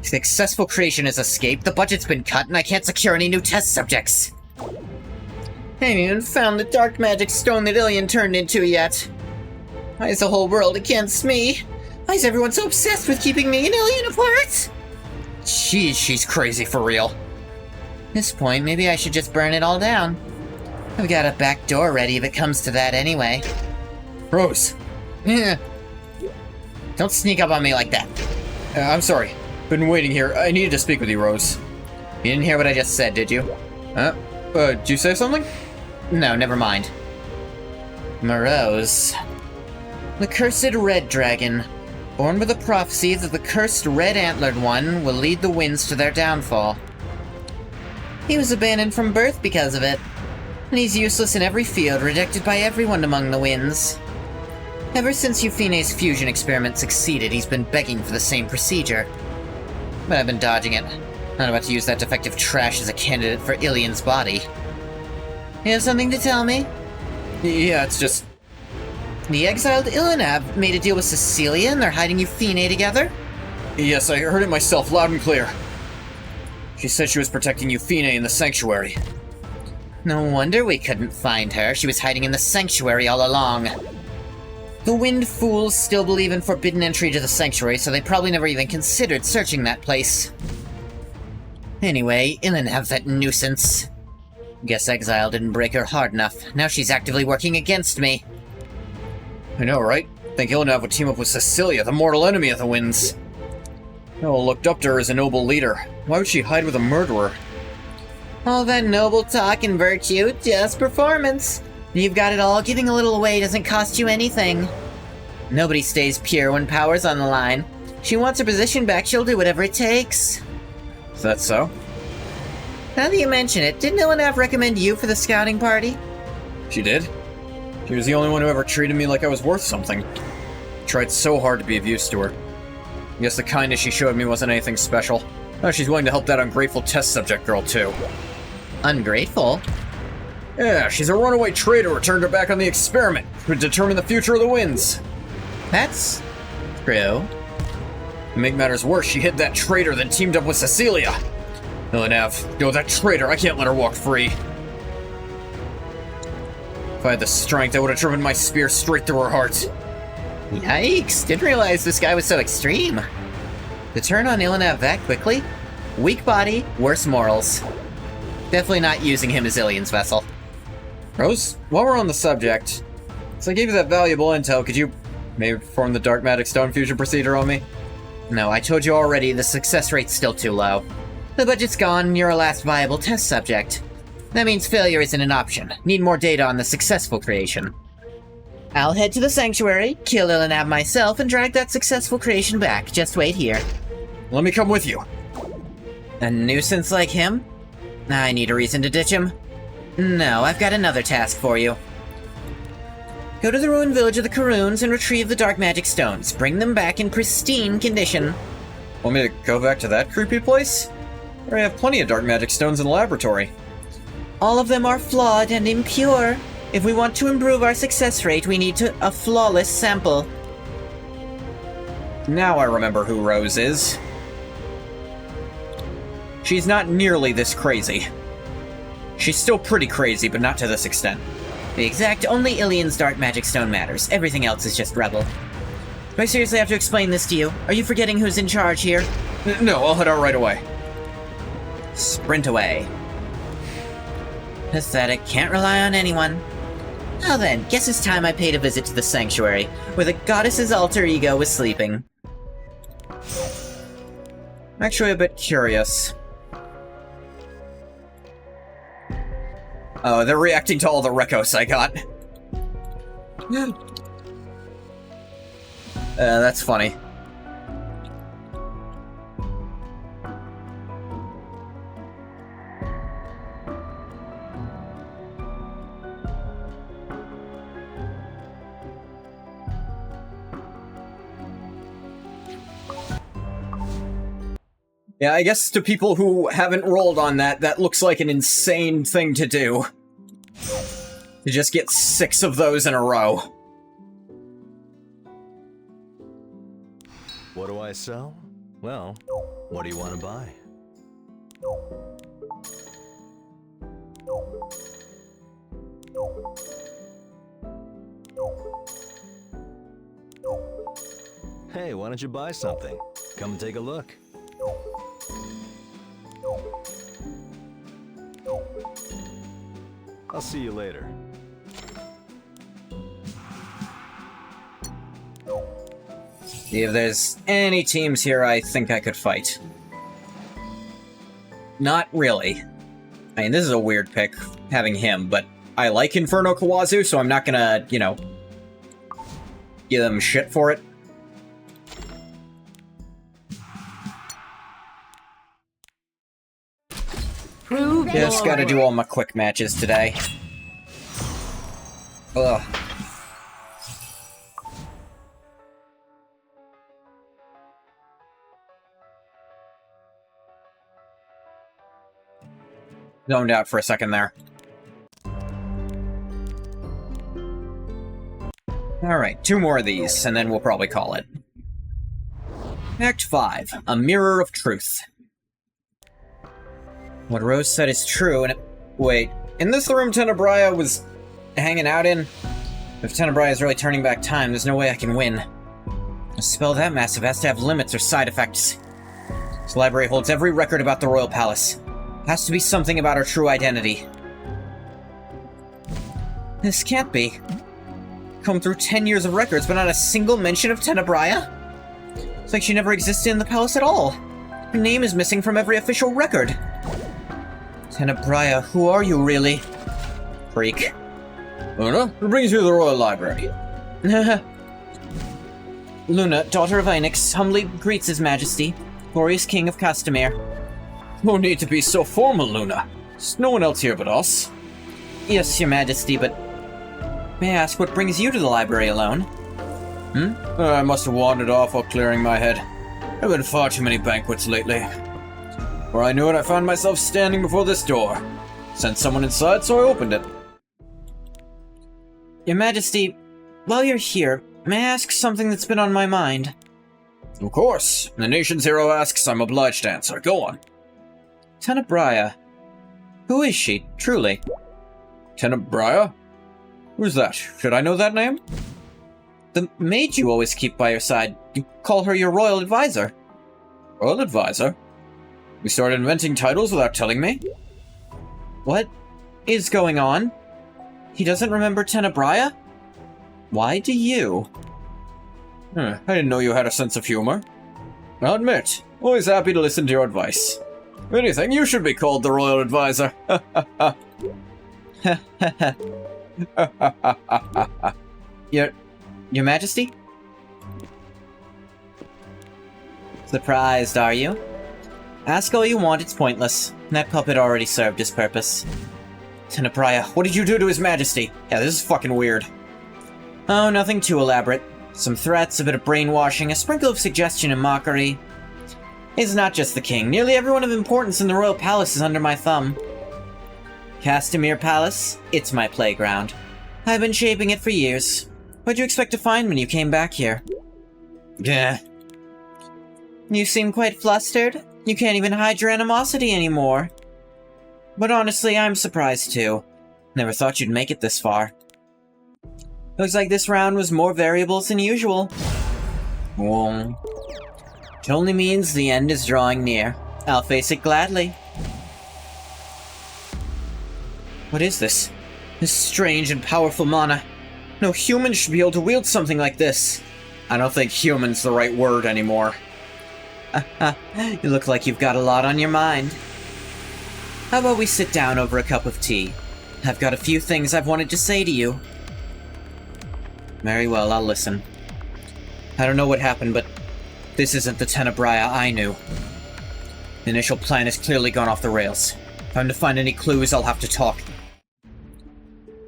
Successful creation has escaped, the budget's been cut, and I can't secure any new test subjects. I haven't even found the dark magic stone that Ilian turned into yet. Why is the whole world against me? Why is everyone so obsessed with keeping me and Ilian apart? Jeez, she's crazy for real. At this point, maybe I should just burn it all down. I've got a back door ready if it comes to that anyway. Rose! Don't sneak up on me like that. I'm sorry. Been waiting here. I needed to speak with you, Rose. You didn't hear what I just said, did you? Did you say something? No, never mind. Morose. The cursed red dragon. Born with a prophecy that the cursed red-antlered one will lead the winds to their downfall. He was abandoned from birth because of it. And he's useless in every field, rejected by everyone among the winds. Ever since Euphinae's fusion experiment succeeded, he's been begging for the same procedure. But I've been dodging it. Not about to use that defective trash as a candidate for Ilian's body. You have something to tell me? Yeah, it's just... The exiled Ilinav made a deal with Cecilia and they're hiding Euphinae together? Yes, I heard it myself, loud and clear. She said she was protecting Euphinae in the sanctuary. No wonder we couldn't find her. She was hiding in the sanctuary all along. The Wind Fools still believe in forbidden entry to the sanctuary, so they probably never even considered searching that place. Anyway, Ilinav, that nuisance. Guess Exile didn't break her hard enough. Now she's actively working against me. I know, right? Think Ilinav would team up with Cecilia, the mortal enemy of the Winds. No one looked up to her as a noble leader. Why would she hide with a murderer? All that noble talk and virtue, just performance. You've got it all. Giving a little away doesn't cost you anything. Nobody stays pure when power's on the line. She wants her position back, she'll do whatever it takes. Is that so? Now that you mention it, didn't Ilinav recommend you for the scouting party? She did? She was the only one who ever treated me like I was worth something. Tried so hard to be of use to her. I guess the kindness she showed me wasn't anything special. Now she's willing to help that ungrateful test subject girl, too. Ungrateful? Yeah, she's a runaway traitor who turned her back on the experiment, who would determine the future of the winds. That's true. To make matters worse, she hid that traitor, then teamed up with Cecilia. Ilanav, no, that traitor, I can't let her walk free. If I had the strength, I would have driven my spear straight through her heart. Yikes, didn't realize this guy was so extreme. To turn on Ilanav that quickly? Weak body, worse morals. Definitely not using him as Ilian's vessel. Rose, while we're on the subject, since I gave you that valuable intel, could you maybe perform the Dark Magic Stone fusion procedure on me? No, I told you already, the success rate's still too low. The budget's gone, and you're a last viable test subject. That means failure isn't an option. Need more data on the successful creation. I'll head to the sanctuary, kill Ilanav myself, and drag that successful creation back. Just wait here. Let me come with you. A nuisance like him? I need a reason to ditch him. No, I've got another task for you. Go to the ruined village of the Karoons and retrieve the Dark Magic Stones. Bring them back in pristine condition. Want me to go back to that creepy place? I have plenty of Dark Magic Stones in the laboratory. All of them are flawed and impure. If we want to improve our success rate, we need a flawless sample. Now I remember who Rose is. She's not nearly this crazy. She's still pretty crazy, but not to this extent. The exact only Ilian's Dark Magic Stone matters. Everything else is just rubble. Do I seriously have to explain this to you? Are you forgetting who's in charge here? No, I'll head out right away. Sprint away. Pathetic. Can't rely on anyone. Now then, guess it's time I paid a visit to the sanctuary, where the goddess's alter ego was sleeping. I'm actually a bit curious. Oh, they're reacting to all the recos I got. That's funny. Yeah, I guess to people who haven't rolled on that, that looks like an insane thing to do. To just get 6 of those in a row. What do I sell? Well, what do you want to buy? Hey, why don't you buy something? Come and take a look. I'll see you later. See if there's any teams here I think I could fight. Not really. I mean, this is a weird pick, having him, but I like Inferno Kawazu, so I'm not gonna, you know, give them shit for it. Just gotta do all my quick matches today. Ugh. Zoned out for a second there. Alright, 2 more of these, and then we'll probably call it. Act 5, A Mirror of Truth. What Rose said is true, and wait, in this the room Tenebrae was hanging out in? If Tenebrae is really turning back time, there's no way I can win. A spell that massive has to have limits or side effects. This library holds every record about the Royal Palace. Has to be something about our true identity. This can't be. Come through 10 years of records, but not a single mention of Tenebrae? It's like she never existed in the palace at all. Her name is missing from every official record. Tenebrae, who are you really? Freak. Luna, what brings you to the Royal Library? Luna, daughter of Einix, humbly greets His Majesty, glorious King of Castamere. No need to be so formal, Luna. There's no one else here but us. Yes, Your Majesty, but... May I ask what brings you to the library alone? I must have wandered off while clearing my head. There have been far too many banquets lately. Before I knew it, I found myself standing before this door. Sent someone inside, so I opened it. Your Majesty, while you're here, may I ask something that's been on my mind? Of course. The nation's hero asks, I'm obliged to answer. Go on. Tenebrae. Who is she, truly? Tenebrae? Who's that? Should I know that name? The maid you always keep by your side. You call her your royal advisor. Royal advisor? You started inventing titles without telling me? What is going on? He doesn't remember Tenebrae? Why do you? I didn't know you had a sense of humor. I'll admit, always happy to listen to your advice. If anything, you should be called the royal advisor. Your Majesty? Surprised, are you? Ask all you want, it's pointless. That puppet already served his purpose. Tenebrae, what did you do to His Majesty? Yeah, this is fucking weird. Oh, nothing too elaborate. Some threats, a bit of brainwashing, a sprinkle of suggestion and mockery. He's not just the king. Nearly everyone of importance in the royal palace is under my thumb. Castamere Palace, it's my playground. I've been shaping it for years. What'd you expect to find when you came back here? Yeah. You seem quite flustered. You can't even hide your animosity anymore. But honestly, I'm surprised too. Never thought you'd make it this far. Looks like this round was more variables than usual. Well, it only means the end is drawing near. I'll face it gladly. What is this? This strange and powerful mana. No human should be able to wield something like this. I don't think human's the right word anymore. You look like you've got a lot on your mind. How about we sit down over a cup of tea? I've got a few things I've wanted to say to you. Very well, I'll listen. I don't know what happened, but this isn't the Tenebrae I knew. The initial plan has clearly gone off the rails. If I'm to find any clues, I'll have to talk.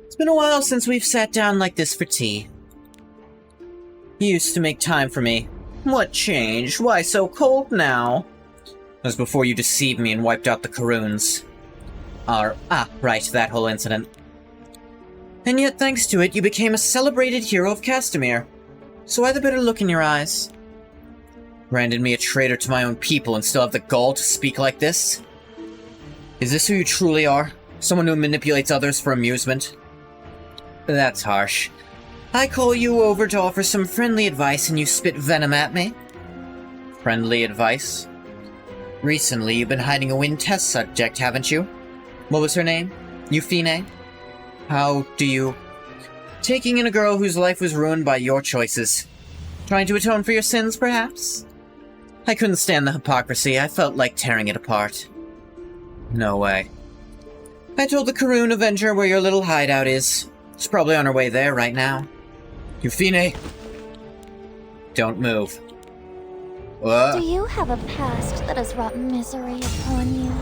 It's been a while since we've sat down like this for tea. You used to make time for me. What changed? Why so cold now? It was before you deceived me and wiped out the Karoons. Right, that whole incident. And yet, thanks to it, you became a celebrated hero of Castamere. So why the bitter look in your eyes? Branded me a traitor to my own people and still have the gall to speak like this? Is this who you truly are? Someone who manipulates others for amusement? That's harsh. I call you over to offer some friendly advice and you spit venom at me? Friendly advice? Recently, you've been hiding a wind test subject, haven't you? What was her name? Euphine? How do you... Taking in a girl whose life was ruined by your choices. Trying to atone for your sins, perhaps? I couldn't stand the hypocrisy. I felt like tearing it apart. No way. I told the Karoon Avenger where your little hideout is. She's probably on her way there right now. Euphine! Don't move. Do you have a past that has wrought misery upon you?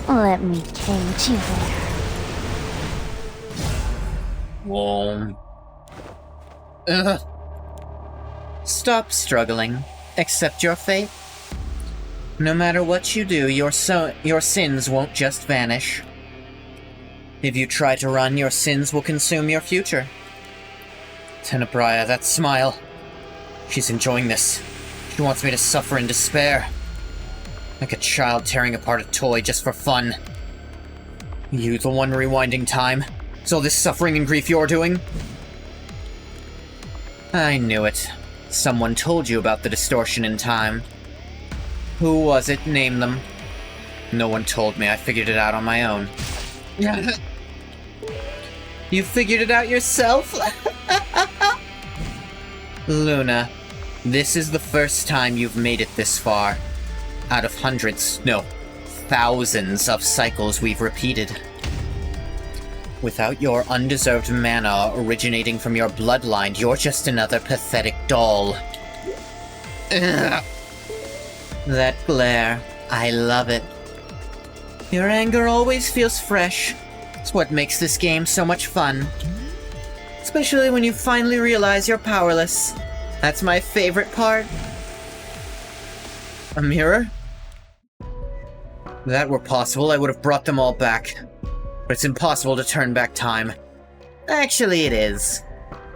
Let me cage you there. Whoa. Stop struggling. Accept your fate. No matter what you do, your sins won't just vanish. If you try to run, your sins will consume your future. Tenebrae, that smile. She's enjoying this. She wants me to suffer in despair. Like a child tearing apart a toy just for fun. You the one rewinding time? Is all this suffering and grief you're doing? I knew it. Someone told you about the distortion in time. Who was it? Name them. No one told me. I figured it out on my own. You figured it out yourself? Luna, this is the first time you've made it this far. Out of hundreds, no, thousands of cycles we've repeated. Without your undeserved mana originating from your bloodline, you're just another pathetic doll. Ugh. That glare, I love it. Your anger always feels fresh. It's what makes this game so much fun. Especially when you finally realize you're powerless. That's my favorite part. A mirror? If that were possible, I would have brought them all back. But it's impossible to turn back time. Actually, it is.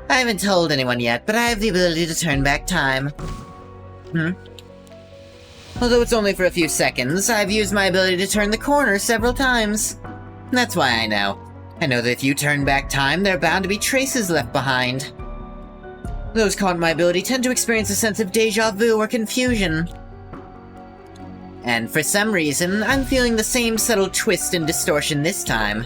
I haven't told anyone yet, but I have the ability to turn back time. Although it's only for a few seconds, I've used my ability to turn the corner several times. That's why I know. I know that if you turn back time, there are bound to be traces left behind. Those caught in my ability tend to experience a sense of deja vu or confusion. And for some reason, I'm feeling the same subtle twist and distortion this time.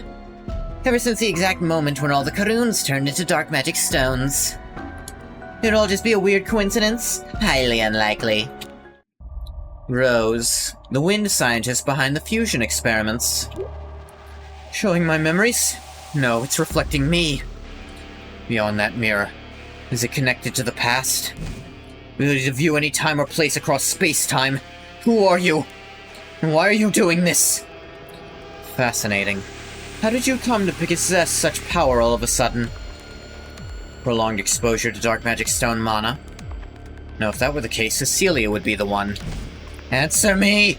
Ever since the exact moment when all the Karuns turned into dark magic stones. It'd all just be a weird coincidence? Highly unlikely. Rose, the wind scientist behind the fusion experiments. Showing my memories? No, it's reflecting me. Beyond that mirror, is it connected to the past? Ability to view any time or place across space-time. Who are you? And why are you doing this? Fascinating. How did you come to possess such power all of a sudden? Prolonged exposure to dark magic stone mana? No, if that were the case, Cecilia would be the one. Answer me!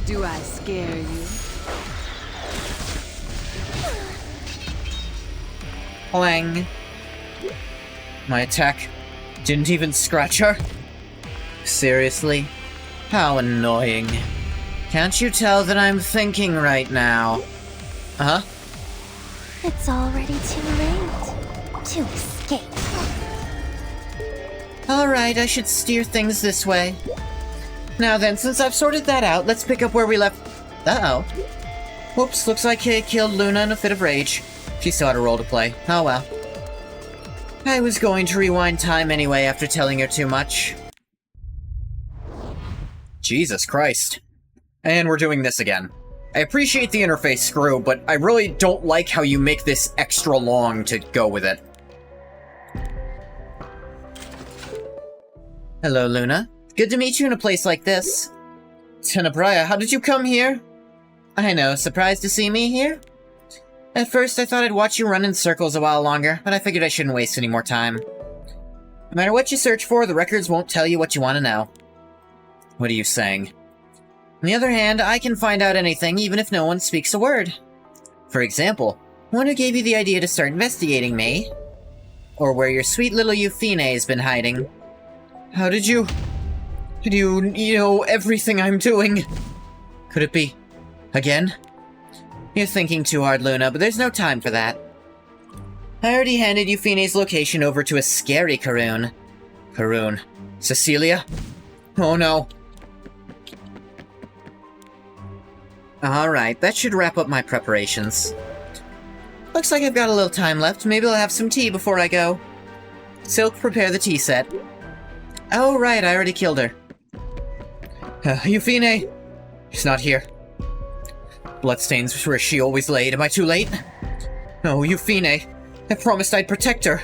Do I scare you? Clang. My attack didn't even scratch her? Seriously? How annoying. Can't you tell that I'm thinking right now? Huh? It's already too late to escape. Alright, I should steer things this way. Now then, since I've sorted that out, let's pick up where we left. Uh-oh. Whoops, looks like Kay killed Luna in a fit of rage. She still had a role to play. Oh well. I was going to rewind time anyway after telling her too much. Jesus Christ. And we're doing this again. I appreciate the interface screw, but I really don't like how you make this extra long to go with it. Hello, Luna. Good to meet you in a place like this. Tenebrae, how did you come here? I know, surprised to see me here? At first, I thought I'd watch you run in circles a while longer, but I figured I shouldn't waste any more time. No matter what you search for, the records won't tell you what you want to know. What are you saying? On the other hand, I can find out anything even if no one speaks a word. For example, one who gave you the idea to start investigating me? Or where your sweet little Euphine has been hiding. How did you know everything I'm doing? Could it be again? You're thinking too hard, Luna, but there's no time for that. I already handed Euphine's location over to a scary Karun. Karun. Cecilia? Oh no. Alright, that should wrap up my preparations. Looks like I've got a little time left. Maybe I'll have some tea before I go. Silk, prepare the tea set. Oh right, I already killed her. Euphine! She's not here. Bloodstains where she always laid. Am I too late? No, Euphine. I promised I'd protect her.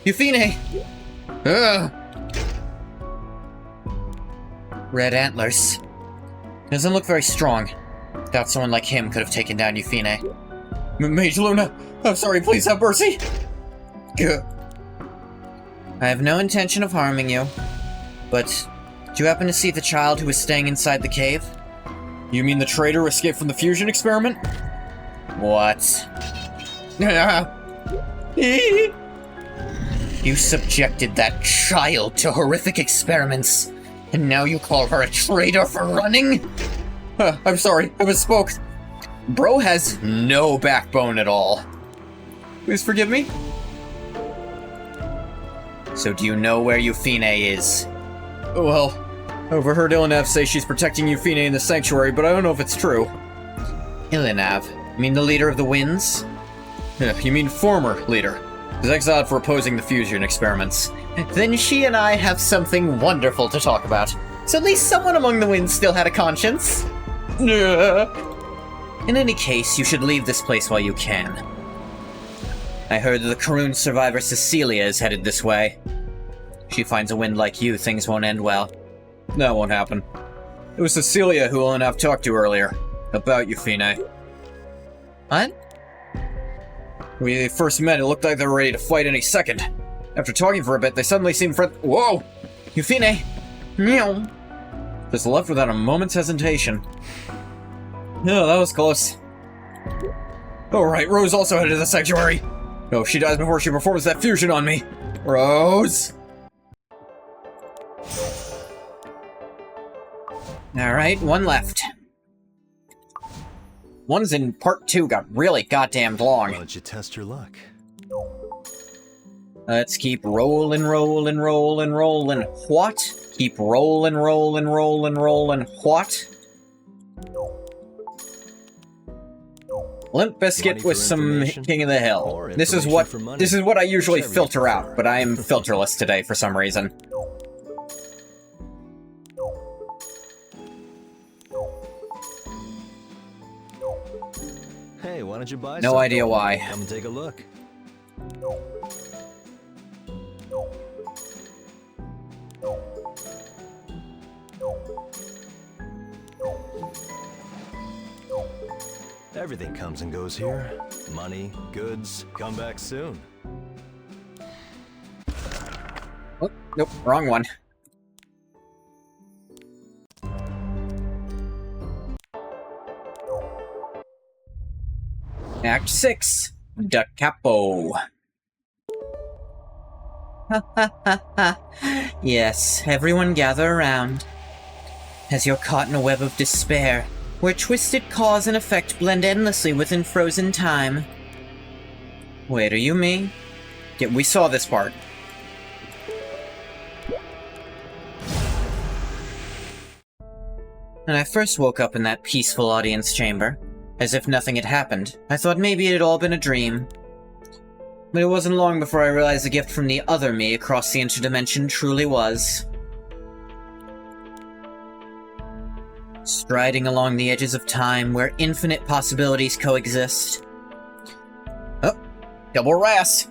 Euphine! Red antlers. Doesn't look very strong. Doubt someone like him could have taken down Euphine. Mage Luna! I'm sorry, please have mercy! Gah. I have no intention of harming you. But, do you happen to see the child who was staying inside the cave? You mean the traitor who escaped from the fusion experiment? What? You subjected that child to horrific experiments, and now you call her a traitor for running? I'm sorry, I misspoke. Bro has no backbone at all. Please forgive me? So do you know where Euphine is? Well, I overheard Ilinav say she's protecting Euphine in the sanctuary, but I don't know if it's true. Ilinav? You mean the leader of the Winds? You mean former leader. He's exiled for opposing the fusion experiments. Then she and I have something wonderful to talk about. So at least someone among the Winds still had a conscience. In any case, you should leave this place while you can. I heard that the Karun survivor Cecilia is headed this way. If she finds a wind like you, things won't end well. That won't happen. It was Cecilia who Ilinav talked to earlier. About Euphine. What? When they first met, it looked like they were ready to fight any second. After talking for a bit, they suddenly seemed Whoa! Euphine! Meow! Just left without a moment's hesitation. Oh, that was close. Oh right, Rose also headed to the sanctuary. No, she dies before she performs that fusion on me. Rose! Alright, one left. Ones in part 2 got really goddamn long. Why don't you test your luck? Let's keep rolling, rolling, rolling, rolling. What? Keep rolling, rolling, rolling, rolling. What? Limp Bizkit with some King of the Hill. This is what I usually filter out, but I am filterless today for some reason. Hey, why don't you buy No some? idea why. Come take a look. Everything comes and goes here. Money, goods, come back soon. Oh, nope, wrong one. Act 6, Da Capo. Yes, everyone gather around. As you're caught in a web of despair, where twisted cause and effect blend endlessly within frozen time. Wait, are you me? Yeah, we saw this part. When I first woke up in that peaceful audience chamber, as if nothing had happened, I thought maybe it had all been a dream. But it wasn't long before I realized the gift from the other me across the interdimension truly was. Striding along the edges of time where infinite possibilities coexist. Oh, double RAS!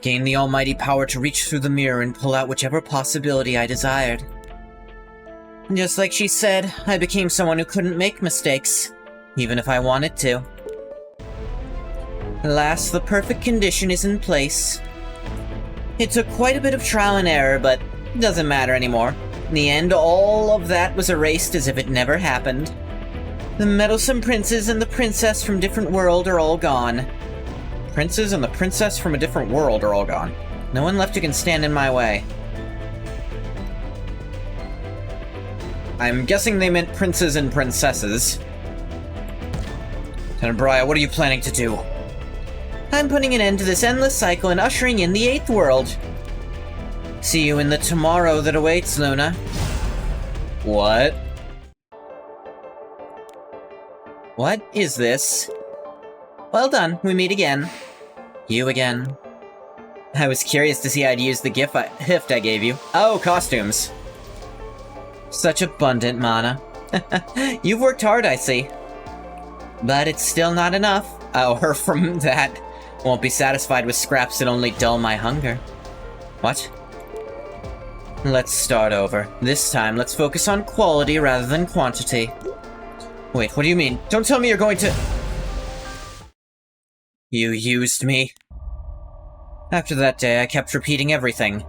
Gained the almighty power to reach through the mirror and pull out whichever possibility I desired. Just like she said, I became someone who couldn't make mistakes, even if I wanted to. Alas, the perfect condition is in place. It took quite a bit of trial and error, but it doesn't matter anymore. In the end, all of that was erased as if it never happened. The meddlesome princes and the princess from different world are all gone. Princes and the princess from a different world are all gone. No one left who can stand in my way. I'm guessing they meant princes and princesses. Tenebrae, what are you planning to do? I'm putting an end to this endless cycle and ushering in the 8th world. See you in the tomorrow that awaits, Luna. What? What is this? Well done, we meet again. You again. I was curious to see how I'd use the gift I gave you. Oh, costumes. Such abundant mana. You've worked hard, I see. But it's still not enough. Oh, her from that. Won't be satisfied with scraps that only dull my hunger. What? Let's start over. This time, let's focus on quality rather than quantity. Wait, what do you mean? Don't tell me you're going to... You used me. After that day, I kept repeating everything,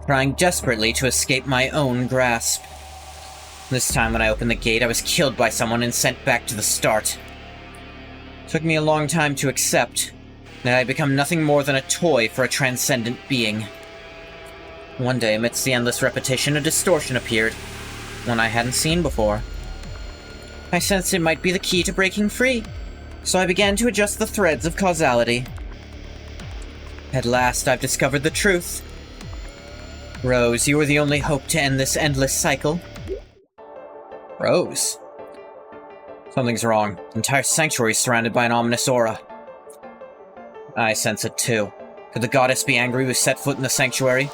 trying desperately to escape my own grasp. This time when I opened the gate, I was killed by someone and sent back to the start. It took me a long time to accept that I had become nothing more than a toy for a transcendent being. One day, amidst the endless repetition, a distortion appeared, one I hadn't seen before. I sensed it might be the key to breaking free, so I began to adjust the threads of causality. At last, I've discovered the truth. Rose, you are the only hope to end this endless cycle. Rose? Something's wrong. The entire sanctuary is surrounded by an ominous aura. I sense it too. Could the goddess be angry we set foot in the sanctuary?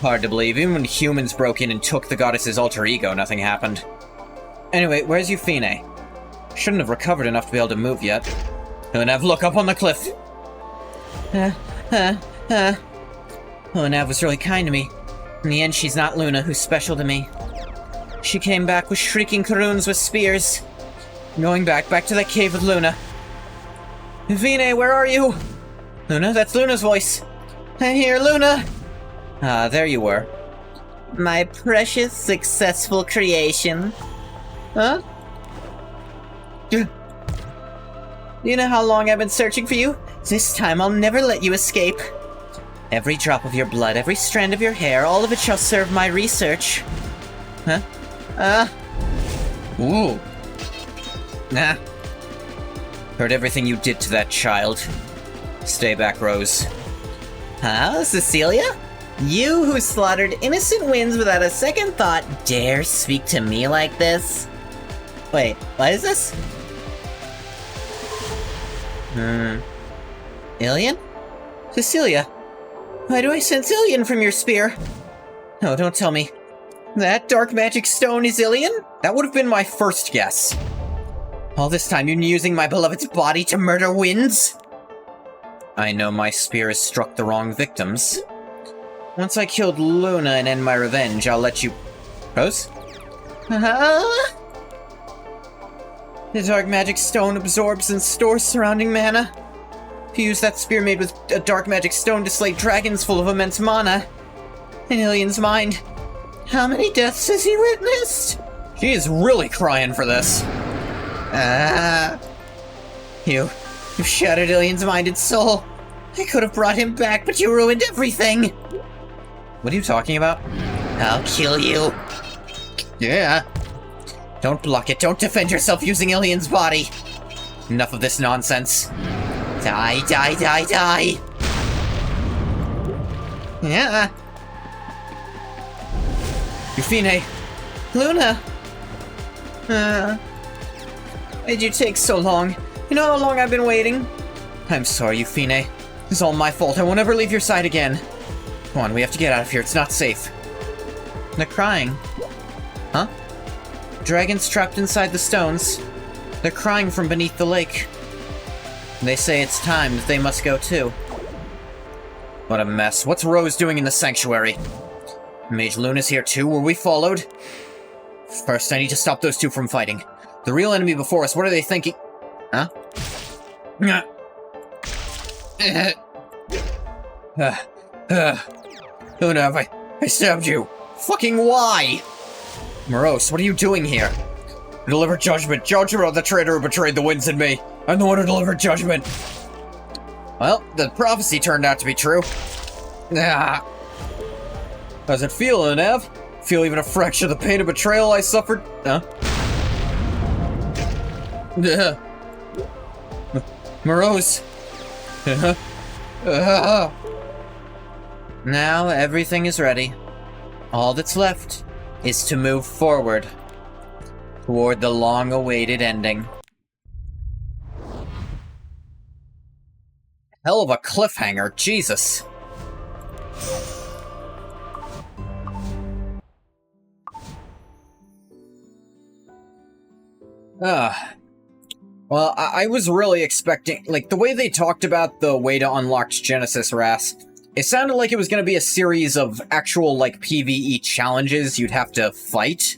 Hard to believe. Even when humans broke in and took the goddess's alter ego, nothing happened. Anyway, where's Euphine? Shouldn't have recovered enough to be able to move yet. Onav, look up on the cliff! Onav was really kind to me. In the end, she's not Luna, who's special to me. She came back with shrieking Karuns with spears. I'm going back to that cave with Luna. Euphine, where are you? Luna, that's Luna's voice. I'm here, Luna! Ah, there you were. My precious, successful creation. Huh? You know how long I've been searching for you? This time I'll never let you escape. Every drop of your blood, every strand of your hair, all of it shall serve my research. Huh? Ooh. Nah. Heard everything you did to that child. Stay back, Rose. Huh, Cecilia? You who slaughtered innocent winds without a second thought dare speak to me like this? Wait, what is this? Ilian? Cecilia? Why do I sense Ilian from your spear? No, don't tell me. That dark magic stone is Ilian? That would have been my first guess. All this time you've been using my beloved's body to murder winds? I know my spear has struck the wrong victims. Once I killed Luna and end my revenge, I'll let you... Rose? The dark magic stone absorbs and stores surrounding mana. If you use that spear made with a dark magic stone to slay dragons full of immense mana. In Ilian's mind, how many deaths has he witnessed? She is really crying for this. You've shattered Ilian's mind and soul. I could have brought him back, but you ruined everything. What are you talking about? I'll kill you. Yeah. Don't block it. Don't defend yourself using Ilian's body. Enough of this nonsense. Die, die, die, die. Yeah. Euphine. Luna. Why'd you take so long? You know how long I've been waiting? I'm sorry, Euphine. It's all my fault. I won't ever leave your side again. Come on, we have to get out of here. It's not safe. They're crying. Huh? Dragons trapped inside the stones. They're crying from beneath the lake. They say it's time that they must go too. What a mess. What's Rose doing in the sanctuary? Mage Luna's here too. Were we followed? First, I need to stop those two from fighting. The real enemy before us, what are they thinking? Huh? Luna, I stabbed you. Fucking why? Morose, what are you doing here? Deliver judgment. Judge her, the traitor who betrayed the winds and me. I'm the one who delivered judgment. Well, the prophecy turned out to be true. How's it feel, Enev? Feel even a fraction of the pain of betrayal I suffered? Huh? Morose. Now everything is ready. All that's left is to move forward toward the long-awaited ending. Hell of a cliffhanger, Jesus. Well, I was really expecting, like, the way they talked about the way to unlock Genesis Wrath, it sounded like it was going to be a series of actual, like, PvE challenges you'd have to fight.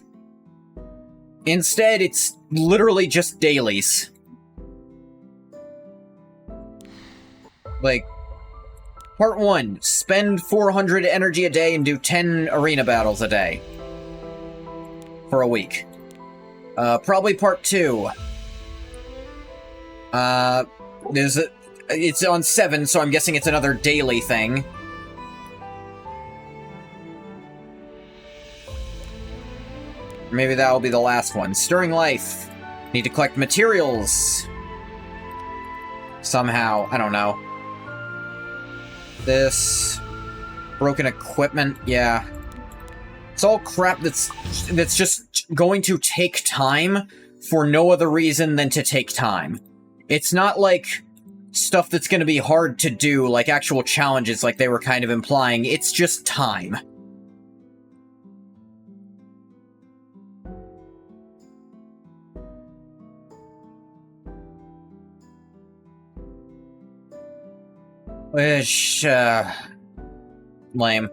Instead, it's literally just dailies. Like, Part 1, spend 400 energy a day and do 10 arena battles a day. For a week. Probably Part 2. It's on 7, so I'm guessing it's another daily thing. Maybe that'll be the last one. Stirring Life. Need to collect materials. Somehow. I don't know. This... broken equipment. Yeah. It's all crap that's just going to take time for no other reason than to take time. It's not like stuff that's going to be hard to do, like actual challenges like they were kind of implying. It's just time. Which, lame.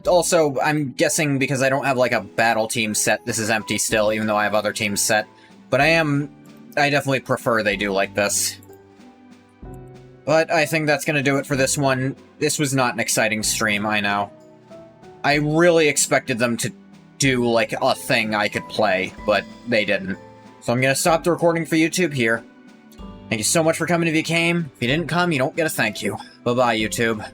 Also, I'm guessing because I don't have, like, a battle team set, this is empty still, even though I have other teams set. But I definitely prefer they do like this. But I think that's gonna do it for this one. This was not an exciting stream, I know. I really expected them to do, like, a thing I could play, but they didn't. So I'm gonna stop the recording for YouTube here. Thank you so much for coming if you came. If you didn't come, you don't get a thank you. Bye-bye, YouTube.